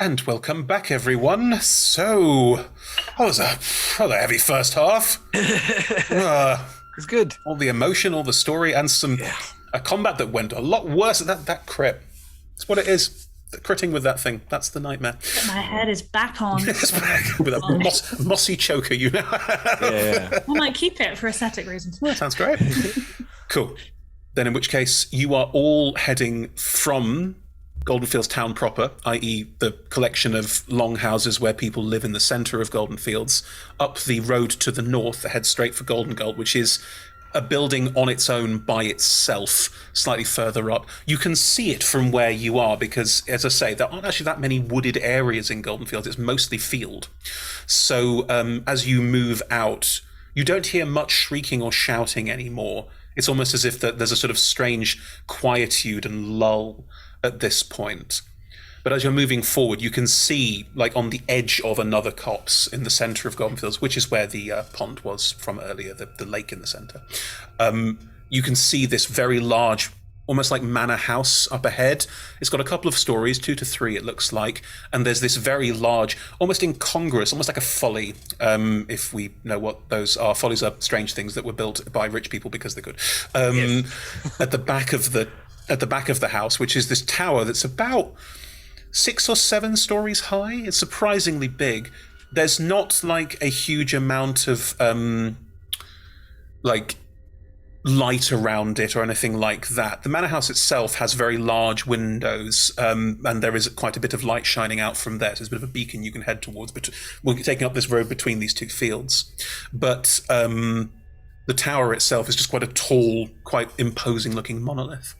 And welcome back, everyone. So, that was a heavy first half. It's good. All the emotion, all the story, and a combat that went a lot worse. That crit. That's what it is. The critting with that thing. That's the nightmare. My head is back on. It's back with a mossy choker, you know. Yeah. I might keep it for aesthetic reasons. Sounds great. Cool. Then in which case, you are all heading from Goldenfields town proper, i.e. the collection of long houses where people live in the centre of Goldenfields, up the road to the north that heads straight for Goldengulp, which is a building on its own by itself, slightly further up. You can see it from where you are because, as I say, there aren't actually that many wooded areas in Goldenfields. It's mostly field. So as you move out, you don't hear much shrieking or shouting anymore. It's almost as if there's a sort of strange quietude and lull at this point. But as you're moving forward, you can see, like on the edge of another copse in the centre of Goldenfields, which is where the pond was from earlier, the lake in the centre. You can see this very large, almost like manor house up ahead. It's got a couple of stories, 2 to 3 it looks like, and there's this very large, almost incongruous, almost like a folly, if we know what those are. Follies are strange things that were built by rich people because they're good. At the back of the house, which is this tower that's about 6 or 7 stories high. It's surprisingly big. There's not like a huge amount of like light around it or anything like that. The manor house itself has very large windows, and there is quite a bit of light shining out from there. So there's a bit of a beacon you can head towards, but we're taking up this road between these 2 fields. But the tower itself is just quite a tall, quite imposing looking monolith.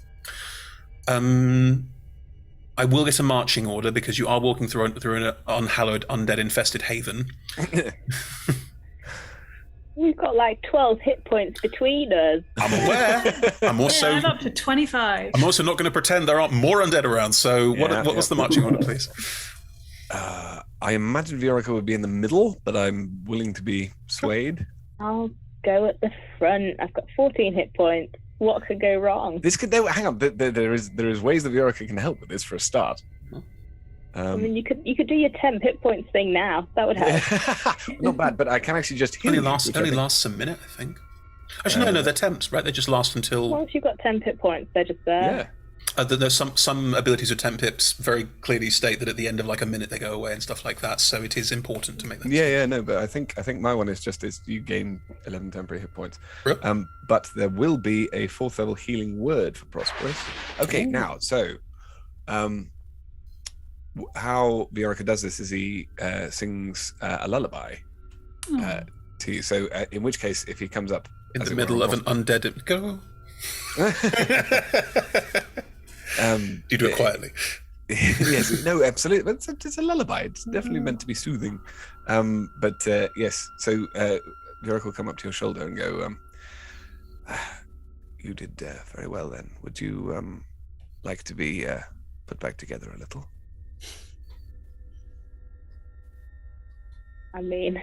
I will get a marching order because you are walking through an unhallowed, undead-infested haven. We've got like 12 hit points between us. I'm aware. I'm up to 25. I'm also not going to pretend there aren't more undead around. So, what's the marching order, please? I imagine Viorica would be in the middle, but I'm willing to be swayed. I'll go at the front. I've got 14 hit points. What could go wrong? This could. Hang on. There is ways that Viorica can help with this for a start. I mean, you could do your 10 hit points thing now. That would help. Not bad, but I can actually just heal. Only lasts a minute, I think. Actually, no, they're temps, right? They just last until. Once you've got 10 hit points, they're just there. Yeah. There's some abilities with temp pips very clearly state that at the end of like a minute they go away and stuff like that. So it is important to make them. Yeah, no, but I think my one is you gain 11 temporary hit points. Really? But there will be a 4th level healing word for Prosperous. Okay, now so, how Viorica does this is he sings a lullaby to you. So in which case, if he comes up in the middle of an undead, go. You do it quietly. Yes, no, absolutely. It's a lullaby. It's definitely meant to be soothing. But yes, so Viorica will come up to your shoulder and go, you did very well then. Would you like to be put back together a little? I mean,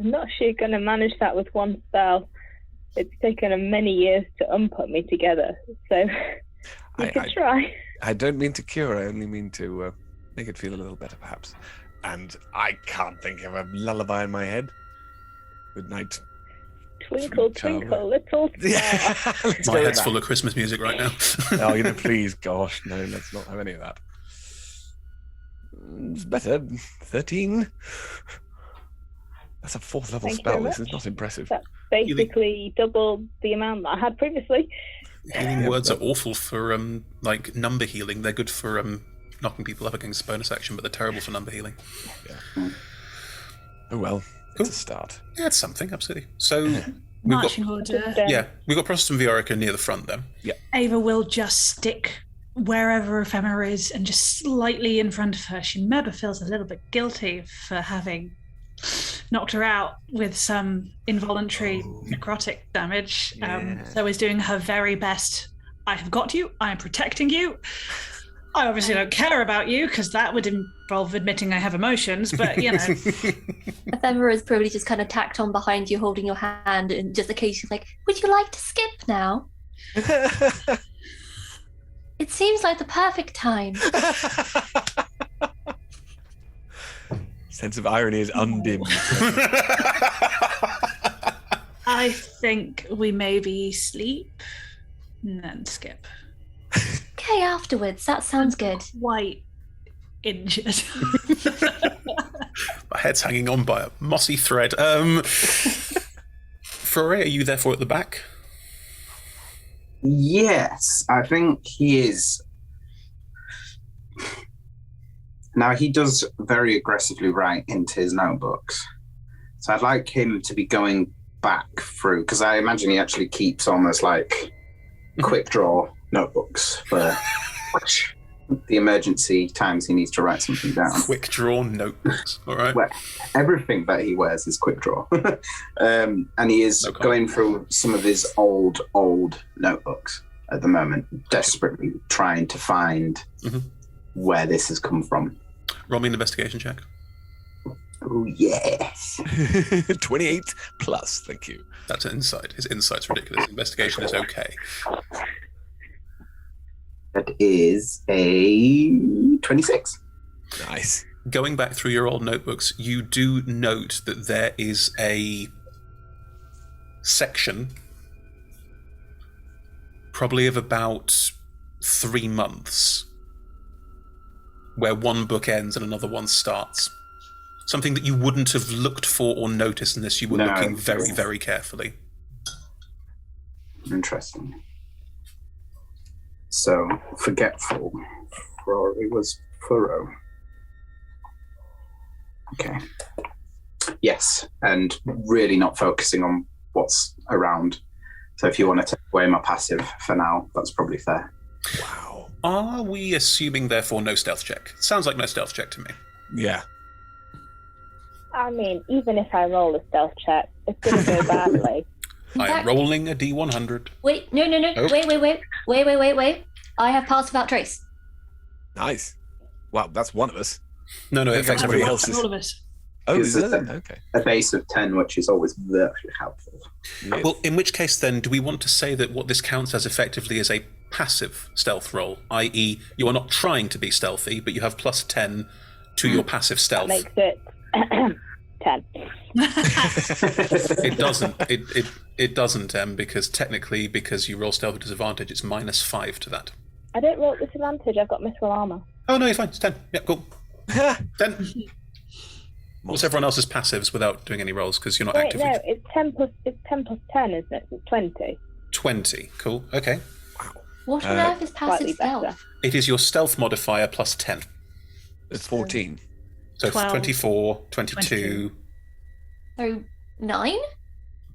I'm not sure you're going to manage that with one spell. It's taken many years to unput me together, so you could try. I don't mean to cure, I only mean to make it feel a little better, perhaps. And I can't think of a lullaby in my head. Good night. Twinkle, twinkle, little star. My head's full of Christmas music right now. Oh, please, gosh, no, let's not have any of that. It's better. 13. That's a 4th level spell. This is not impressive. That's basically double the amount that I had previously. Healing words are awful for like number healing. They're good for knocking people up against bonus action, but they're terrible for number healing. Yeah. Oh well, it's a start. Yeah, it's something, absolutely. So Marching order. We've got Prosperous and Viorica near the front then. Yeah. Ava will just stick wherever Ephemera is and just slightly in front of her. She maybe feels a little bit guilty for having knocked her out with some involuntary necrotic damage. So is doing her very best. I have got you. I am protecting you. I obviously don't care about you because that would involve admitting I have emotions, but you know. Ephemera is probably just kind of tacked on behind you, holding your hand, and just occasionally like, would you like to skip now? It seems like the perfect time. Sense of irony is undimmed. I think we maybe sleep and then skip. Okay, afterwards. That sounds good. Quite injured. My head's hanging on by a mossy thread. Foray, are you therefore at the back? Yes, I think he is. Now, he does very aggressively write into his notebooks. So I'd like him to be going back through, because I imagine he actually keeps almost like quick draw notebooks for the emergency times he needs to write something down. Quick draw notebooks, all right. Well, everything that he wears is quick draw. And he is going through some of his old notebooks at the moment, desperately trying to find where this has come from. Roll me an investigation check. Oh, yes. 28 plus, thank you. That's an insight. His insight's ridiculous. Investigation is okay. That is a 26. Nice. Going back through your old notebooks, you do note that there is a section, probably of about 3 months, where one book ends and another one starts. Something that you wouldn't have looked for or noticed unless you were looking very, very carefully. Interesting. So, forgetful. Rory was furrow. Okay. Yes, and really not focusing on what's around. So if you want to take away my passive for now, that's probably fair. Wow. Are we assuming, therefore, no stealth check? Sounds like no stealth check to me. Yeah. I mean, even if I roll a stealth check, it's going to go badly. I am rolling a D100. Wait, no. Oh. Wait. I have pass without trace. Nice. Wow, that's one of us. No, it affects everybody everyone. else. All of us. Oh, It's is it? a- Okay. A base of 10, which is always very helpful. Yeah. Well, in which case, then, do we want to say that what this counts as effectively is a passive stealth roll, i.e., you are not trying to be stealthy, but you have plus 10 to your passive stealth? That makes it 10. It doesn't. It doesn't, because technically, because you roll stealth with disadvantage, it's minus 5 to that. I don't roll at disadvantage, I've got mythical armor. Oh, no, you're fine. It's 10. Yeah, cool. 10. What's everyone else's passives without doing any rolls, because you're not Wait, actively... no, it's 10 plus 10, isn't it? It's 20. 20. Cool. Okay. What on earth is passive Slightly better. stealth? It is your stealth modifier plus 10. It's 14. So 12, 24, 22, Oh, 9?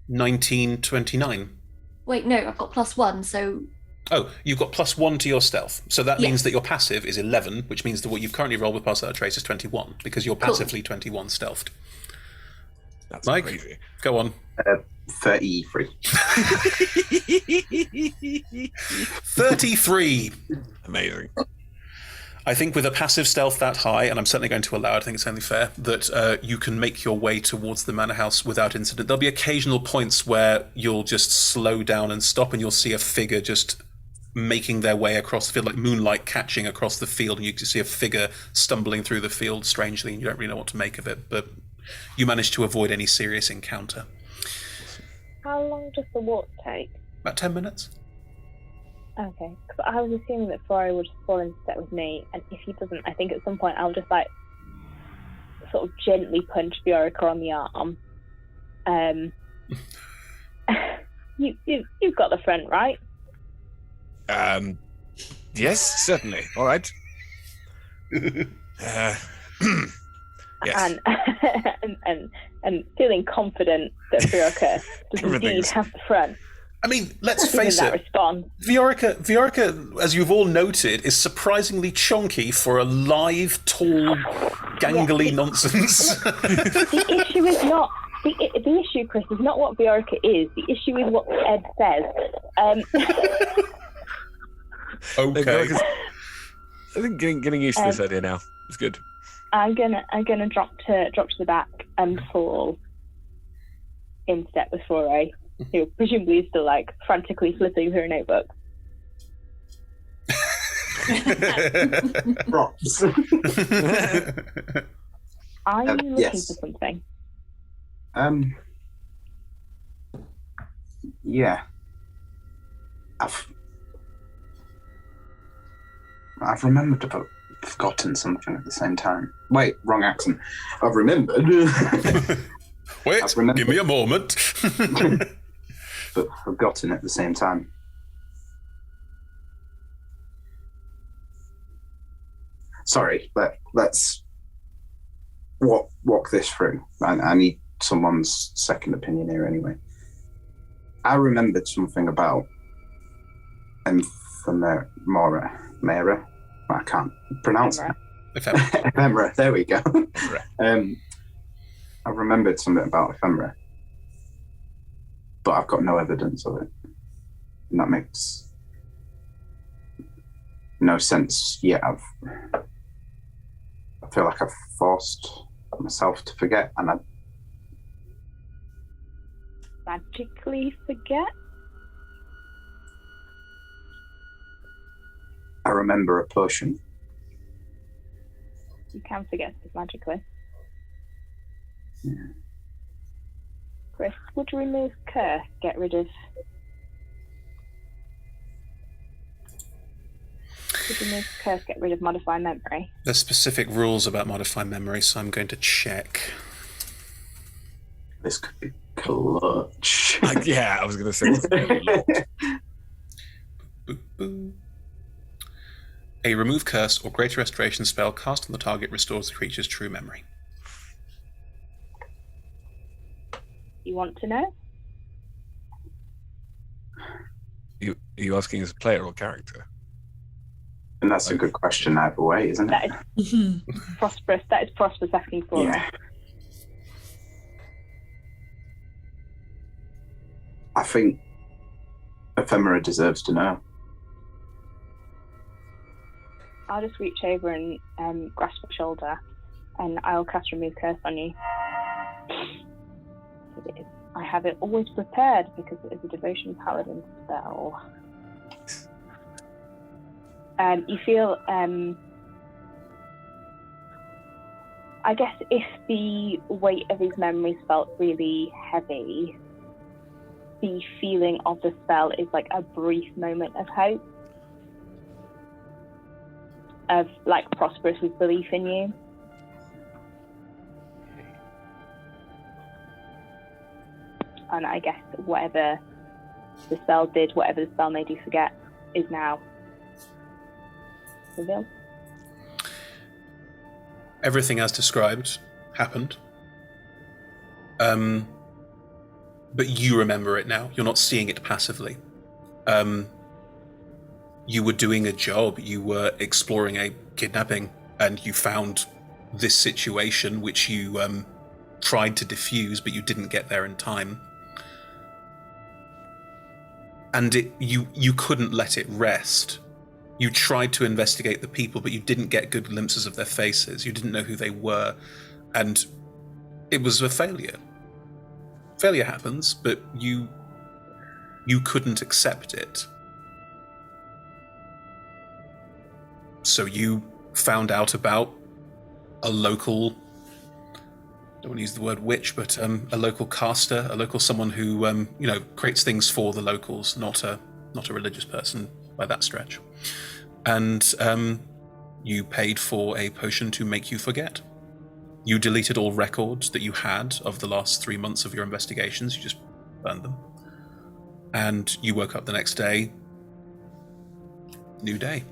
19, 29. Wait, no, I've got +1, so Oh, you've got plus 1 to your stealth. So that Yes. means that your passive is 11, which means that what you've currently rolled with pass without trace is 21, because you're passively 21 stealthed. That's Mike? crazy. Go on. 33. 33. Amazing. I think with a passive stealth that high, and I'm certainly going to allow it, I think it's only fair, that you can make your way towards the manor house without incident. There'll be occasional points where you'll just slow down and stop, and you'll see a figure just making their way across the field, like moonlight catching across the field, and you can see a figure stumbling through the field strangely, and you don't really know what to make of it, but you manage to avoid any serious encounter. How long does the walk take? About 10 minutes. Okay, because I was assuming that Foray would just fall into step with me, and if he doesn't, I think at some point I'll just like sort of gently punch Viorica on the arm. You've got the front, right? Yes, certainly. All right. Yes. And feeling confident that Viorica does indeed Everything's- have the front. I mean, let's Given face that it, response. Viorica, as you've all noted, is surprisingly chonky for a live, tall, gangly nonsense. The issue is not the issue, Chris, is not what Viorica is. The issue is what Ed says. Okay. I think getting used to this idea now is good. I'm gonna drop to the back and fall in step with Foray, who presumably is still like frantically flipping through a notebook. Props. Are you looking yes. for something? Yeah. I've remembered but forgotten something at the same time. Wait, wrong accent. I've remembered. Wait, I've remembered, give me a moment. but forgotten at the same time. Sorry, let's walk this through. I need someone's second opinion here anyway. I remembered something about Mera. I can't pronounce it. Ephemera. There we go. I remembered something about ephemera, but I've got no evidence of it. And that makes no sense yet. I feel like I've forced myself to forget, and I magically forget? I remember a potion. You can forget this magically. Yeah. Chris, would you remove curse? Get rid of. Would you remove curse? Get rid of modify memory. There's specific rules about modify memory, so I'm going to check. This could be clutch. Yeah, I was going to say. Boop, boop. A remove curse or greater restoration spell cast on the target restores the creature's true memory. You want to know? Are you asking as a player or character? And that's a good question either way, isn't it? That is prosperous. That is prosperous asking for it. I think ephemera deserves to know. I'll just reach over and grasp her shoulder, and I'll cast remove curse on you. I have it always prepared because it is a devotion paladin spell. You feel, I guess if the weight of his memories felt really heavy, the feeling of the spell is like a brief moment of hope, of like Prosperous's belief in you. And I guess whatever the spell did, whatever the spell made you forget, is now revealed. Everything as described happened. But you remember it now. You're not seeing it passively. You were doing a job. You were exploring a kidnapping, and you found this situation, which you tried to defuse, but you didn't get there in time. And you couldn't let it rest. You tried to investigate the people, but you didn't get good glimpses of their faces. You didn't know who they were, and it was a failure. Failure happens, but you couldn't accept it. So you found out about a local, I don't want to use the word witch, but a local caster, a local someone who creates things for the locals, not a religious person by that stretch. And you paid for a potion to make you forget. You deleted all records that you had of the last 3 months of your investigations. You just burned them. And you woke up the next day. New day.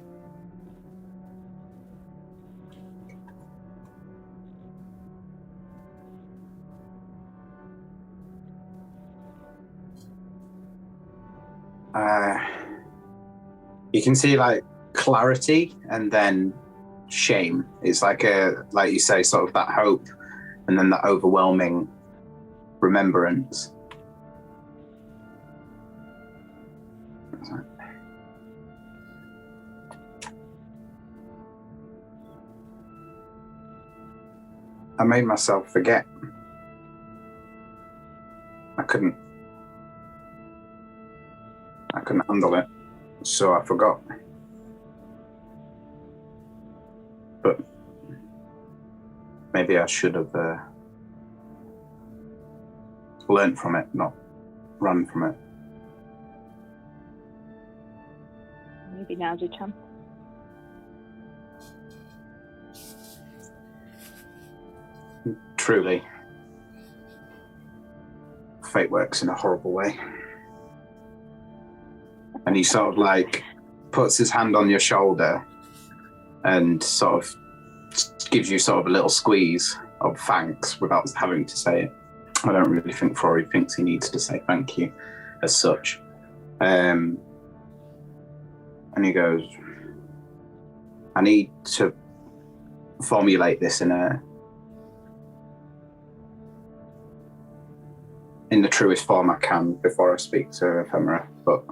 You can see like clarity and then shame. It's like like you say, sort of that hope and then that overwhelming remembrance. I made myself forget. I couldn't handle it, so I forgot. But maybe I should have learned from it, not run from it. Maybe now's your chance. Truly, fate works in a horrible way. And he sort of like puts his hand on your shoulder and sort of gives you sort of a little squeeze of thanks without having to say it. I don't really think Rory thinks he needs to say thank you as such. And he goes, I need to formulate this in the truest form I can before I speak to Ephemera, but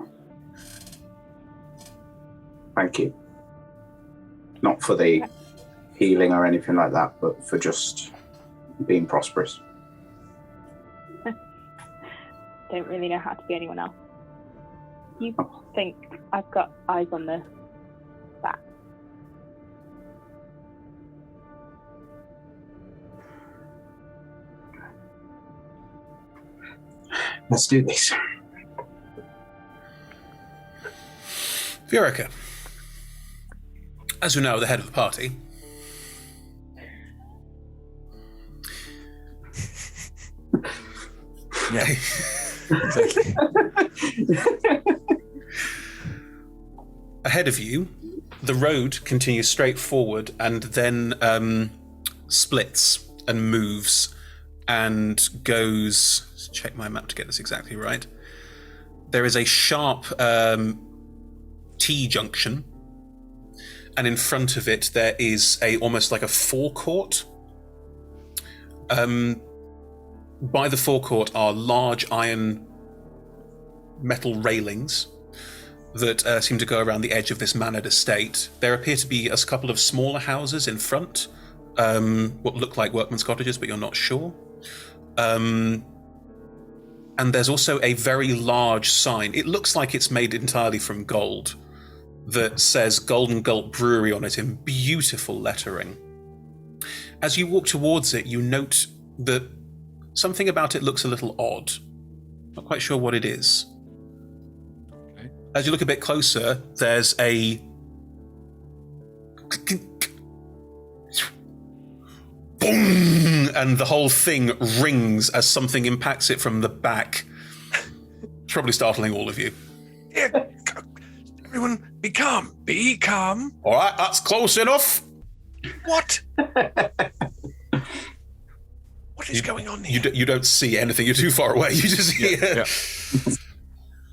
thank you. Not for the healing or anything like that, but for just being prosperous. Don't really know how to be anyone else. You think I've got eyes on the back? Let's do this. Viorica, as you know, the head of the party. Yeah, exactly. Ahead of you, the road continues straight forward and then splits and moves and goes... Let's check my map to get this exactly right. There is a sharp T-junction, and in front of it there is almost like a forecourt. By the forecourt are large iron metal railings that seem to go around the edge of this mannered estate. There appear to be a couple of smaller houses in front, what look like workmen's cottages, but you're not sure. And there's also a very large sign. It looks like it's made entirely from gold, that says Goldengulp Brewery on it in beautiful lettering. As you walk towards it, you note that something about it looks a little odd. Not quite sure what it is. Okay. As you look a bit closer, there's a... boom! And the whole thing rings as something impacts it from the back. Probably startling all of you. Yeah, everyone, be calm. Be calm. All right, that's close enough. What? What is going on here? You don't see anything. You're too far away. You just hear. Yeah.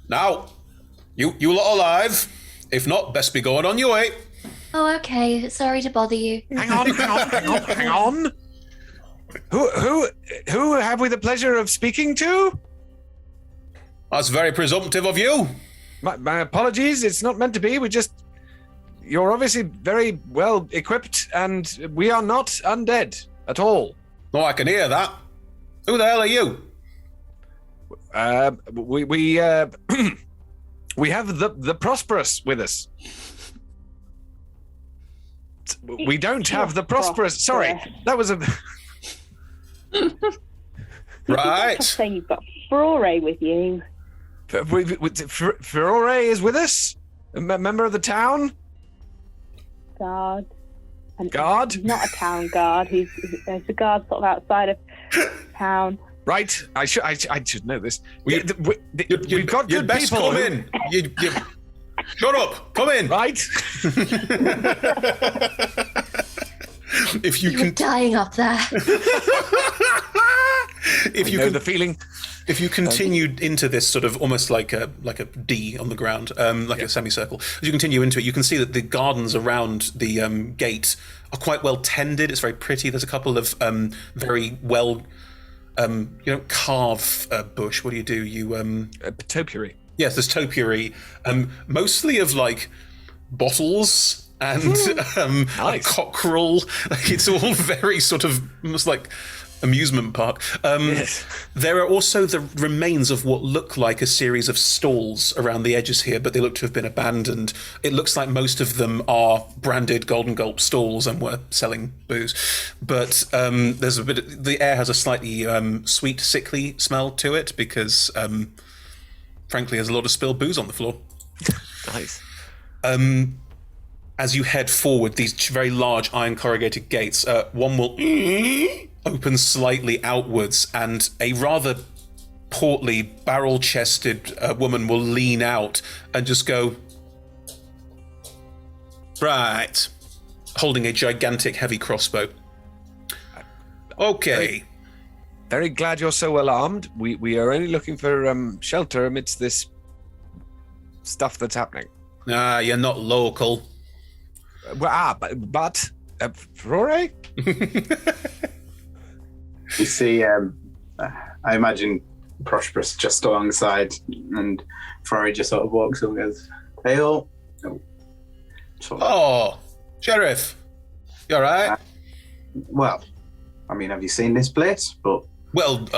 Now, you lot alive. If not, best be going on your way. Oh, okay. Sorry to bother you. Hang on. Who have we the pleasure of speaking to? That's very presumptive of you. My apologies. It's not meant to be. You're obviously very well equipped, and we are not undead at all. Oh, I can hear that. Who the hell are you? We have the prosperous with us. We don't have the prosperous. Sorry, that was a. Right. Saying you've got Furore with you. Furore is with us. A member of the town. Guard. And Guard? He's not a town guard. He's a guard sort of outside of town. Right. I should know this. We've got good best people. Come in. You, shut up. Come in. Right. If you You're dying up there. If you know the feeling. If you continued into this sort of almost like a D on the ground, a semicircle, as you continue into it, you can see that the gardens around the gate are quite well tended. It's very pretty. There's a couple of very well, carve bush. What do? You topiary. Yes, there's topiary, mostly of like bottles and Nice. cockerel. Like, it's all very sort of almost like amusement park. Yes. There are also the remains of what look like a series of stalls around the edges here, but they look to have been abandoned. It looks like most of them are branded Goldengulp stalls and were selling booze. But there's a bit. The air has a slightly sweet, sickly smell to it because, frankly, there's a lot of spilled booze on the floor. Nice. As you head forward, these very large iron corrugated gates, one will open slightly outwards, and a rather portly, barrel-chested woman will lean out and just go, right, holding a gigantic heavy crossbow. Okay. Very glad you're so alarmed. We are only looking for shelter amidst this stuff that's happening. Ah, you're not local. But Rory? You see, I imagine Prosperous just alongside, and Rory just sort of walks up and goes, "Hey, all." Oh, Sheriff. You all right? Well, I mean, have you seen this place? But Well,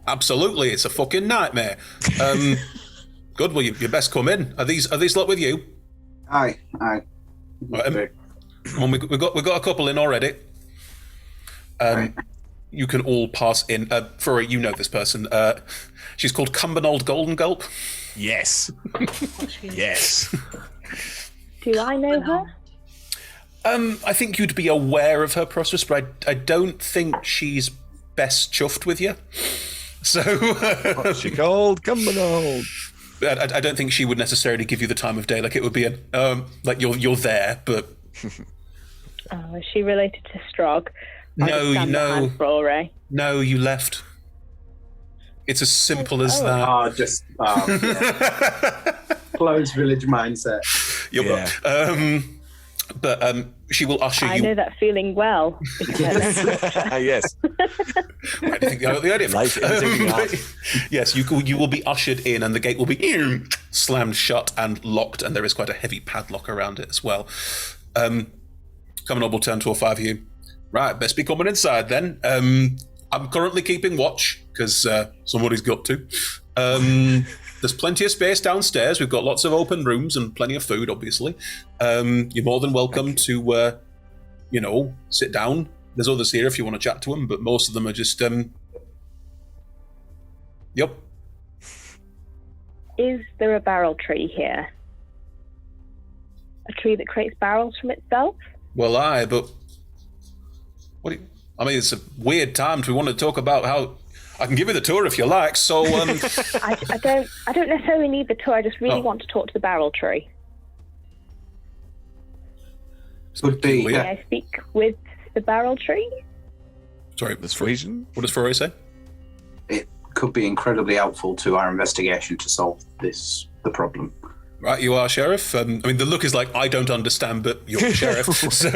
absolutely. It's a fucking nightmare. Good. Well, you best come in. Are these lot with you? aye. Right, well, we've got a couple in already. Right. You can all pass in. Frory, you know this person. She's called Cumbernauld Goldengulp. Yes. Yes. Do I know her? I think you'd be aware of her, Prosperous, but I don't think she's best chuffed with you. So What's she called? Cumbernauld. I don't think she would necessarily give you the time of day. Like it would be like you're there, but Oh, is she related to Strog? No, you left. It's as simple as that. Closed village mindset. Yep. Yeah. But she will usher you. I know that feeling well. Yes. I think I got the idea. Life imitating art. Yes, you will be ushered in, and the gate will be slammed shut and locked, and there is quite a heavy padlock around it as well. Coming will turn to all five of you. Right, best be coming inside then. I'm currently keeping watch because somebody's got to. There's plenty of space downstairs. We've got lots of open rooms and plenty of food, obviously. You're more than welcome to, sit down. There's others here if you want to chat to them, but most of them are just, Yep. Is there a barrel tree here? A tree that creates barrels from itself? Well, but... it's a weird time to want to talk about how... I can give you the tour if you like, so... I don't necessarily need the tour, I just really want to talk to the barrel tree. Would be. May I speak with the barrel tree? Sorry, Persuasion? what does Foray say? It could be incredibly helpful to our investigation to solve the problem. Right, you are Sheriff. The look is like, I don't understand, but you're the Sheriff. So,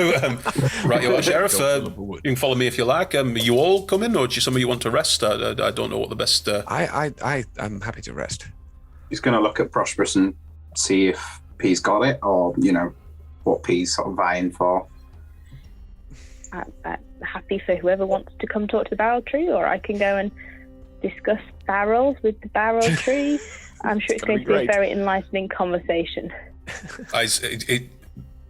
right, you are Sheriff. You can follow me if you like. Are you all coming, or do some of you want to rest? I don't know what the best... I'm happy to rest. He's going to look at Prosperous and see if P's got it, or, what P's sort of vying for. I'm happy for whoever wants to come talk to the barrel tree, or I can go and discuss barrels with the barrel tree. I'm sure it's going to be a very enlightening conversation.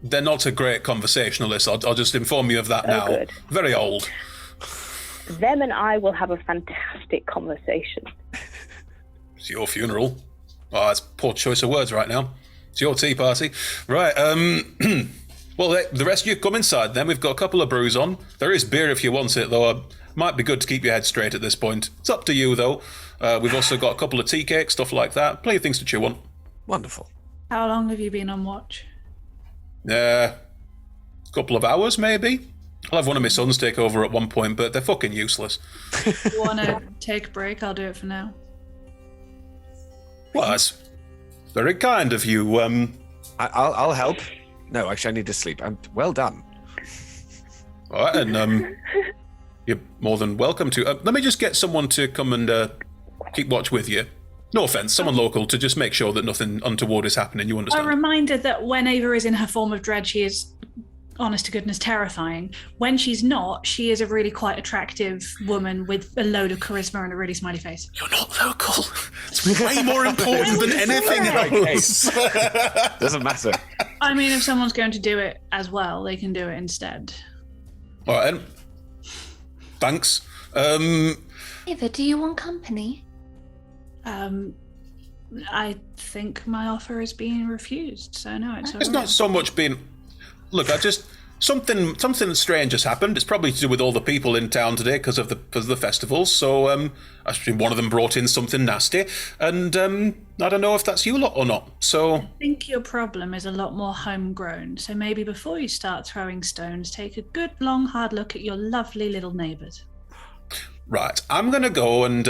They're not a great conversationalist. I'll just inform you of that now. Good. Very old. Them and I will have a fantastic conversation. It's your funeral. Oh, that's poor choice of words right now. It's your tea party. Right, well, the rest of you come inside then. We've got a couple of brews on. There is beer if you want it, though. Might be good to keep your head straight at this point. It's up to you, though. We've also got a couple of tea cakes, stuff like that. Plenty of things to chew on. Wonderful. How long have you been on watch? A couple of hours, maybe. I'll have one of my sons take over at one point, but they're fucking useless. If you want to take a break, I'll do it for now. Well, that's very kind of you. I'll help. No, actually, I need to sleep. Well done. All right, and you're more than welcome to. Let me just get someone to come and keep watch with you. No offense, someone local to just make sure that nothing untoward is happening. You A understand? reminder that when Ava is in her form of dread, she is honest to goodness, terrifying. When she's not, she is a really quite attractive woman with a load of charisma and a really smiley face. You're not local. It's way more important than anything else. Doesn't matter. I mean, if someone's going to do it as well, they can do it instead. All right, then. Thanks. Eva, do you want company? I think my offer is being refused, so no, it's It's not so much being... Look, something strange has happened. It's probably to do with all the people in town today because of the festivals. So I think one of them brought in something nasty, and I don't know if that's you lot or not. So I think your problem is a lot more homegrown. So maybe before you start throwing stones, take a good long hard look at your lovely little neighbours. right, I'm gonna go and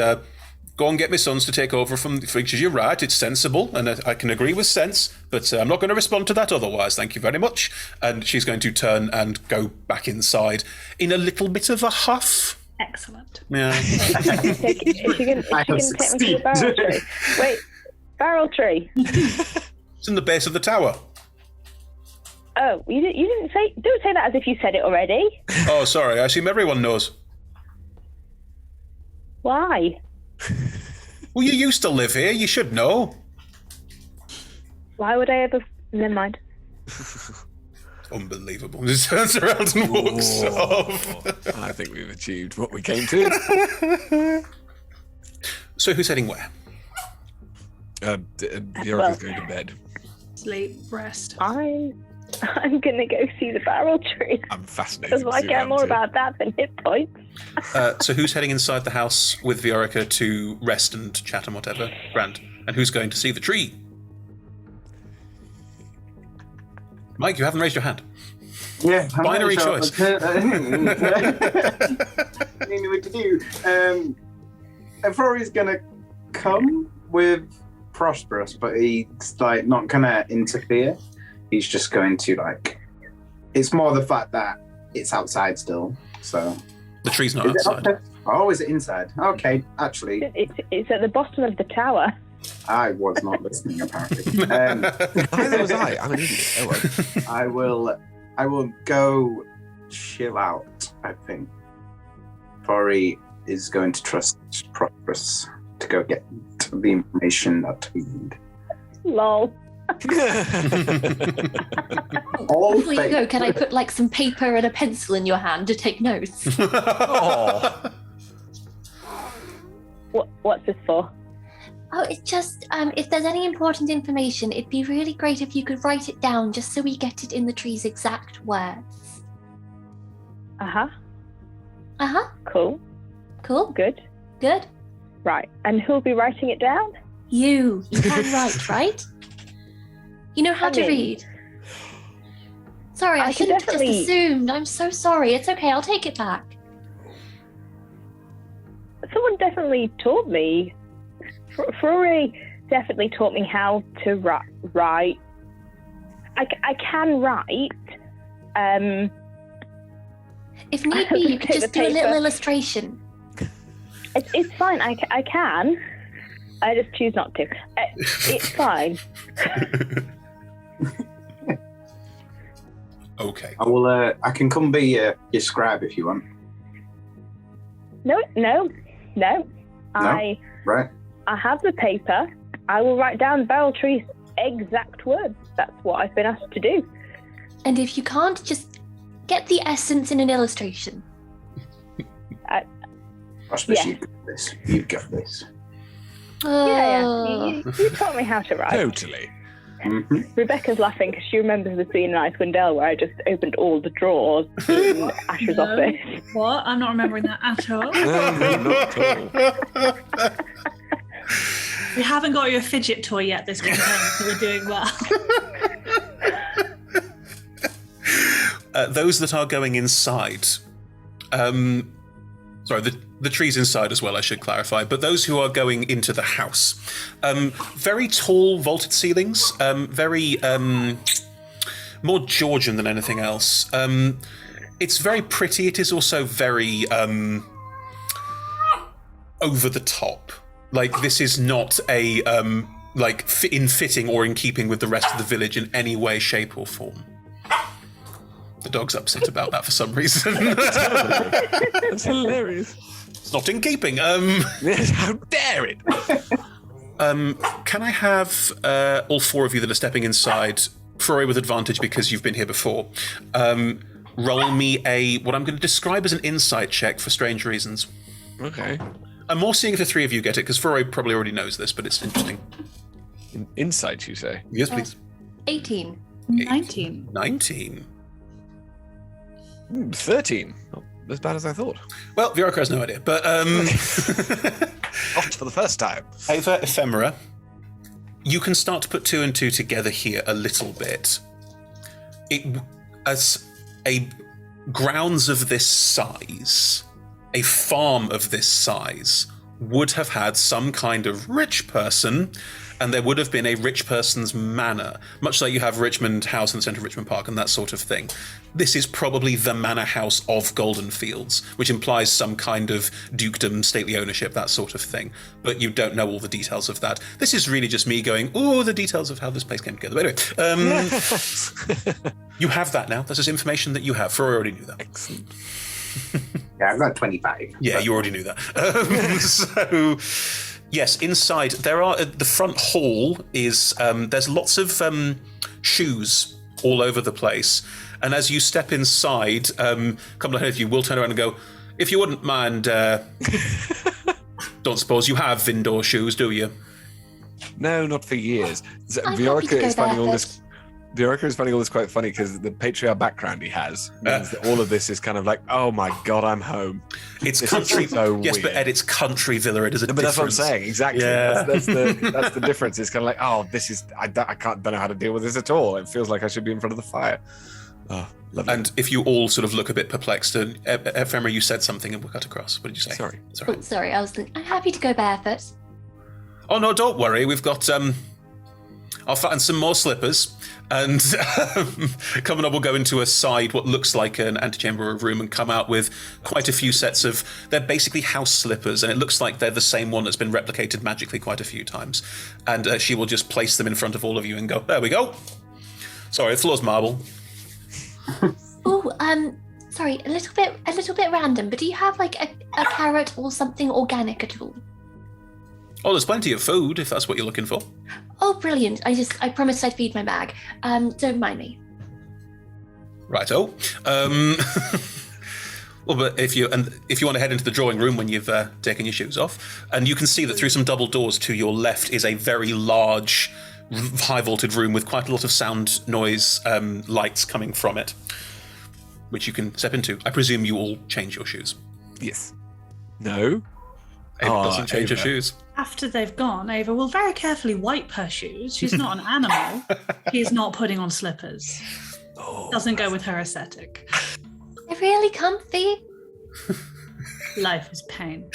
get my sons to take over from the Freaks. You're right, it's sensible, and I can agree with sense, but I'm not going to respond to that otherwise, thank you very much. And she's going to turn and go back inside in a little bit of a huff. Excellent. Yeah. Is she going to take me to the barrel tree? Wait, barrel tree? It's in the base of the tower. Oh, you didn't say... Don't say that as if you said it already. Oh, sorry, I assume everyone knows. Why? Well, you used to live here, you should know. Why would I ever... Never mind. Unbelievable. Just turns around and walks off. I think we've achieved what we came to. So who's heading where? Viorica's going to bed. Sleep, rest. I'm going to go see the barrel tree. I'm fascinated. Because I care more about that than hit points. So who's heading inside the house with Viorica to rest and chat and whatever? Grant. And who's going to see the tree? Mike, you haven't raised your hand. Yeah. Binary choice. I don't know what to do. Rory's gonna come with Prosperous, but he's like not gonna interfere. He's just going to like. It's more the fact that it's outside still. So The tree's not is it outside. Oh, is it inside? Okay, actually, It's at the bottom of the tower. I was not listening apparently. Neither was I. I'm an idiot. Oh, well. I will go chill out, I think. Rory is going to trust Prosperous to go get the information that we need. Lol. All Before you go, can I put like some paper and a pencil in your hand to take notes? What's this for? Oh, it's just, if there's any important information, it'd be really great if you could write it down just so we get it in the tree's exact words. Uh-huh. Uh-huh. Cool. Cool. Good. Good. Right. And who'll be writing it down? You can write, right? You know how to mean, read. Sorry, I I should can have just definitely- assumed. I'm so sorry. It's okay, I'll take it back. Someone definitely taught me. Rory definitely taught me how to write. I can write. If need be, you could Take just the do a little paper. illustration. It's fine. I can. I just choose not to. It's fine. Okay. I will. I can come be your scribe if you want. No. Right. I have the paper. I will write down Barrel Tree's exact words. That's what I've been asked to do. And if you can't, just get the essence in an illustration. Prosperous, Yeah. You've got this. Oh. You taught me how to write. Totally. Mm-hmm. Rebecca's laughing because she remembers the scene in Icewind Dale where I just opened all the drawers in Ash's No. office. What? I'm not remembering that at all. No, not at all. We haven't got your fidget toy yet this campaign, so we're doing well. Those that are going inside, sorry, the tree's inside as well, I should clarify, but those who are going into the house, very tall vaulted ceilings, very more Georgian than anything else. It's very pretty. It is also very over the top. Like, this is not a in fitting or in keeping with the rest of the village in any way, shape or form. The dog's upset about that for some reason. That's hilarious. It's not in keeping. Yes, how dare it? Can I have all four of you that are stepping inside, Froy with advantage because you've been here before, roll me what I'm going to describe as an insight check for strange reasons. Okay. I'm more seeing if the three of you get it, because Froy probably already knows this, but it's interesting. Insight, you say? Yes, please. 18. 19. 19. 13. Not as bad as I thought. Well, Viorka has no idea, but... Off for the first time. Ava Ephemera, you can start to put two and two together here a little bit. As a grounds of this size, a farm of this size, would have had some kind of rich person, and there would have been a rich person's manor, much like you have Richmond House in the centre of Richmond Park and that sort of thing. This is probably the manor house of Goldenfields, which implies some kind of dukedom, stately ownership, that sort of thing. But you don't know all the details of that. This is really just me going, oh, the details of how this place came together. But anyway, you have that now. This is information that you have. Froy already knew that. Excellent. Yeah, I've got 25. Yeah, you already knew that. So, yes, inside there are the front hall is there's lots of shoes all over the place, and as you step inside, a couple ahead of you will turn around and go, "If you wouldn't mind, don't suppose you have indoor shoes, do you?" No, not for years. I'm happy to go Viorka is finding all this quite funny because the patriarch background he has means that all of this is kind of like, oh my god, I'm home. It's this country. So yes, weird. but Ed, it's country villa. It is a But difference. that's what I'm saying. Exactly. Yeah. That's the difference. It's kind of like, oh, this is I don't know how to deal with this at all. It feels like I should be in front of the fire. Oh, lovely. And if you all sort of look a bit perplexed, and Ephemera, you said something and we'll cut across. What did you say? Sorry. Oh, sorry, I was thinking, I'm happy to go barefoot. Oh no, don't worry. We've got I'll find some more slippers, and coming up, we'll go into what looks like an antechamber of room, and come out with quite a few sets of. They're basically house slippers, and it looks like they're the same one that's been replicated magically quite a few times. And she will just place them in front of all of you and go, "There we go." Sorry, the floor's marble. Oh, sorry, a little bit random, but do you have like a carrot or something organic at all? Oh, there's plenty of food if that's what you're looking for. Oh, brilliant! I promised I'd feed my bag. Don't mind me. Righto. Well, but if you want to head into the drawing room when you've taken your shoes off, and you can see that through some double doors to your left is a very large, high vaulted room with quite a lot of sound, noise, lights coming from it, which you can step into. I presume you all change your shoes. Yes. No. Ava doesn't change her shoes. After they've gone, Ava will very carefully wipe her shoes. She's not an animal. She is not putting on slippers. Doesn't go with her aesthetic. They're really comfy. Life is pain.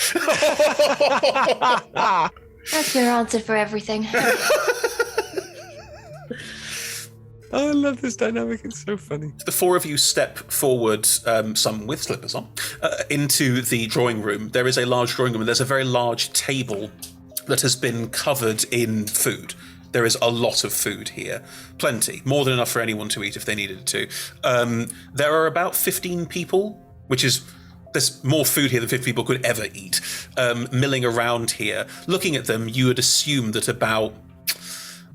That's your answer for everything. Oh, I love this dynamic. It's so funny. The four of you step forward, some with slippers on, into the drawing room. There is a large drawing room, and there's a very large table that has been covered in food. There is a lot of food here. Plenty. More than enough for anyone to eat if they needed to. There are about 15 people, which is... There's more food here than 50 people could ever eat, milling around here. Looking at them, you would assume that about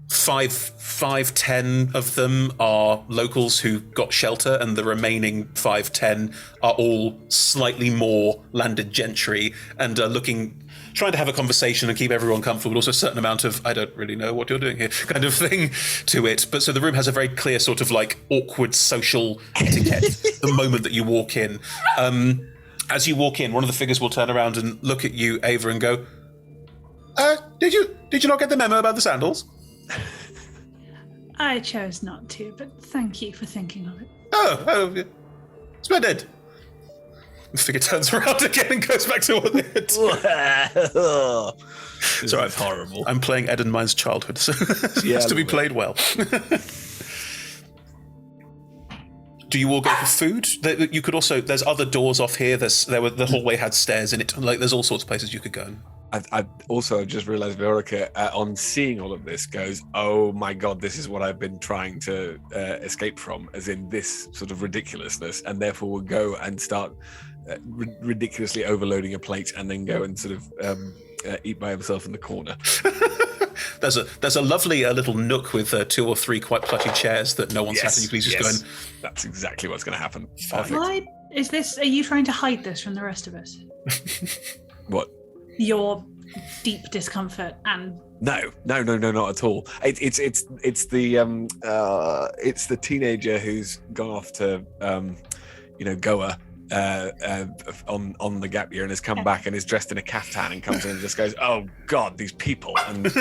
5-10 of them are locals who got shelter, and the remaining 5-10 are all slightly more landed gentry and are trying to have a conversation and keep everyone comfortable, but also a certain amount of, I don't really know what you're doing here, kind of thing to it. But so the room has a very clear sort of like awkward social etiquette the moment that you walk in. As you walk in, one of the figures will turn around and look at you, Ava, and go, did you not get the memo about the sandals? I chose not to, but thank you for thinking of it. Oh, splendid. The figure turns around again and goes back to what they had. Sorry, It's horrible. I'm playing Ed and mine's childhood, so it Yeah, has to be a little played well. Do you all go for food? You could also. There's other doors off here. The hallway had stairs in it. Like there's all sorts of places you could go. I also just realized Veronica, on seeing all of this, goes, "Oh my god, this is what I've been trying to escape from, as in this sort of ridiculousness," and therefore will go and start ridiculously overloading a plate, and then go and sort of eat by himself in the corner. There's a lovely little nook with 2 or 3 quite plushy chairs that no one's sat in. You please just go in. That's exactly what's going to happen. Perfect. Why is this? Are you trying to hide this from the rest of us? What? Your deep discomfort and No, not at all. It's the teenager who's gone off to Goa on the gap year and has come back and is dressed in a caftan and comes in and just goes, "Oh God, these people," and goes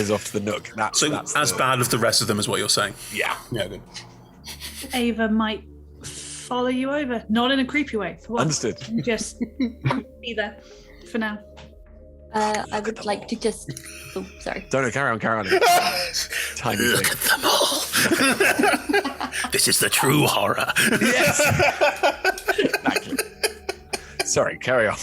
off to the nook. That's bad as the rest of them is what you're saying. Yeah. Good. Ava might follow you over, not in a creepy way. For once. Understood. Just be there for now. I would like to just. Oh, sorry. Don't know. Carry on. Tiny Look at them all. This is the true horror. Yes. Exactly. Sorry. Carry on.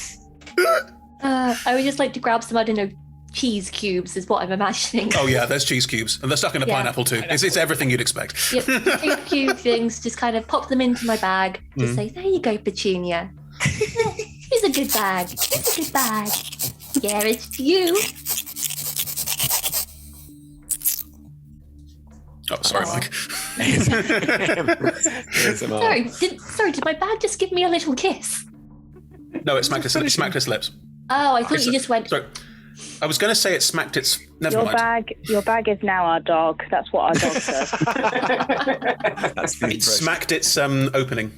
I would just like to grab some, I don't know, cheese cubes is what I'm imagining. Oh yeah, there's cheese cubes, and they're stuck in a pineapple too. It's everything you'd expect. Yep, take a few things, just kind of pop them into my bag. Just say, "There you go, Petunia. Here's a good bag. Here's a good bag. Yeah, it's to you." Oh, sorry, Mike. Sorry, did my bag just give me a little kiss? No, it smacked its lips. Oh, I thought you just went. Sorry. I was going to say it smacked its. Never mind. Your bag is now our dog. That's what our dog does. It smacked its opening.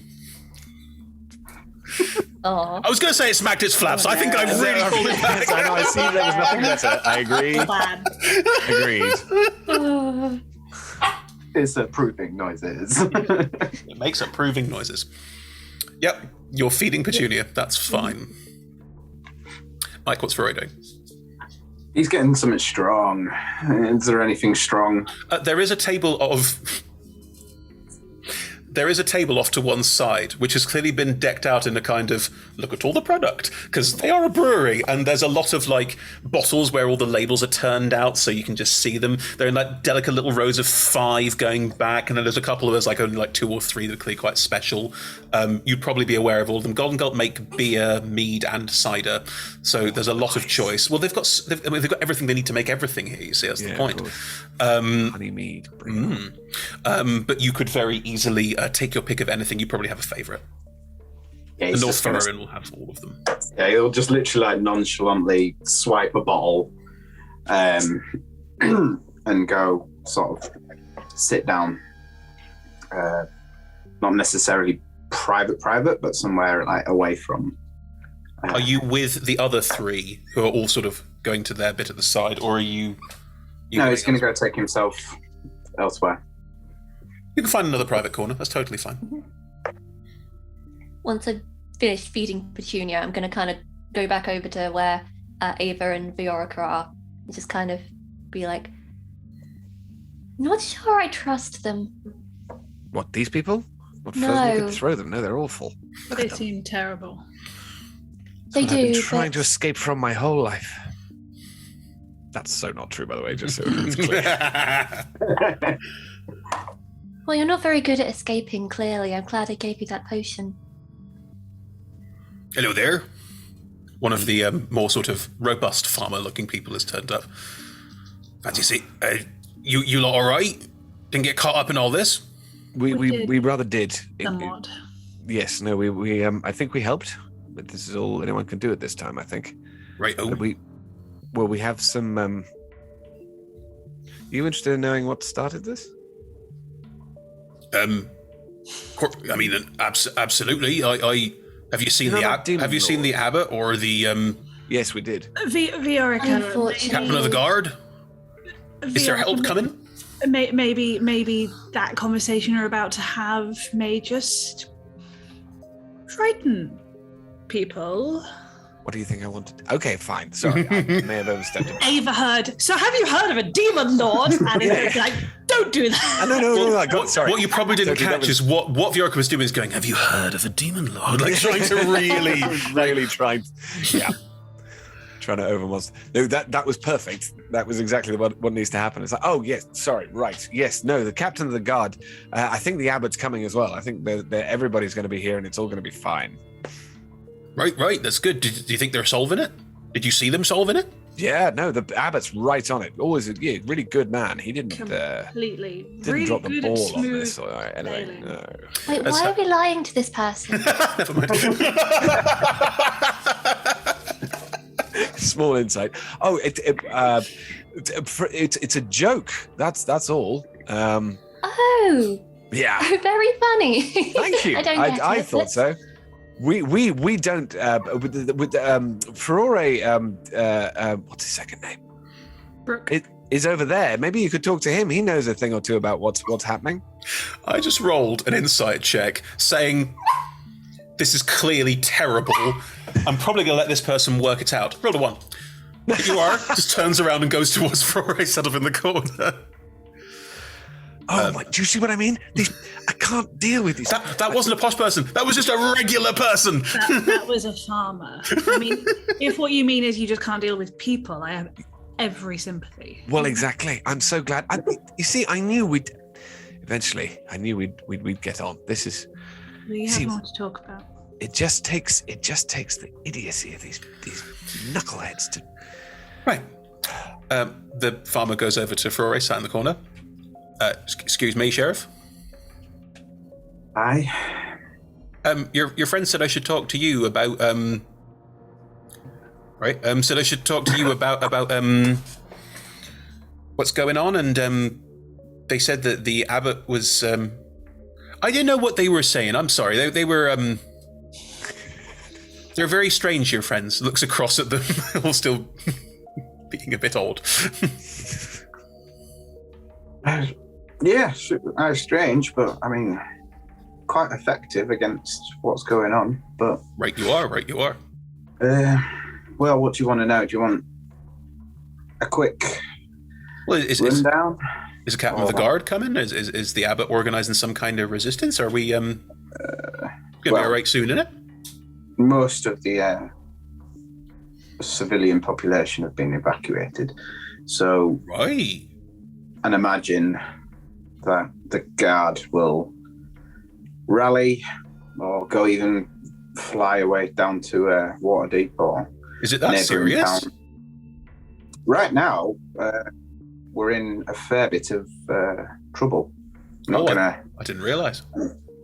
Oh. I was going to say it smacked its flaps. I think I've really pulled it back. I know. I see there was nothing better. I agree. Agreed. It's approving noises. It makes approving noises. Yep, you're feeding Petunia. That's fine. Mike, what's Roy doing? He's getting something strong. Is there anything strong? There is a table off to one side, which has clearly been decked out in a kind of, look at all the product, because they are a brewery, and there's a lot of like bottles where all the labels are turned out so you can just see them. They're in like delicate little rows of 5 going back, and then there's a couple of there's like only like 2 or 3 that are clearly quite special. You'd probably be aware of all of them. Goldengulp make beer, mead, and cider, so there's a lot of choice. Well, they've got everything they need to make everything here. You see, that's the point. Honey mead. But you could very easily take your pick of anything. You probably have a favourite. Yeah, the North Furrin will have all of them. Yeah, he'll just literally like nonchalantly swipe a bottle and go sort of sit down. Not necessarily private, but somewhere like away from. Are you with the other 3 who are all sort of going to their bit at the side, or are you no, he's going to go take himself elsewhere. You can find another private corner. That's totally fine. Once I've finished feeding Petunia, I'm going to kind of go back over to where Ava and Viorica are and just kind of be like, not sure I trust them. What, these people? What, No. You could throw them. No, they're awful. They seem terrible. They do. I've been trying but to escape from my whole life. That's so not true, by the way, just so it's clear. Well, you're not very good at escaping, clearly. I'm glad I gave you that potion. Hello there. One of the more sort of robust farmer-looking people has turned up. As you see, you lot all right? Didn't get caught up in all this? We rather did. Somewhat. Yes, no, we I think we helped, but this is all anyone can do at this time, I think. Right. Oh. We have some. Are you interested in knowing what started this? I mean, absolutely. I have you seen have you seen the abbot or the Yes, we did. Viorica, captain of the guard? Is there help coming? Maybe that conversation you're about to have may just frighten people. What do you think I wanted? Okay, fine. Sorry, I may have overstepped it. Ava heard. So have you heard of a demon lord? And it's like, don't do that. No. Sorry. What you probably didn't catch is what Viorica was doing is going, have you heard of a demon lord? Like trying to really really trying. Yeah. trying to overmonster. No, that was perfect. That was exactly what needs to happen. It's like, oh yes, sorry, right, yes, no, the captain of the guard. I think the abbot's coming as well. I think everybody's going to be here, and it's all going to be fine. Right. That's good. Do you think they're solving it? Did you see them solving it? Yeah, no, the abbot's right on it. Always a really good man. He didn't completely didn't drop the ball on this. Anyway, no. Wait, why are we lying to this person? Never mind. Small insight. Oh, it's a joke. That's all. Oh. Yeah. Oh, very funny. Thank you. I thought so. We don't with Furore. What's his second name? Brooke. It is over there. Maybe you could talk to him. He knows a thing or two about what's happening. I just rolled an insight check saying this is clearly terrible. I'm probably going to let this person work it out. Roll a 1. You are. Just turns around and goes towards Furore set up in the corner. Oh my! Do you see what I mean? I can't deal with these. That wasn't a posh person. That was just a regular person. That was a farmer. I mean, if what you mean is you just can't deal with people, I have every sympathy. Well, exactly. I'm so glad. You see, I knew we'd eventually. I knew we'd get on. This is. We have more to talk about. It just takes the idiocy of these knuckleheads to. Right. The farmer goes over to Furore, sat in the corner. Excuse me, Sheriff. Aye. Your friend said I should talk to you about right. Said I should talk to you about what's going on, and they said that the abbot was. I didn't know what they were saying. I'm sorry. They were. They're very strange. Your friends looks across at them, all still being a bit old. Yeah, strange, but I mean, quite effective against what's going on. But Right, you are. Well, what do you want to know? Do you want a quick rundown? Is the captain of the guard coming? Is the abbot organising some kind of resistance? Are we gonna be all right soon, innit? Most of the civilian population have been evacuated, so Right. and imagine that the guard will rally or go even fly away down to Waterdeep or Is it that serious? town. Right now, we're in a fair bit of trouble. I didn't realise.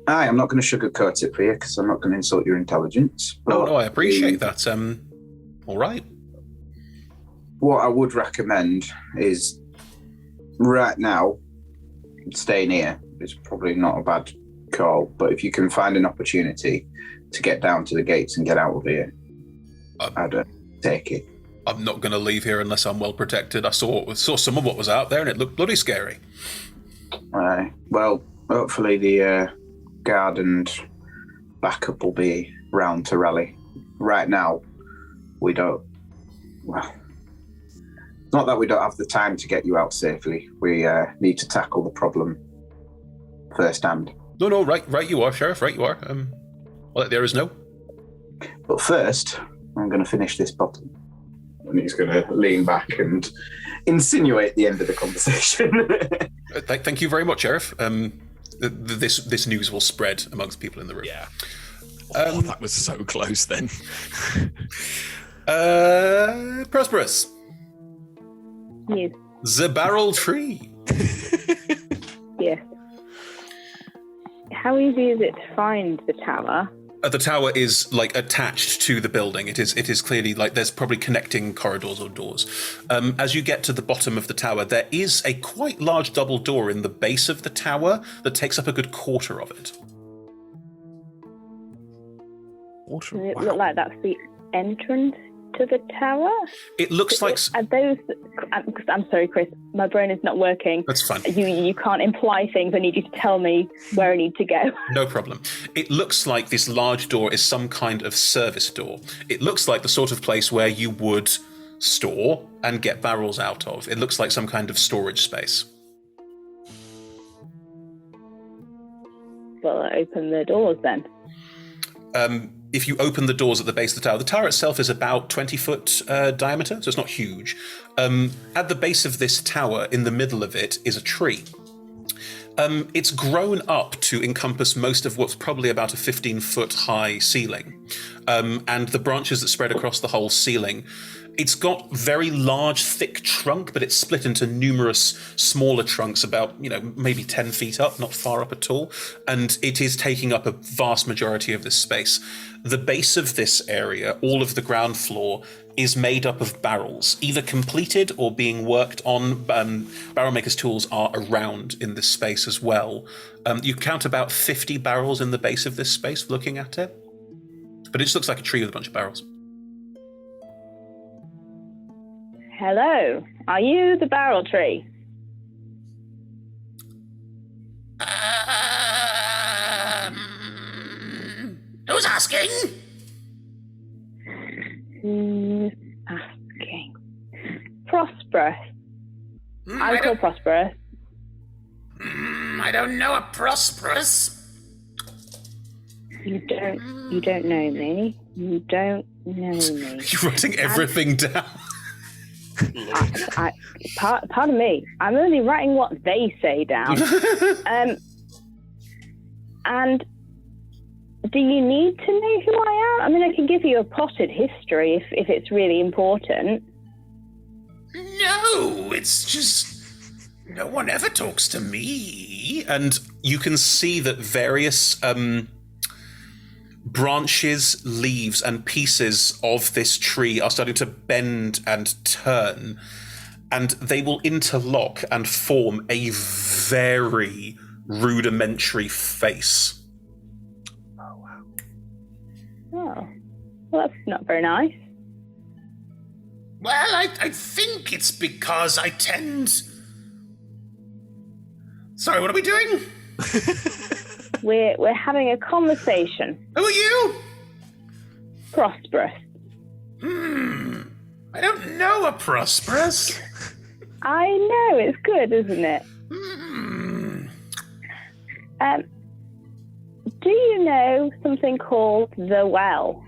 I'm not going to sugarcoat it for you because I'm not going to insult your intelligence. No, I appreciate that. All right. What I would recommend is right now, staying here is probably not a bad call, but if you can find an opportunity to get down to the gates and get out of here, I'd take it. I'm not going to leave here unless I'm well protected. I saw some of what was out there and it looked bloody scary. Well, hopefully the guard and backup will be round to rally. Right now, we don't. Well, it's not that we don't have the time to get you out safely. We need to tackle the problem firsthand. No, right you are, Sheriff. Right you are. I'll let the others know. But first, I'm going to finish this bottle. And he's going to lean back and insinuate the end of the conversation. Thank you very much, Sheriff. This news will spread amongst people in the room. Yeah. That was so close then. Prosperous. Yes. The barrel tree. Yes. How easy is it to find the tower? The tower is like attached to the building. It is clearly like there's probably connecting corridors or doors. As you get to the bottom of the tower, there is a quite large double door in the base of the tower that takes up a good quarter of it. Does it look like that's the entrance to the tower? It looks like... Are those... I'm sorry, Chris. My brain is not working. That's fine. You can't imply things. I need you to tell me where I need to go. No problem. It looks like this large door is some kind of service door. It looks like the sort of place where you would store and get barrels out of. It looks like some kind of storage space. Well, open the doors then. if you open the doors at the base of the tower itself is about 20-foot diameter, so it's not huge. At the base of this tower, in the middle of it, is a tree. It's grown up to encompass most of what's probably about a 15-foot high ceiling. And the branches that spread across the whole ceiling, it's got very large, thick trunk, but it's split into numerous smaller trunks about, maybe 10 feet up, not far up at all. And it is taking up a vast majority of this space. The base of this area, all of the ground floor, is made up of barrels, either completed or being worked on. Barrel maker's tools are around in this space as well. You count about 50 barrels in the base of this space looking at it. But it just looks like a tree with a bunch of barrels. Hello, are you the barrel tree? Who's asking? Who's asking? Prosperous. I'm called Prosperous. I don't know a Prosperous. You don't know me. You don't know me. You're writing everything down. Pardon me. I'm only writing what they say down. And do you need to know who I am? I mean, I can give you a potted history if it's really important. No, it's just no one ever talks to me. And you can see that various branches, leaves, and pieces of this tree are starting to bend and turn, and they will interlock and form a very rudimentary face. Oh, wow. Oh, well, that's not very nice. Well, I think it's because I tend... Sorry, what are we doing? We're having a conversation. Who are you? Prosperous. I don't know a Prosperous. I know, it's good, isn't it? Do you know something called the Well?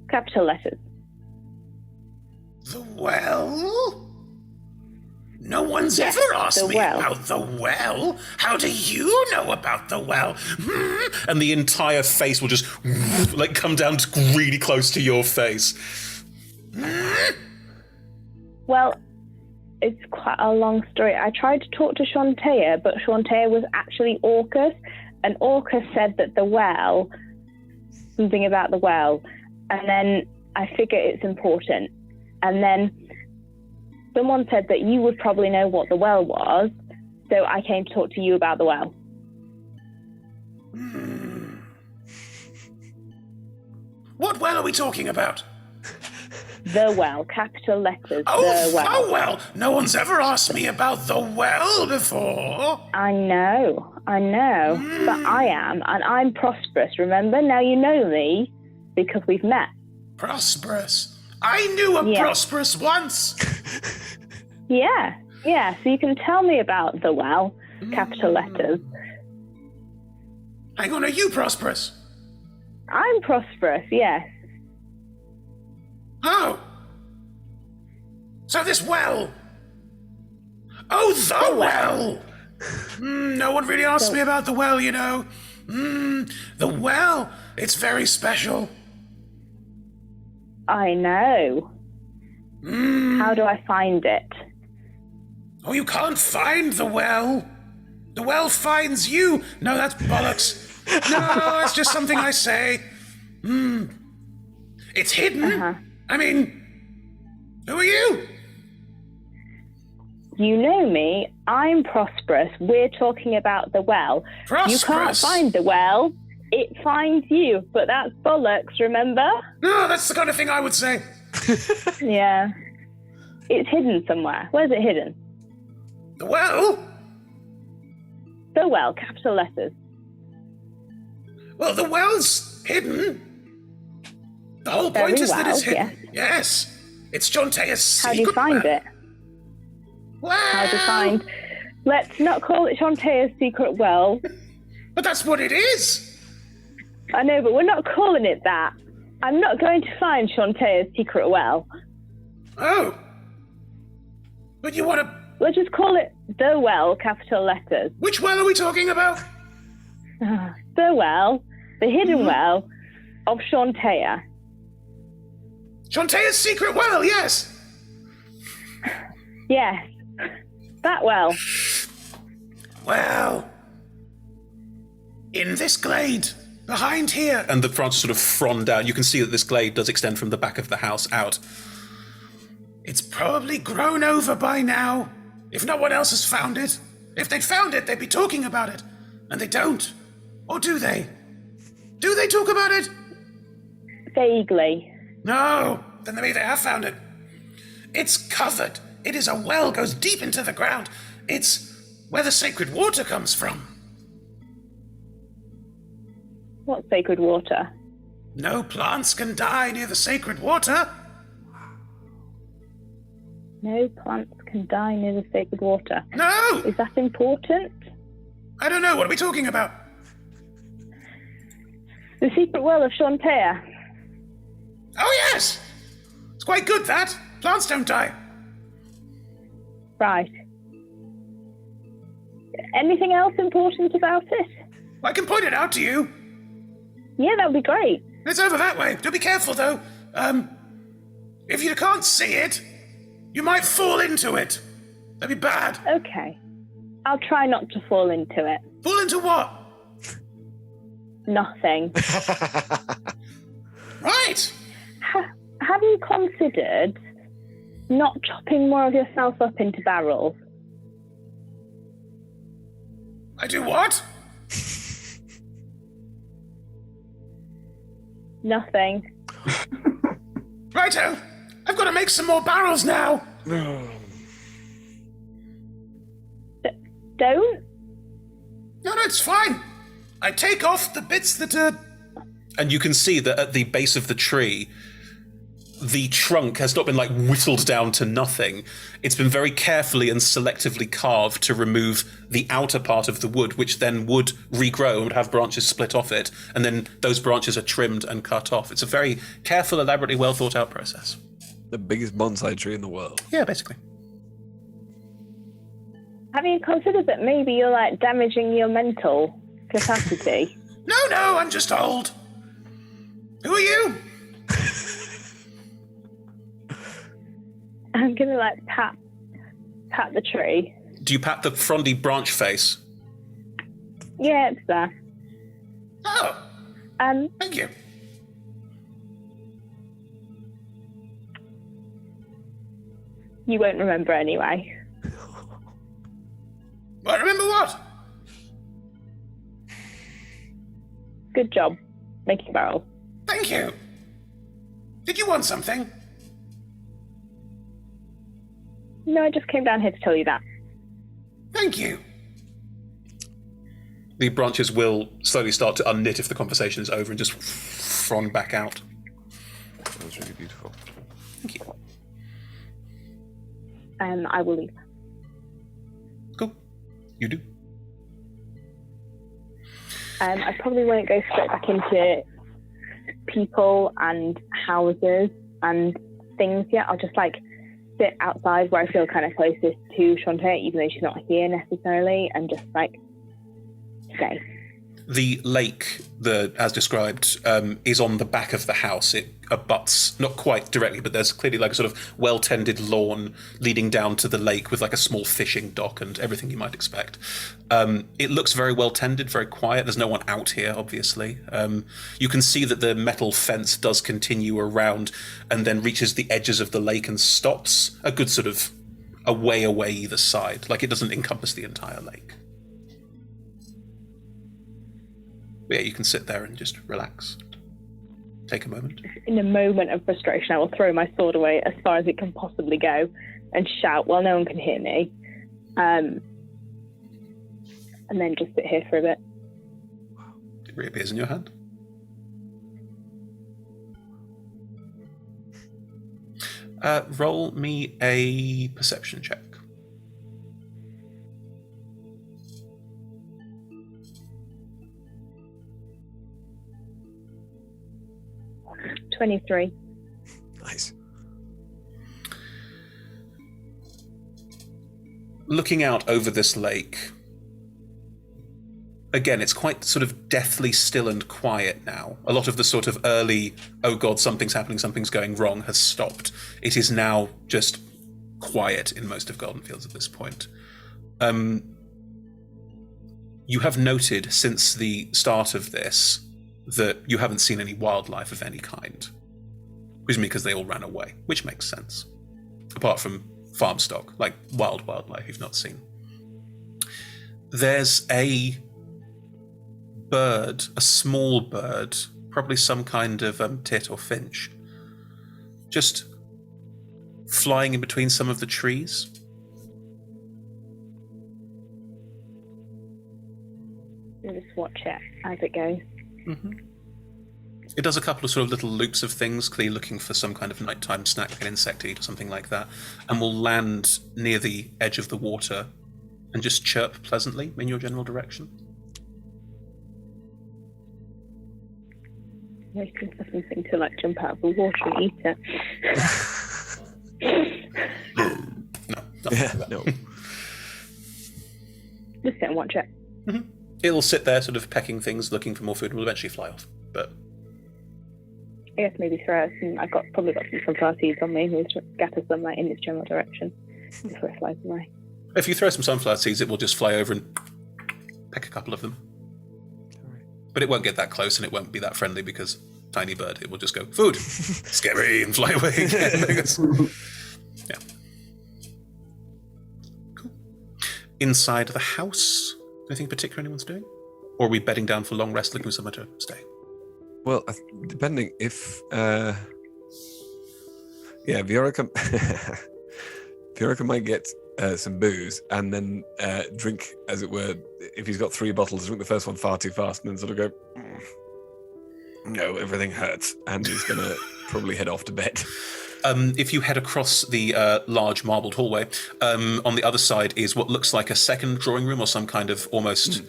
Capital letters. The Well? No one's ever asked me about the Well. How do you know about the Well? And the entire face will just come down really close to your face. Well, it's quite a long story. I tried to talk to Shantea, but Shantea was actually Orcus, and Orcus said that the Well, something about the Well, and then I figure it's important. And then someone said that you would probably know what the Well was, so I came to talk to you about the Well. What Well are we talking about? The Well, capital letters, Oh, the Well. the Well! No one's ever asked me about the Well before. I know, but I am, and I'm Prosperous, remember? Now you know me, because we've met. Prosperous? I knew a Prosperous once. Yeah, so you can tell me about the Well, capital letters. Hang on, are you Prosperous? I'm Prosperous, yes. Oh. So this Well. Oh, the Well. No one really asked me about the Well, you know. The Well, it's very special. I know. How do I find it? Oh, you can't find the Well. The Well finds you. No, that's bollocks. No, that's just something I say. It's hidden. I mean, who are you? You know me. I'm Prosperous. We're talking about the Well. Prosperous? You can't find the Well. It finds you, but that's bollocks, remember? No, that's the kind of thing I would say. Yeah. It's hidden somewhere. Where's it hidden? The Well? The Well, capital letters. Well, the Well's hidden. The whole point is that it's hidden. Yes. It's Jontea's secret. How do you find well. it? Well. How do you find... Let's not call it Shantea's secret well. But that's what it is. I know, but we're not calling it that. I'm not going to find Shantaea's secret well. Oh. But you want to... We'll just call it the well, capital letters. Which well are we talking about? The well, the hidden well of Shantaea. Shantaea's secret well, yes. Yes, that well. Well, in this glade, behind here. And the branches sort of frond down. You can see that this glade does extend from the back of the house out. It's probably grown over by now, if no one else has found it. If they'd found it, they'd be talking about it. And they don't. Or do they? Do they talk about it? Vaguely. No, then maybe they have found it. It's covered. It is a well, goes deep into the ground. It's where the sacred water comes from. What sacred water? No plants can die near the sacred water. No plants can die near the sacred water. No! Is that important? I don't know. What are we talking about? The secret well of Shantaea. Oh, yes! It's quite good, that. Plants don't die. Right. Anything else important about it? I can point it out to you. Yeah, that would be great. It's over that way. Do be careful, though. If you can't see it, you might fall into it. That'd be bad. Okay. I'll try not to fall into it. Fall into what? Nothing. Right. Have you considered not chopping more of yourself up into barrels? I do what? Nothing. Righto. I've got to make some more barrels now. Don't? No, it's fine. I take off the bits that are... And you can see that at the base of the tree, the trunk has not been whittled down to nothing. It's been very carefully and selectively carved to remove the outer part of the wood, which then would regrow and would have branches split off it. And then those branches are trimmed and cut off. It's a very careful, elaborately well thought out process. The biggest bonsai tree in the world. Yeah, basically. Have you considered that maybe you're damaging your mental capacity? No, I'm just old. Who are you? I'm gonna pat the tree. Do you pat the frondy branch face? Yeah, it's there. Oh, thank you. You won't remember anyway. Well, remember what? Good job making barrels. Thank you. Did you want something? No, I just came down here to tell you that. Thank you. The branches will slowly start to unknit if the conversation is over and just frond back out. That was really beautiful. Thank you. I will leave. Cool. You do. I probably won't go straight back into people and houses and things yet. I'll just sit outside where I feel kind of closest to Shantae, even though she's not here necessarily, and just stay. The lake, as described, is on the back of the house. It abuts, not quite directly, but there's clearly a sort of well-tended lawn leading down to the lake with a small fishing dock and everything you might expect. It looks very well-tended, very quiet. There's no one out here, obviously. You can see that the metal fence does continue around and then reaches the edges of the lake and stops a good sort of a way away either side. It doesn't encompass the entire lake. But yeah, you can sit there and just relax. Take a moment. In a moment of frustration, I will throw my sword away as far as it can possibly go and shout while no one can hear me. And then just sit here for a bit. It reappears in your hand. Roll me a perception check. 23. Nice. Looking out over this lake, again, it's quite sort of deathly still and quiet now. A lot of the sort of early, oh god, something's happening, something's going wrong, has stopped. It is now just quiet in most of Goldenfields at this point. You have noted since the start of this that you haven't seen any wildlife of any kind. Presumably because they all ran away, which makes sense. Apart from farm stock, like wild wildlife you've not seen. There's a bird, a small bird, probably some kind of tit or finch, just flying in between some of the trees. We'll just watch it as it goes. Mm-hmm. It does a couple of sort of little loops of things, clearly looking for some kind of nighttime snack, like an insect to eat or something like that, and will land near the edge of the water and just chirp pleasantly in your general direction. I think there's something to like jump out of the water and eat it. No. Just sit and watch it. Mm-hmm. It'll sit there sort of pecking things, looking for more food, and will eventually fly off. But I guess maybe throw some. Probably got some sunflower seeds on me. We'll scatter some like in its general direction before it flies away. If you throw some sunflower seeds, it will just fly over and peck a couple of them. But it won't get that close, and it won't be that friendly because tiny bird. It will just go food, scary, and fly away again. Yeah. Cool. Inside the house, anything particular anyone's doing, or are we bedding down for long rest, looking for somewhere to stay? Well, depending if, Viorica, Viorica might get some booze and then drink, as it were. If he's got 3 bottles, drink the first one far too fast, and then sort of go, no, everything hurts, and he's going to probably head off to bed. If you head across the large marbled hallway, on the other side is what looks like a second drawing room or some kind of almost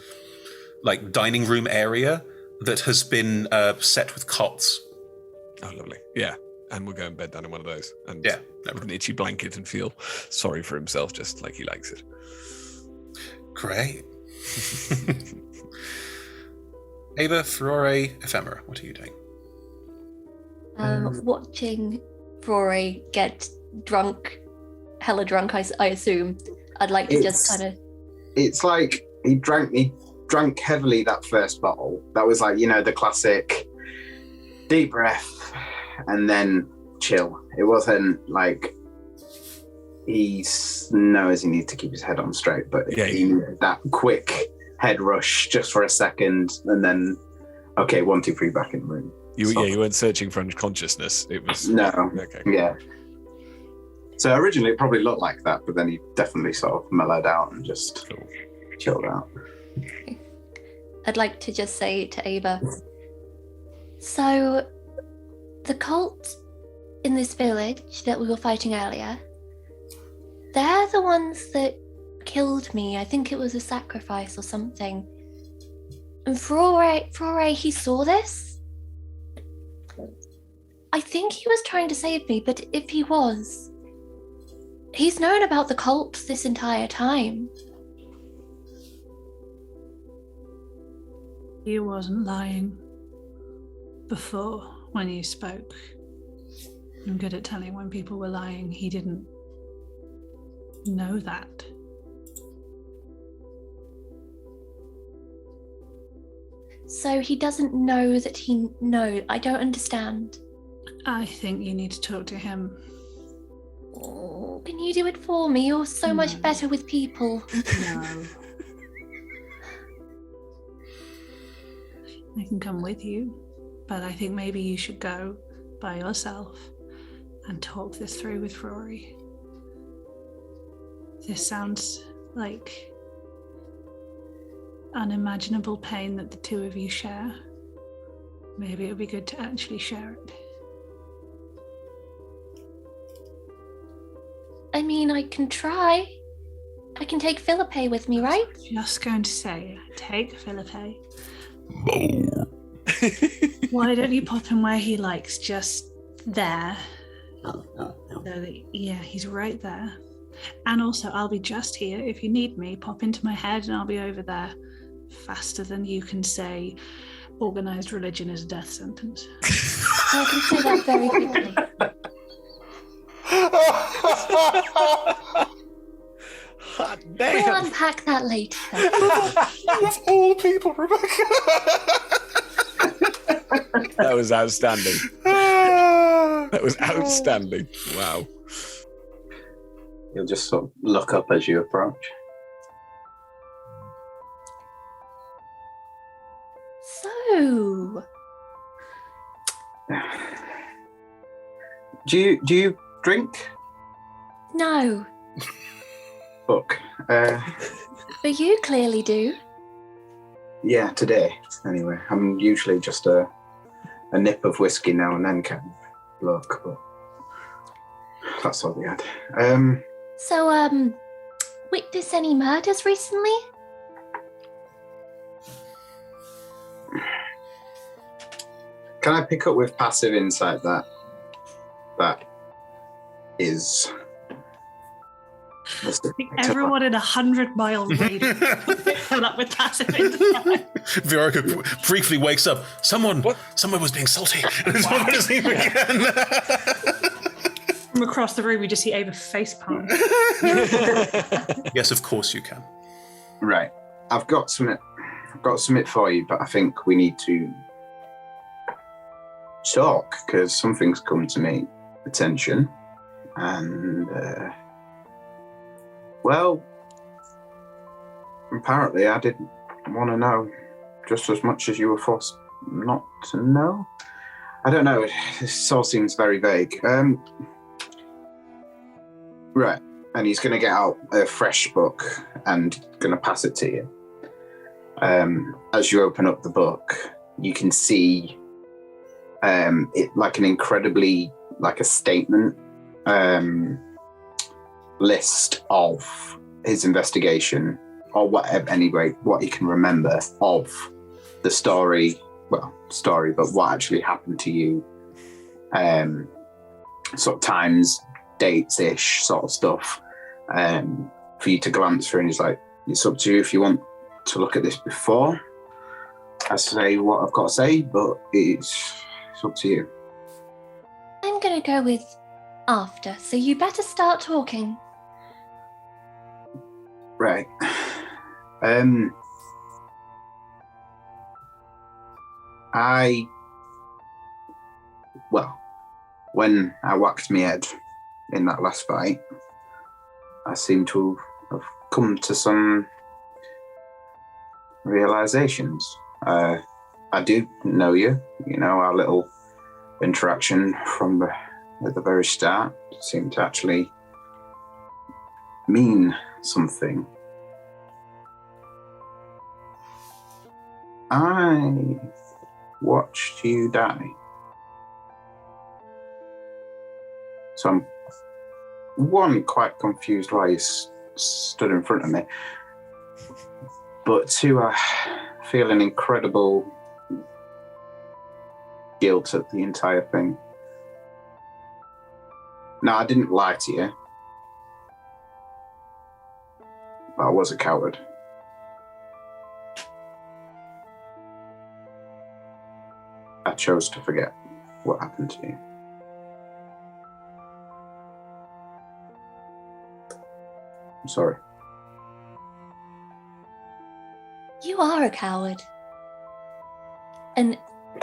like dining room area that has been set with cots. Oh, lovely. Yeah. And we'll go and bed down in one of those. And yeah, with an itchy blanket and feel sorry for himself, just like he likes it. Great. Ava, Furore, Ephemera, what are you doing? Watching Rory get drunk, hella drunk, I assume. I'd like to just kind of... It's like he drank heavily that first bottle. That was like, the classic deep breath and then chill. It wasn't like he knows he needs to keep his head on straight, but he needed that quick head rush just for a second and then, okay, 1, 2, 3, back in the room. You weren't searching for unconsciousness. It was okay. Yeah. So originally it probably looked like that, but then he definitely sort of mellowed out and just chilled out. Okay. I'd like to just say to Ava, so the cult in this village that we were fighting earlier, they're the ones that killed me. I think it was a sacrifice or something. And Furore, he saw this. I think he was trying to save me, but if he was, he's known about the cult this entire time. He wasn't lying before when you spoke. I'm good at telling when people were lying. He didn't know that. So he doesn't know that he knows. I don't understand. I think you need to talk to him. Oh, can you do it for me? You're so much better with people. No. I can come with you, but I think maybe you should go by yourself and talk this through with Rory. This sounds like unimaginable pain that the two of you share. Maybe it would be good to actually share it. I mean, I can try. I can take Philippe with me, right? Just going to say, take Philippe. Why don't you pop him where he likes, just there? No. So that, yeah, he's right there. And also, I'll be just here. If you need me, pop into my head and I'll be over there faster than you can say organized religion is a death sentence. I can say that very quickly. Hot We'll damn. unpack that later. Of all people, Rebecca. That was outstanding. That was outstanding. Wow. You'll just sort of look up as you approach. So, Do you drink? no, Look, but you clearly do. yeah, today anyway. I'm usually just a nip of whiskey now and then kind of look, but that's all we had. So, witness any murders recently? Can I pick up with passive insight that is? I think everyone in 100-mile radius put up with passive insight. Viorica briefly wakes up. Someone was being salty. Someone is even again. From across the room, we just see Ava facepalm. Yes, of course you can. Right, I've got something for you, but I think we need to talk because something's come to me attention, and well, apparently I didn't want to know just as much as you were forced not to know. I don't know. This all seems very vague. Right, and he's going to get out a fresh book and going to pass it to you. As you open up the book, you can see it like an incredibly, like a statement list of his investigation, or whatever, anyway, what he can remember of the story, but what actually happened to you, sort of times, dates-ish sort of stuff, for you to glance through, and he's like, it's up to you if you want to look at this before I say what I've got to say, but it's up to you. I'm gonna go with after, so you better start talking. Right. When I whacked my head in that last fight, I seem to have come to some realizations. I do know you, our little interaction at the very start seemed to actually mean something. I watched you die. So I'm, one, quite confused why you stood in front of me, but two, I feel an incredible guilt at the entire thing. Now, I didn't lie to you, but I was a coward. I chose to forget what happened to you. I'm sorry. You are a coward. An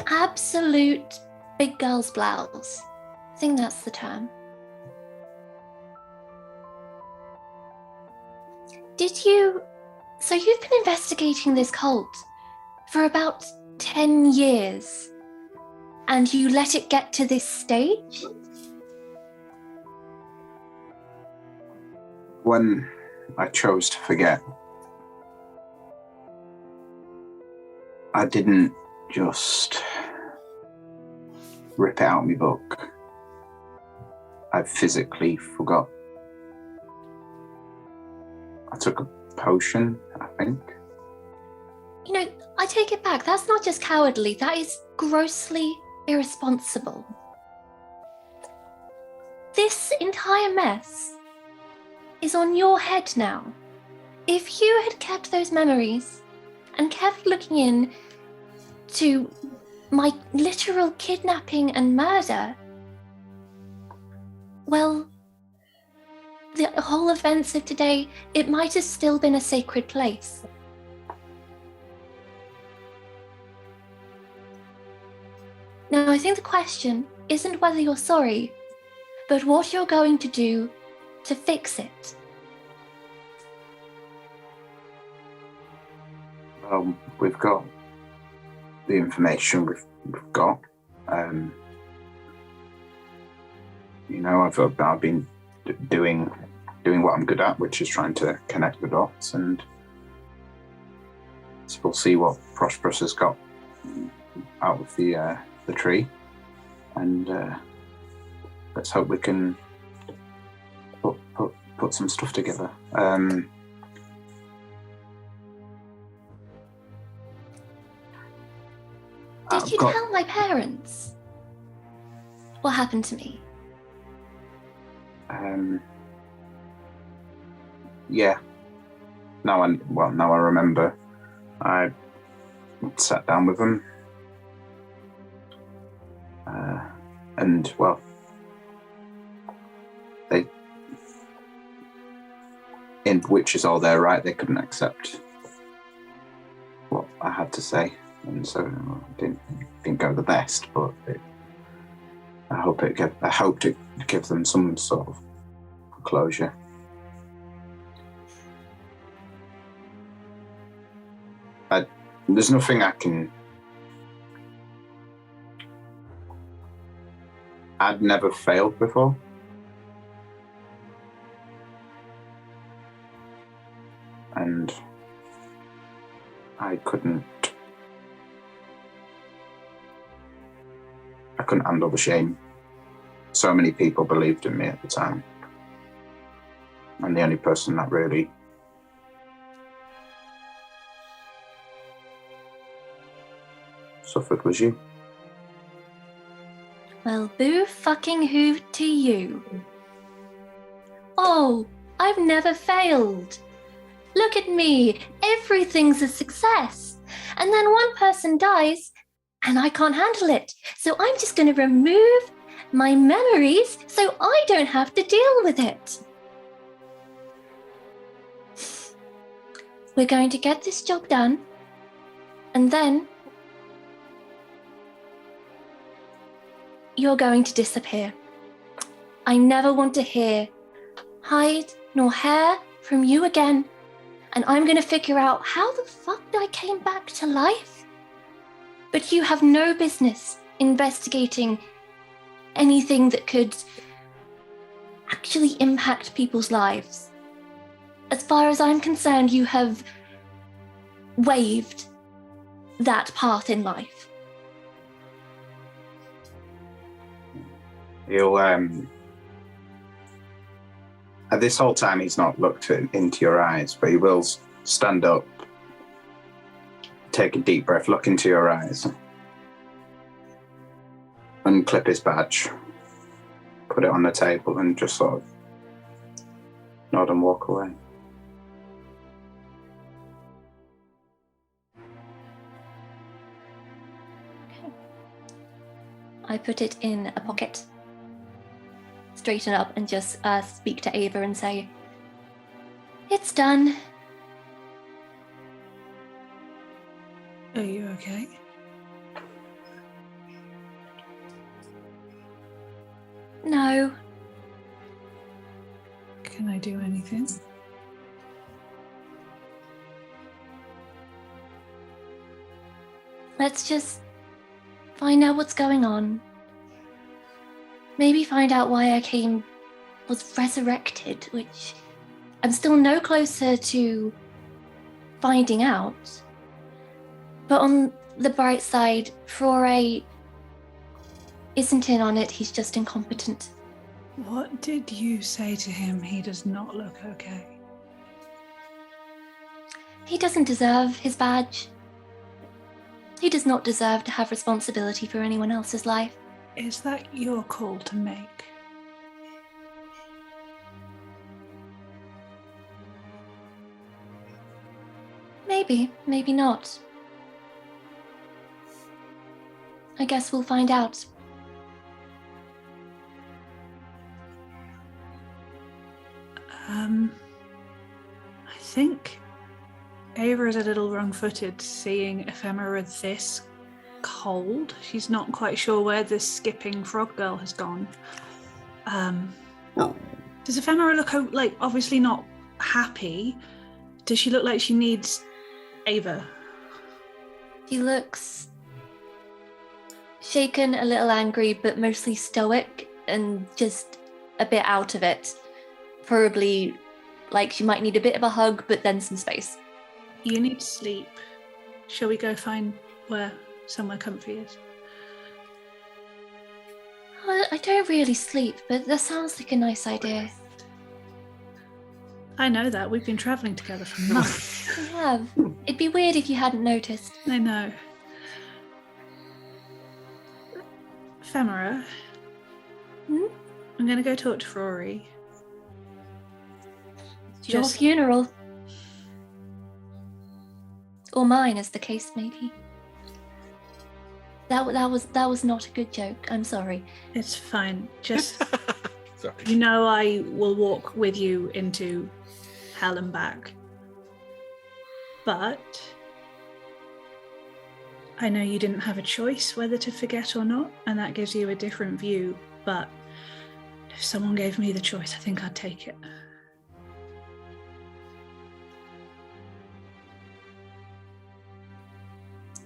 absolute big girl's blouse. I think that's the term. So you've been investigating this cult for about 10 years, and you let it get to this stage? When I chose to forget, I didn't just rip it out of my book. I physically forgot. I took a potion, I think. I I take it back. That's not just cowardly. That is grossly irresponsible. This entire mess is on your head now. If you had kept those memories and kept looking in to my literal kidnapping and murder, well, the whole events of today, it might have still been a sacred place. Now, I think the question isn't whether you're sorry, but what you're going to do to fix it. We've got the information we've got. I've been doing what I'm good at, which is trying to connect the dots, and so we'll see what Prosperous has got out of the tree, and let's hope we can put some stuff together. Did you tell my parents what happened to me? Yeah. Now I remember. I sat down with them, and they, which is all their right, they couldn't accept what I had to say, and so it didn't go the best. But I hoped it gives them some sort of closure. There's nothing I can. I'd never failed before. And I couldn't handle the shame. So many people believed in me at the time. And the only person that really suffered was you. Well, boo fucking who to you. Oh, I've never failed. Look at me, everything's a success. And then one person dies and I can't handle it. So I'm just going to remove my memories so I don't have to deal with it. We're going to get this job done, and then you're going to disappear. I never want to hear hide nor hair from you again, and I'm going to figure out how the fuck I came back to life. But you have no business investigating anything that could actually impact people's lives. As far as I'm concerned, you have waived that path in life. He'll at this whole time he's not looked into your eyes, but he will stand up, take a deep breath, look into your eyes, unclip his badge, put it on the table, and just sort of nod and walk away. I put it in a pocket, straighten up, and just speak to Ava and say, "It's done." Are you okay? No. Can I do anything? Let's just find out what's going on. Maybe find out why I was resurrected, which I'm still no closer to finding out. But on the bright side, Flore isn't in on it, he's just incompetent. What did you say to him? He does not look okay. He doesn't deserve his badge. He does not deserve to have responsibility for anyone else's life. Is that your call to make? Maybe, maybe not. I guess we'll find out. I think Ava is a little wrong-footed seeing Ephemera this cold. She's not quite sure where this skipping frog girl has gone. Does Ephemera look like obviously not happy? Does she look like she needs Ava? He looks shaken, a little angry, but mostly stoic and just a bit out of it. Probably like she might need a bit of a hug, but then some space. You need sleep. Shall we go find where somewhere comfy is? I don't really sleep, but that sounds like a nice idea. I know that. We've been travelling together for months. We have. It'd be weird if you hadn't noticed. I know. Ephemera. Hmm? I'm going to go talk to Rory. Your funeral. Or mine, as the case may be. That was not a good joke. I'm sorry. It's fine. Just, Sorry. you know, I will walk with you into hell and back. But I know you didn't have a choice whether to forget or not, and that gives you a different view. But if someone gave me the choice, I think I'd take it.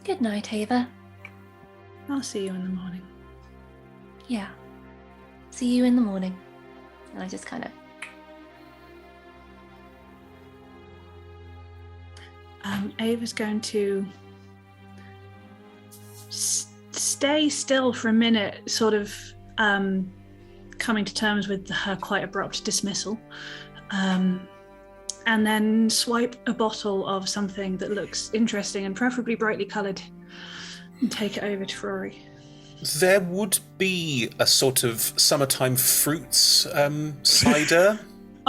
Good night, Ava. I'll see you in the morning. Yeah. See you in the morning. And I just kind of... Ava's going to stay still for a minute, sort of coming to terms with her quite abrupt dismissal, and then swipe a bottle of something that looks interesting and preferably brightly coloured and take it over to Rory. There would be a sort of summertime fruits cider.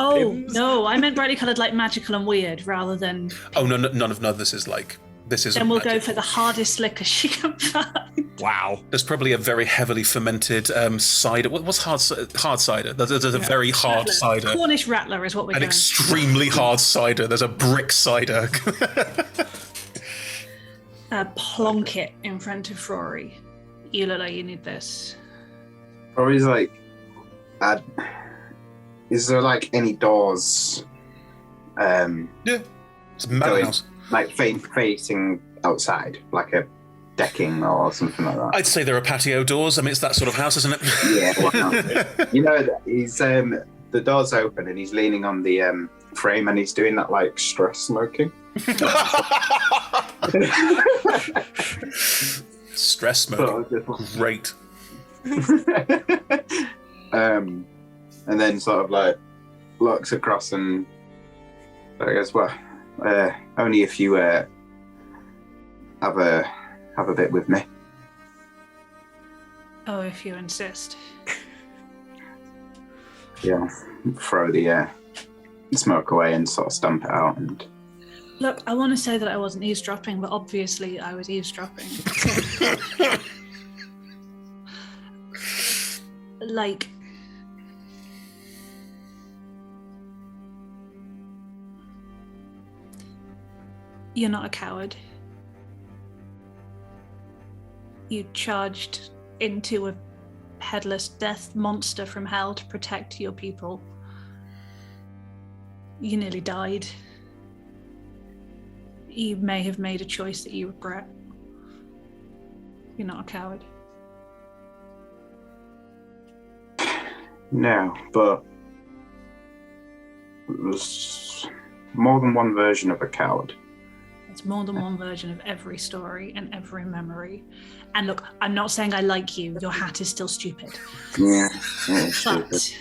Oh, Pims? no, I meant brightly coloured like magical and weird rather than... Oh, no, none of this is like... This is. Then we'll go for the hardest liquor she can find. Wow. There's probably a very heavily fermented cider. What's hard cider? There's a very hard Rattler. cider. Cornish Rattler is what we're An going. extremely hard cider. There's a brick cider. Plonk it in front of Rory. You look like you need this. Rory's like, is there like any doors? Yeah, it's a manor Going- house. Like facing outside, like a decking or something like that. I'd say there are patio doors. I mean, it's that sort of house, isn't it? Yeah, well, you know, he's the door's open and he's leaning on the frame and he's doing that like stress smoking. Stress smoking. Great. And then sort of like looks across and I guess, well, only if you have a bit with me. Oh, if you insist. Yeah, throw the smoke away and sort of stomp it out. And Look, I want to say that I wasn't eavesdropping, but obviously I was eavesdropping. Like, you're not a coward. You charged into a headless death monster from hell to protect your people. You nearly died. You may have made a choice that you regret. You're not a coward. no, but there's more than one version of a coward. It's more than one version of every story and every memory. And look, I'm not saying I like you. Your hat is still stupid. Yeah, it's stupid. But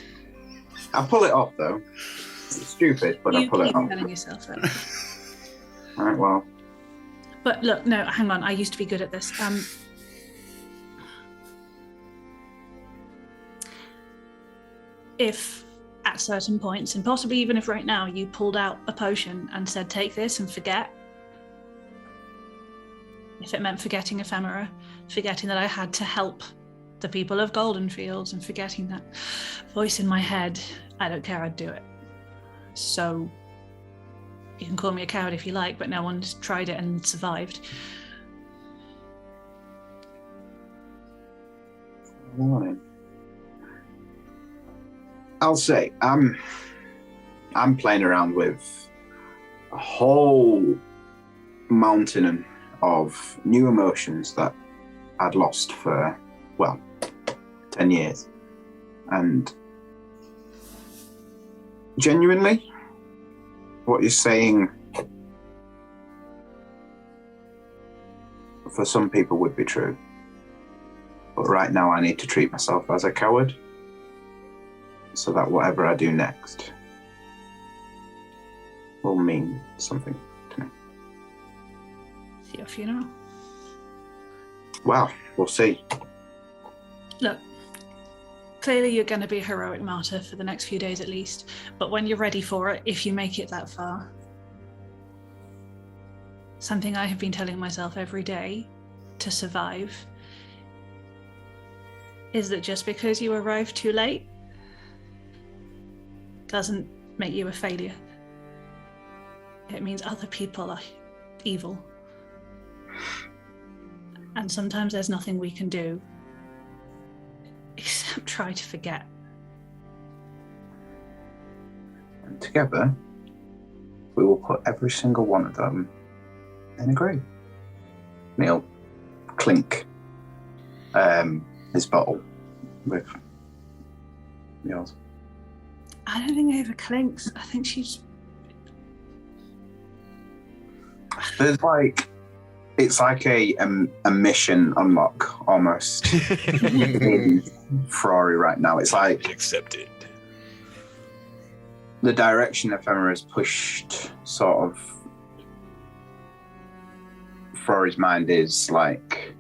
I'll pull it off though. It's stupid, but I'll you pull it keep off. telling yourself that. Right, well, But look, no, hang on. I used to be good at this. If at certain points, and possibly even if right now, you pulled out a potion and said, take this and forget. If it meant forgetting ephemera, forgetting that I had to help the people of Goldenfields, and forgetting that voice in my head, I don't care, I'd do it. So you can call me a coward if you like, but no one's tried it and survived. Fine. I'll say I'm playing around with a whole mountain of new emotions that I'd lost for, 10 years. And genuinely, what you're saying for some people would be true. But right now I need to treat myself as a coward, so that whatever I do next will mean something to me. See your funeral? Well, we'll see. Look, clearly you're going to be a heroic martyr for the next few days at least, but when you're ready for it, if you make it that far, something I have been telling myself every day to survive is that just because you arrived too late doesn't make you a failure. It means other people are evil. And sometimes there's nothing we can do except try to forget. And together, we will put every single one of them in a grave. And he'll clink his bottle with yours. I don't think Ava clinks. I think she's... There's it's like a mission unlock almost in Ferrari right now. It's like Accepted. the direction ephemera is pushed, sort of. Ferrari's mind is like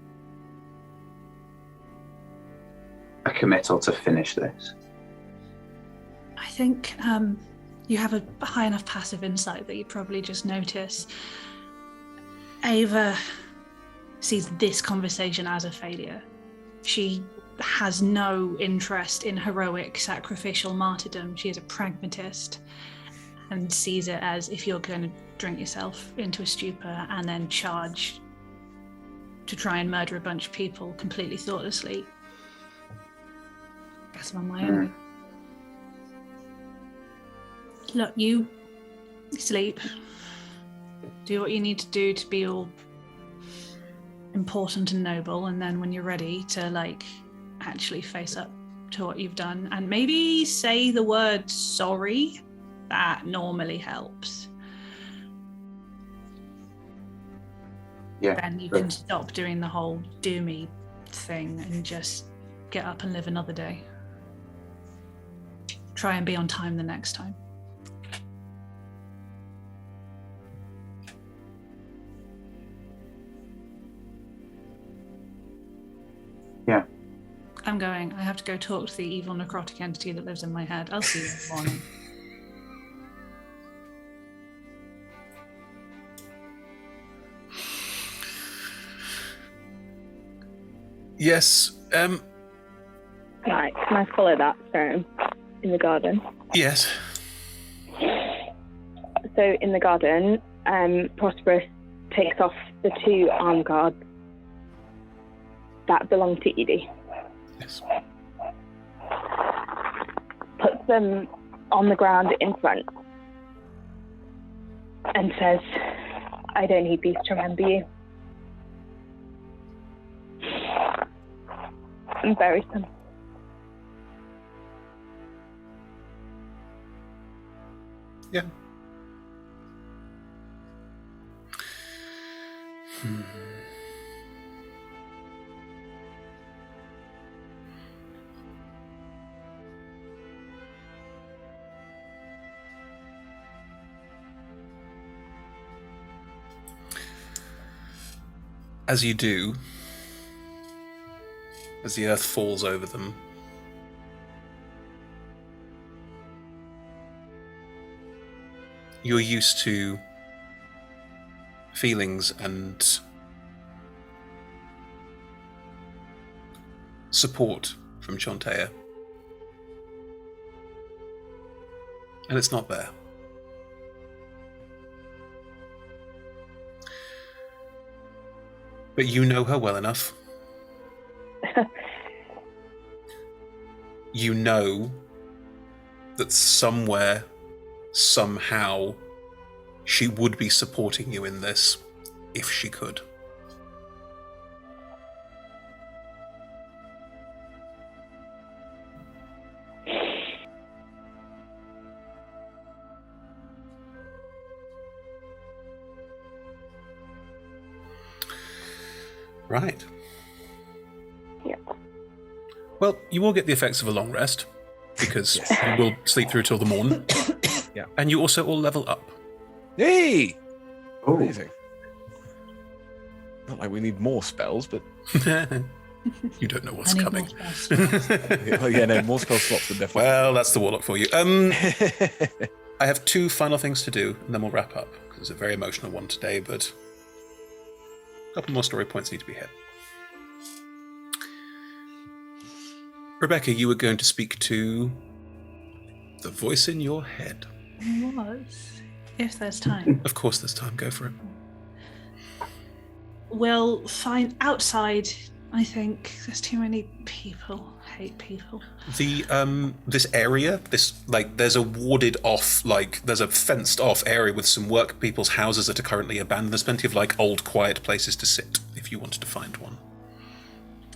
a committal to finish this. I think you have a high enough passive insight that you probably just notice Ava sees this conversation as a failure. She has no interest in heroic, sacrificial martyrdom. She is a pragmatist and sees it as, if you're going to drink yourself into a stupor and then charge to try and murder a bunch of people completely thoughtlessly, I guess I'm on my own. Look, you sleep. Do what you need to do to be all important and noble, and then when you're ready to actually face up to what you've done and maybe say the word sorry, that normally helps. Yeah. Then you can stop doing the whole do me thing and just get up and live another day. Try and be on time the next time. Yeah. I'm going. I have to go talk to the evil necrotic entity that lives in my head. I'll see you in the morning. Yes. Right, can I follow that stone in the garden? Yes. So in the garden, Prosperous takes off the 2 arm guards that belong to Edie. Yes. Puts them on the ground in front and says, I don't need these to remember you. And buries them. Yeah. As you do, as the earth falls over them, you're used to feelings and support from Chantea. And it's not there. But you know her well enough. You know that somewhere, somehow, she would be supporting you in this if she could. Right. Yep. Well, you will get the effects of a long rest, because you will sleep through till the morn. Yeah. And you also all level up. Hey! Oh, Amazing. Not like we need more spells, but You don't know what's I need coming. more spells. well, yeah, no, more spell slots would definitely. Well, that's the warlock for you. I have 2 final things to do, and then we'll wrap up, because it's a very emotional one today, but a couple more story points need to be hit. Rebecca, you were going to speak to the voice in your head. Was, if there's time. Of course there's time, go for it. We'll find outside. I think there's too many people. Hate people. The this area, there's a warded off, there's a fenced off area with some work people's houses that are currently abandoned. There's plenty of old quiet places to sit if you wanted to find one.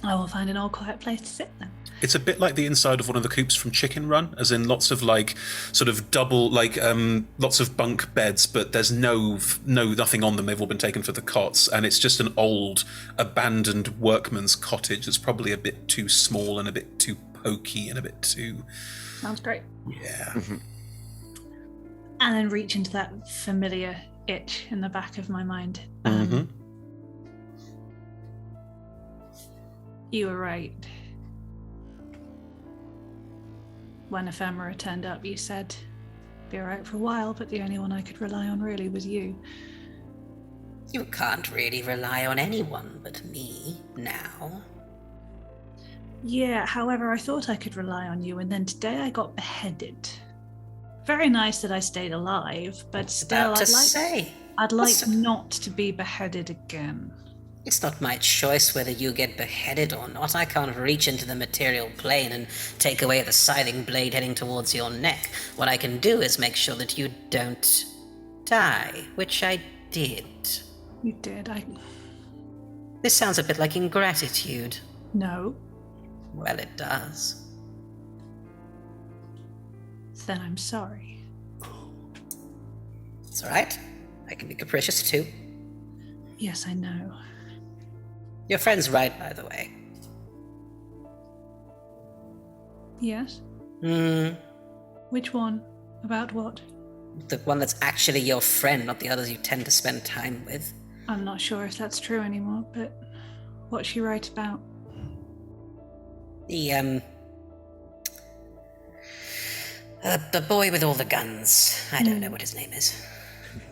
I will find an old quiet place to sit then. It's a bit like the inside of one of the coops from Chicken Run, as in lots of sort of double, lots of bunk beds, but there's nothing on them. They've all been taken for the cots, and it's just an old, abandoned workman's cottage that's probably a bit too small and a bit too pokey and a bit too... Sounds great. Yeah. And then reach into that familiar itch in the back of my mind. You were right. When Ephemera turned up, you said, be alright for a while, but the only one I could rely on really was you. You can't really rely on anyone but me now. Yeah, however, I thought I could rely on you, and then today I got beheaded. Very nice that I stayed alive, but still, I'd like not to be beheaded again. It's not my choice whether you get beheaded or not. I can't reach into the material plane and take away the scything blade heading towards your neck. What I can do is make sure that you don't die, which I did. You did, This sounds a bit like ingratitude. No. Well, it does. Then I'm sorry. It's alright. I can be capricious too. Yes, I know. Your friend's right, by the way. Yes? Which one? About what? The one that's actually your friend, not the others you tend to spend time with. I'm not sure if that's true anymore, but what's she right about? The boy with all the guns. I don't know what his name is.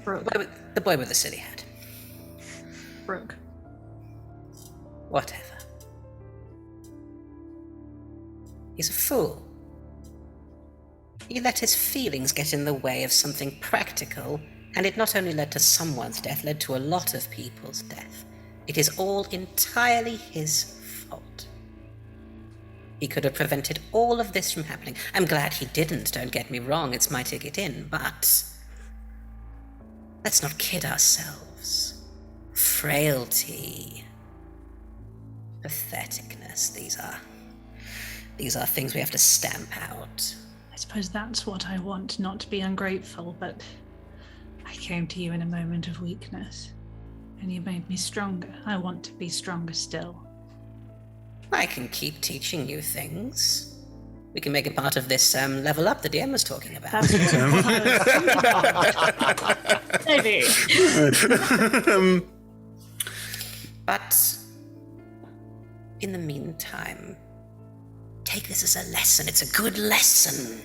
Brooke. The boy with the silly hat. Brooke. Whatever. He's a fool. He let his feelings get in the way of something practical, and it not only led to someone's death, led to a lot of people's death. It is all entirely his fault. He could have prevented all of this from happening. I'm glad he didn't, don't get me wrong, it's my ticket in, but let's not kid ourselves. Frailty, patheticness, these are things we have to stamp out. I suppose that's what I want, not to be ungrateful, but I came to you in a moment of weakness, and you made me stronger. I want to be stronger still. I can keep teaching you things. We can make it part of this level up the DM was talking about. That's what I was thinking about. Maybe. But in the meantime, take this as a lesson. It's a good lesson.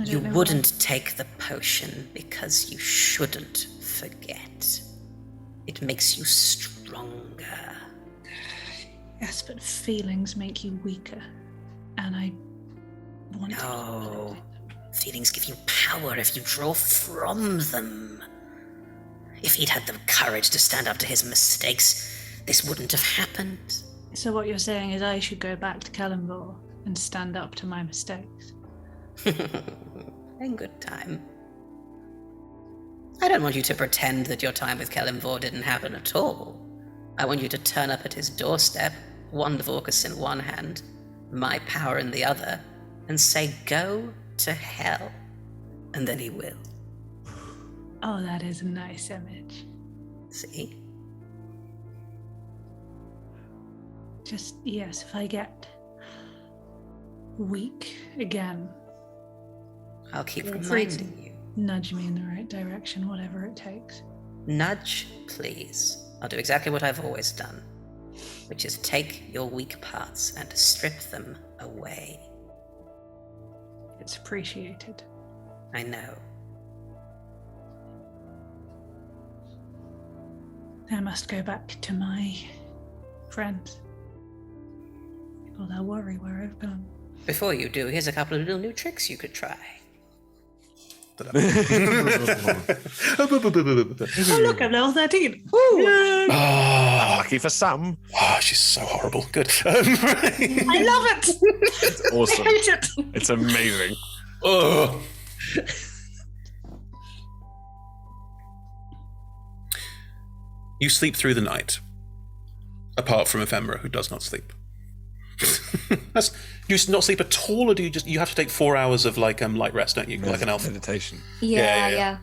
You wouldn't take the potion because you shouldn't forget. It makes you stronger. Yes, but feelings make you weaker. And I want No. Feelings give you power if you draw from them. If he'd had the courage to stand up to his mistakes, this wouldn't have happened. So what you're saying is I should go back to Kellenvor and stand up to my mistakes. In good time. I don't want you to pretend that your time with Kellenvor didn't happen at all. I want you to turn up at his doorstep, one Dvorkus in one hand, my power in the other, and say, go to hell. And then he will. Oh, that is a nice image. See? Just, yes, if I get weak again, I'll keep feel free to reminding you. nudge me in the right direction, whatever it takes. Nudge, please. I'll do exactly what I've always done, which is take your weak parts and strip them away. It's appreciated. I know. I must go back to my friends. Or they'll worry where I've gone. Before you do, here's a couple of little new tricks you could try. Oh, look, I'm level 13. Ooh. Lucky for some. Oh, she's so horrible. Good. I love it. It's awesome. I hate it. It's amazing. Oh. You sleep through the night, apart from Ephemera, who does not sleep. Do you not sleep at all, or do you have to take 4 hours of light rest, don't you? Like an elf. Meditation. Yeah.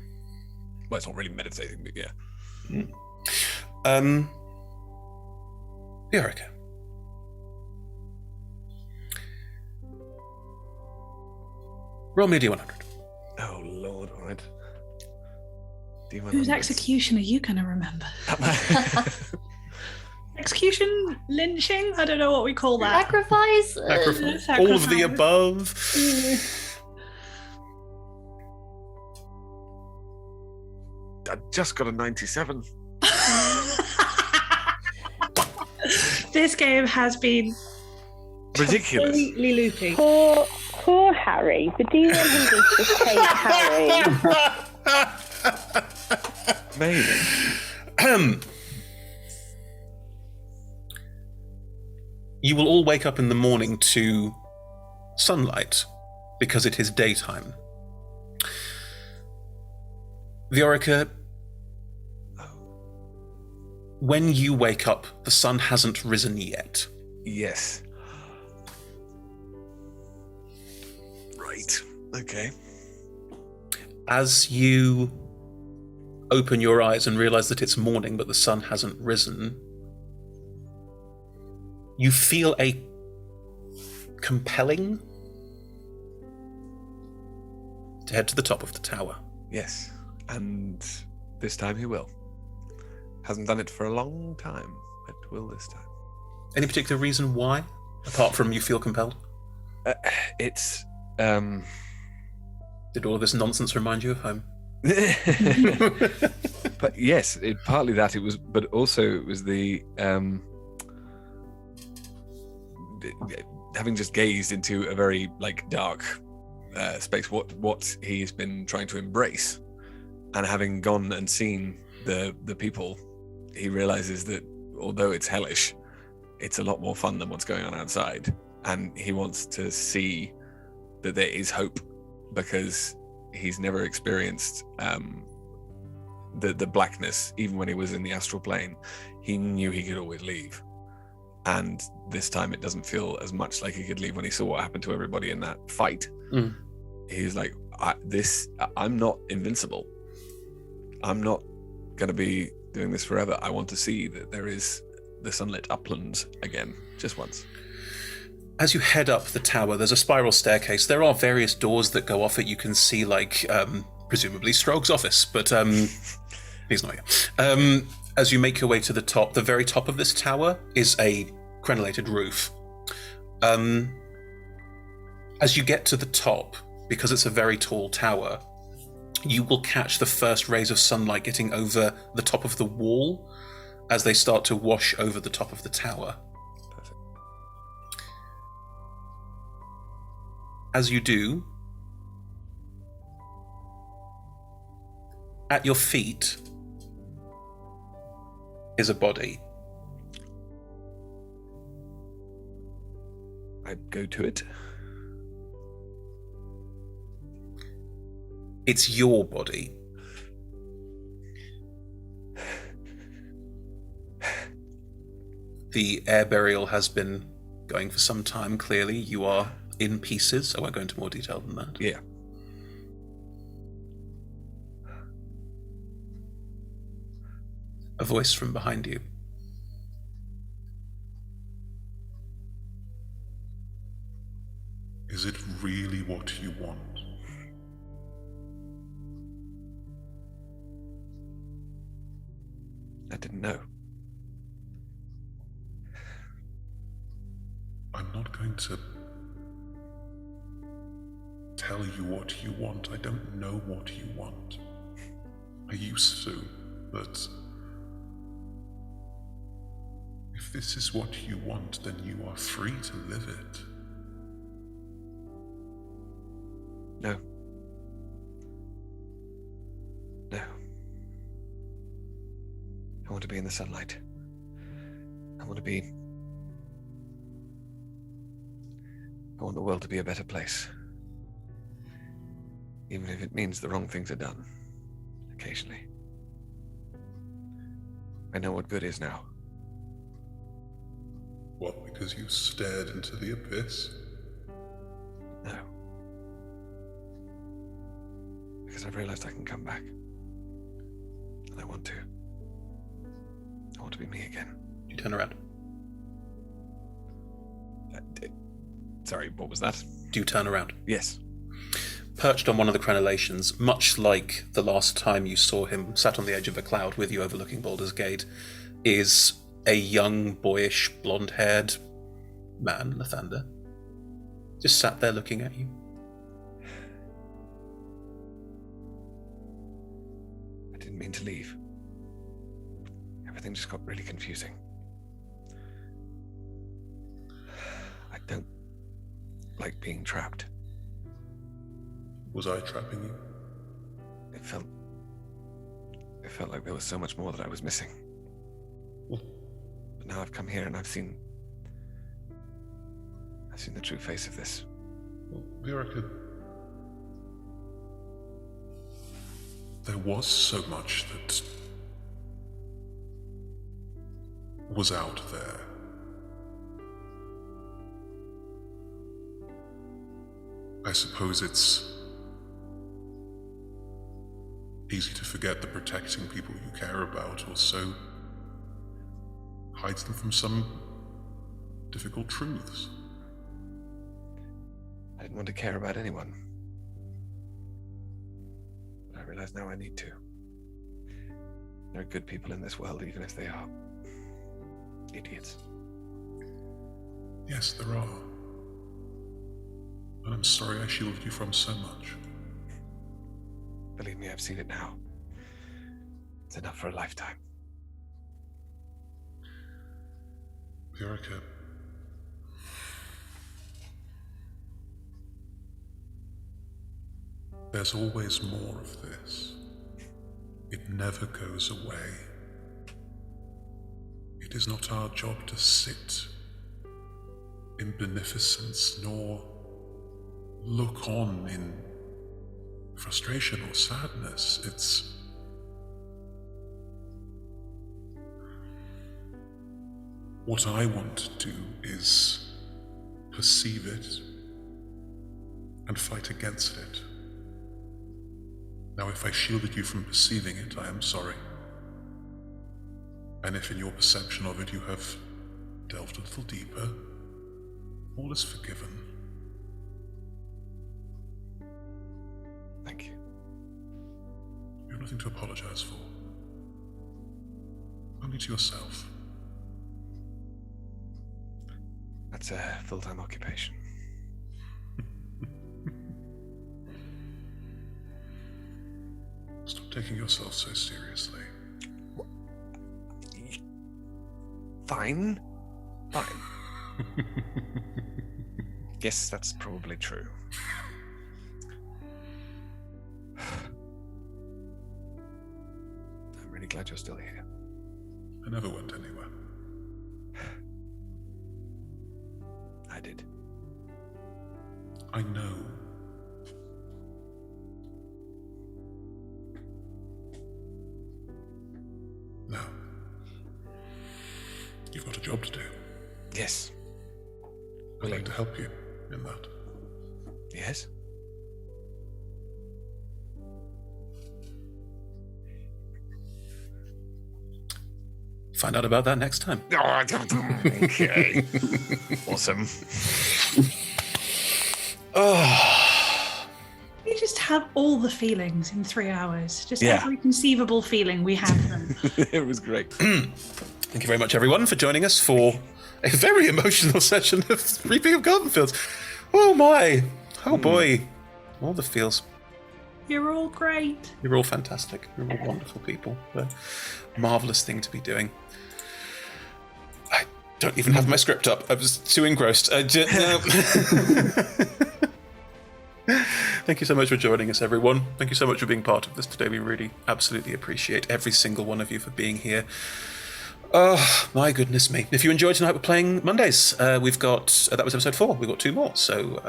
Well, it's not really meditating, but yeah. Viorica. Roll me a D100. Oh Lord, all right. Whose execution are you going to remember? Execution? Lynching? I don't know what we call that. Sacrifice? All of the above. I just got a 97. This game has been Ridiculous. completely looping. Poor Harry. The demon who just hate Harry. Amazing. You will all wake up in the morning to sunlight because it is daytime. Viorica, when you wake up, the sun hasn't risen yet. Yes. Right. Okay. As you open your eyes and realize that it's morning but the sun hasn't risen, you feel a compelling to head to the top of the tower. Yes. And this time he will. Hasn't done it for a long time, but will this time. Any particular reason why, apart from you feel compelled? It's Did all of this nonsense remind you of home? But yes, partly that it was, but also it was the having just gazed into a very dark space, what he's been trying to embrace, and having gone and seen the people, he realizes that although it's hellish, it's a lot more fun than what's going on outside, and he wants to see that there is hope, because he's never experienced the blackness. Even when he was in the astral plane, he knew he could always leave, and this time it doesn't feel as much like he could leave. When he saw what happened to everybody in that fight, he's like, I'm not invincible. I'm not going to be doing this forever. I want to see that there is the sunlit uplands again, just once. As you head up the tower, there's a spiral staircase. There are various doors that go off it. You can see, presumably Strog's office, but He's not here. As you make your way to the top, the very top of this tower is a crenellated roof. As you get to the top, because it's a very tall tower, you will catch the first rays of sunlight getting over the top of the wall as they start to wash over the top of the tower. Perfect. As you do, at your feet is a body. I go to it. It's your body. The air burial has been going for some time, clearly. You are in pieces. I won't go into more detail than that. Yeah. A voice from behind you. Is it really what you want? I didn't know. I'm not going to tell you what you want. I don't know what you want. I used to, but if this is what you want, then you are free to live it. No. No. I want to be in the sunlight. I want the world to be a better place. Even if it means the wrong things are done. Occasionally. I know what good is now. What, because you stared into the abyss? No. Because I've realized I can come back. And I want to. I want to be me again. You turn around. Sorry, what was that? Do you turn around? Yes. Perched on one of the crenellations, much like the last time you saw him sat on the edge of a cloud with you overlooking Baldur's Gate, is a young, boyish, blonde-haired man, Lathander. Just sat there looking at you. I didn't mean to leave. Everything just got really confusing. I don't like being trapped. Was I trapping you? It felt like there was so much more that I was missing. Well, But now I've come here and I've seen the true face of this. Viorica, there was so much that was out there. I suppose it's easy to forget that protecting people you care about also hides them from some difficult truths. I didn't want to care about anyone. But I realize now I need to. There are good people in this world, even if they are idiots. Yes, there are. And I'm sorry I shielded you from so much. Believe me, I've seen it now. It's enough for a lifetime. Viorica, there's always more of this. It never goes away. It is not our job to sit in beneficence, nor look on in frustration or sadness. It's what I want to do is perceive it and fight against it. Now, if I shielded you from perceiving it, I am sorry. And if in your perception of it you have delved a little deeper, all is forgiven. Thank you. You have nothing to apologize for. Only to yourself. That's a full-time occupation. Stop taking yourself so seriously. Fine. Yes, that's probably true. I'm really glad you're still here. I never went anywhere. I did. I know. Now, you've got a job to do. Yes. I'd like to help you in that. Yes? Find out about that next time. Okay. Awesome. We just have all the feelings in 3 hours. Just Yeah. every conceivable feeling, we have them. It was great. Thank you very much, everyone, for joining us for a very emotional session of Reaping of Goldenfields. Oh my! Oh boy! All the feels. You're all great. You're all fantastic. You're all wonderful people. A marvelous thing to be doing. I don't even have my script up. I was too engrossed. Thank you so much for joining us, everyone. Thank you so much for being part of this today. We really absolutely appreciate every single one of you for being here. Oh, my goodness me. If you enjoyed tonight, we're playing Mondays. We've got, that was episode 4. We've got 2 more. So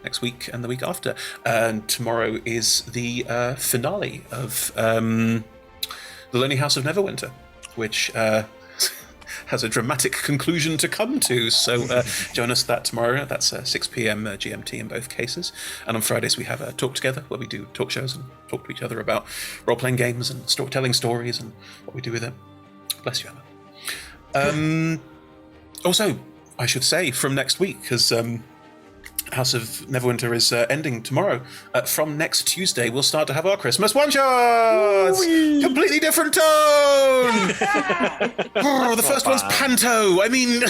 next week and the week after. And tomorrow is the finale of The Lonely House of Neverwinter, which has a dramatic conclusion to come to. So join us that tomorrow. That's 6 p.m. GMT in both cases. And on Fridays we have a Talk Together, where we do talk shows and talk to each other about role-playing games and telling stories and what we do with it. Bless you, Emma. Also, I should say, from next week, because House of Neverwinter is ending tomorrow, from next Tuesday, we'll start to have our Christmas one-shots! Completely different tone! Oh, the first one's Panto! I mean...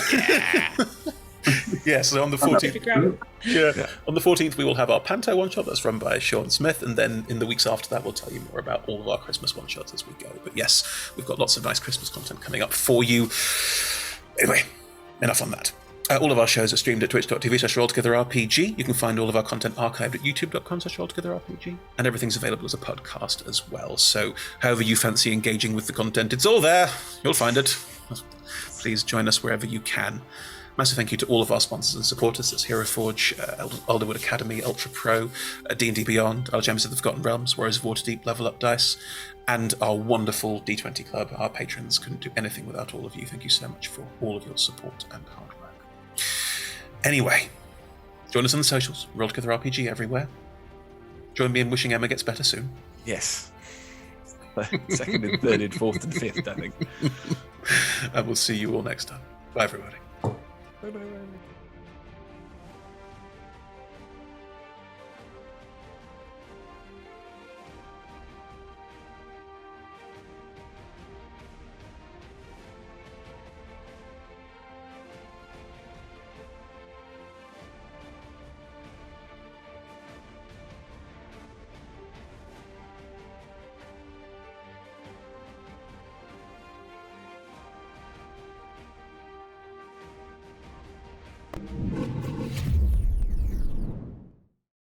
Yeah, so on the 14th... On the 14th, we will have our Panto one-shot that's run by Sean Smith, and then in the weeks after that, we'll tell you more about all of our Christmas one-shots as we go. But yes, we've got lots of nice Christmas content coming up for you. Anyway, enough on that. All of our shows are streamed at twitch.tv/rolltogetherrpg. You can find all of our content archived at youtube.com/rolltogetherrpg, and everything's available as a podcast as well. So however you fancy engaging with the content, it's all there. You'll find it. Please join us wherever you can. Massive thank you to all of our sponsors and supporters. That's Hero Forge, Alderwood Academy, Ultra Pro, D&D Beyond, our Gems of the Forgotten Realms, Warriors of Waterdeep, Level Up Dice, and our wonderful D20 Club. Our patrons couldn't do anything without all of you. Thank you so much for all of your support and hard work. Anyway, join us on the socials. Roll Together RPG everywhere. Join me in wishing Emma gets better soon. Yes. Second and third and fourth and fifth, I think. And we'll see you all next time. Bye, everybody. Bye-bye. Thank you.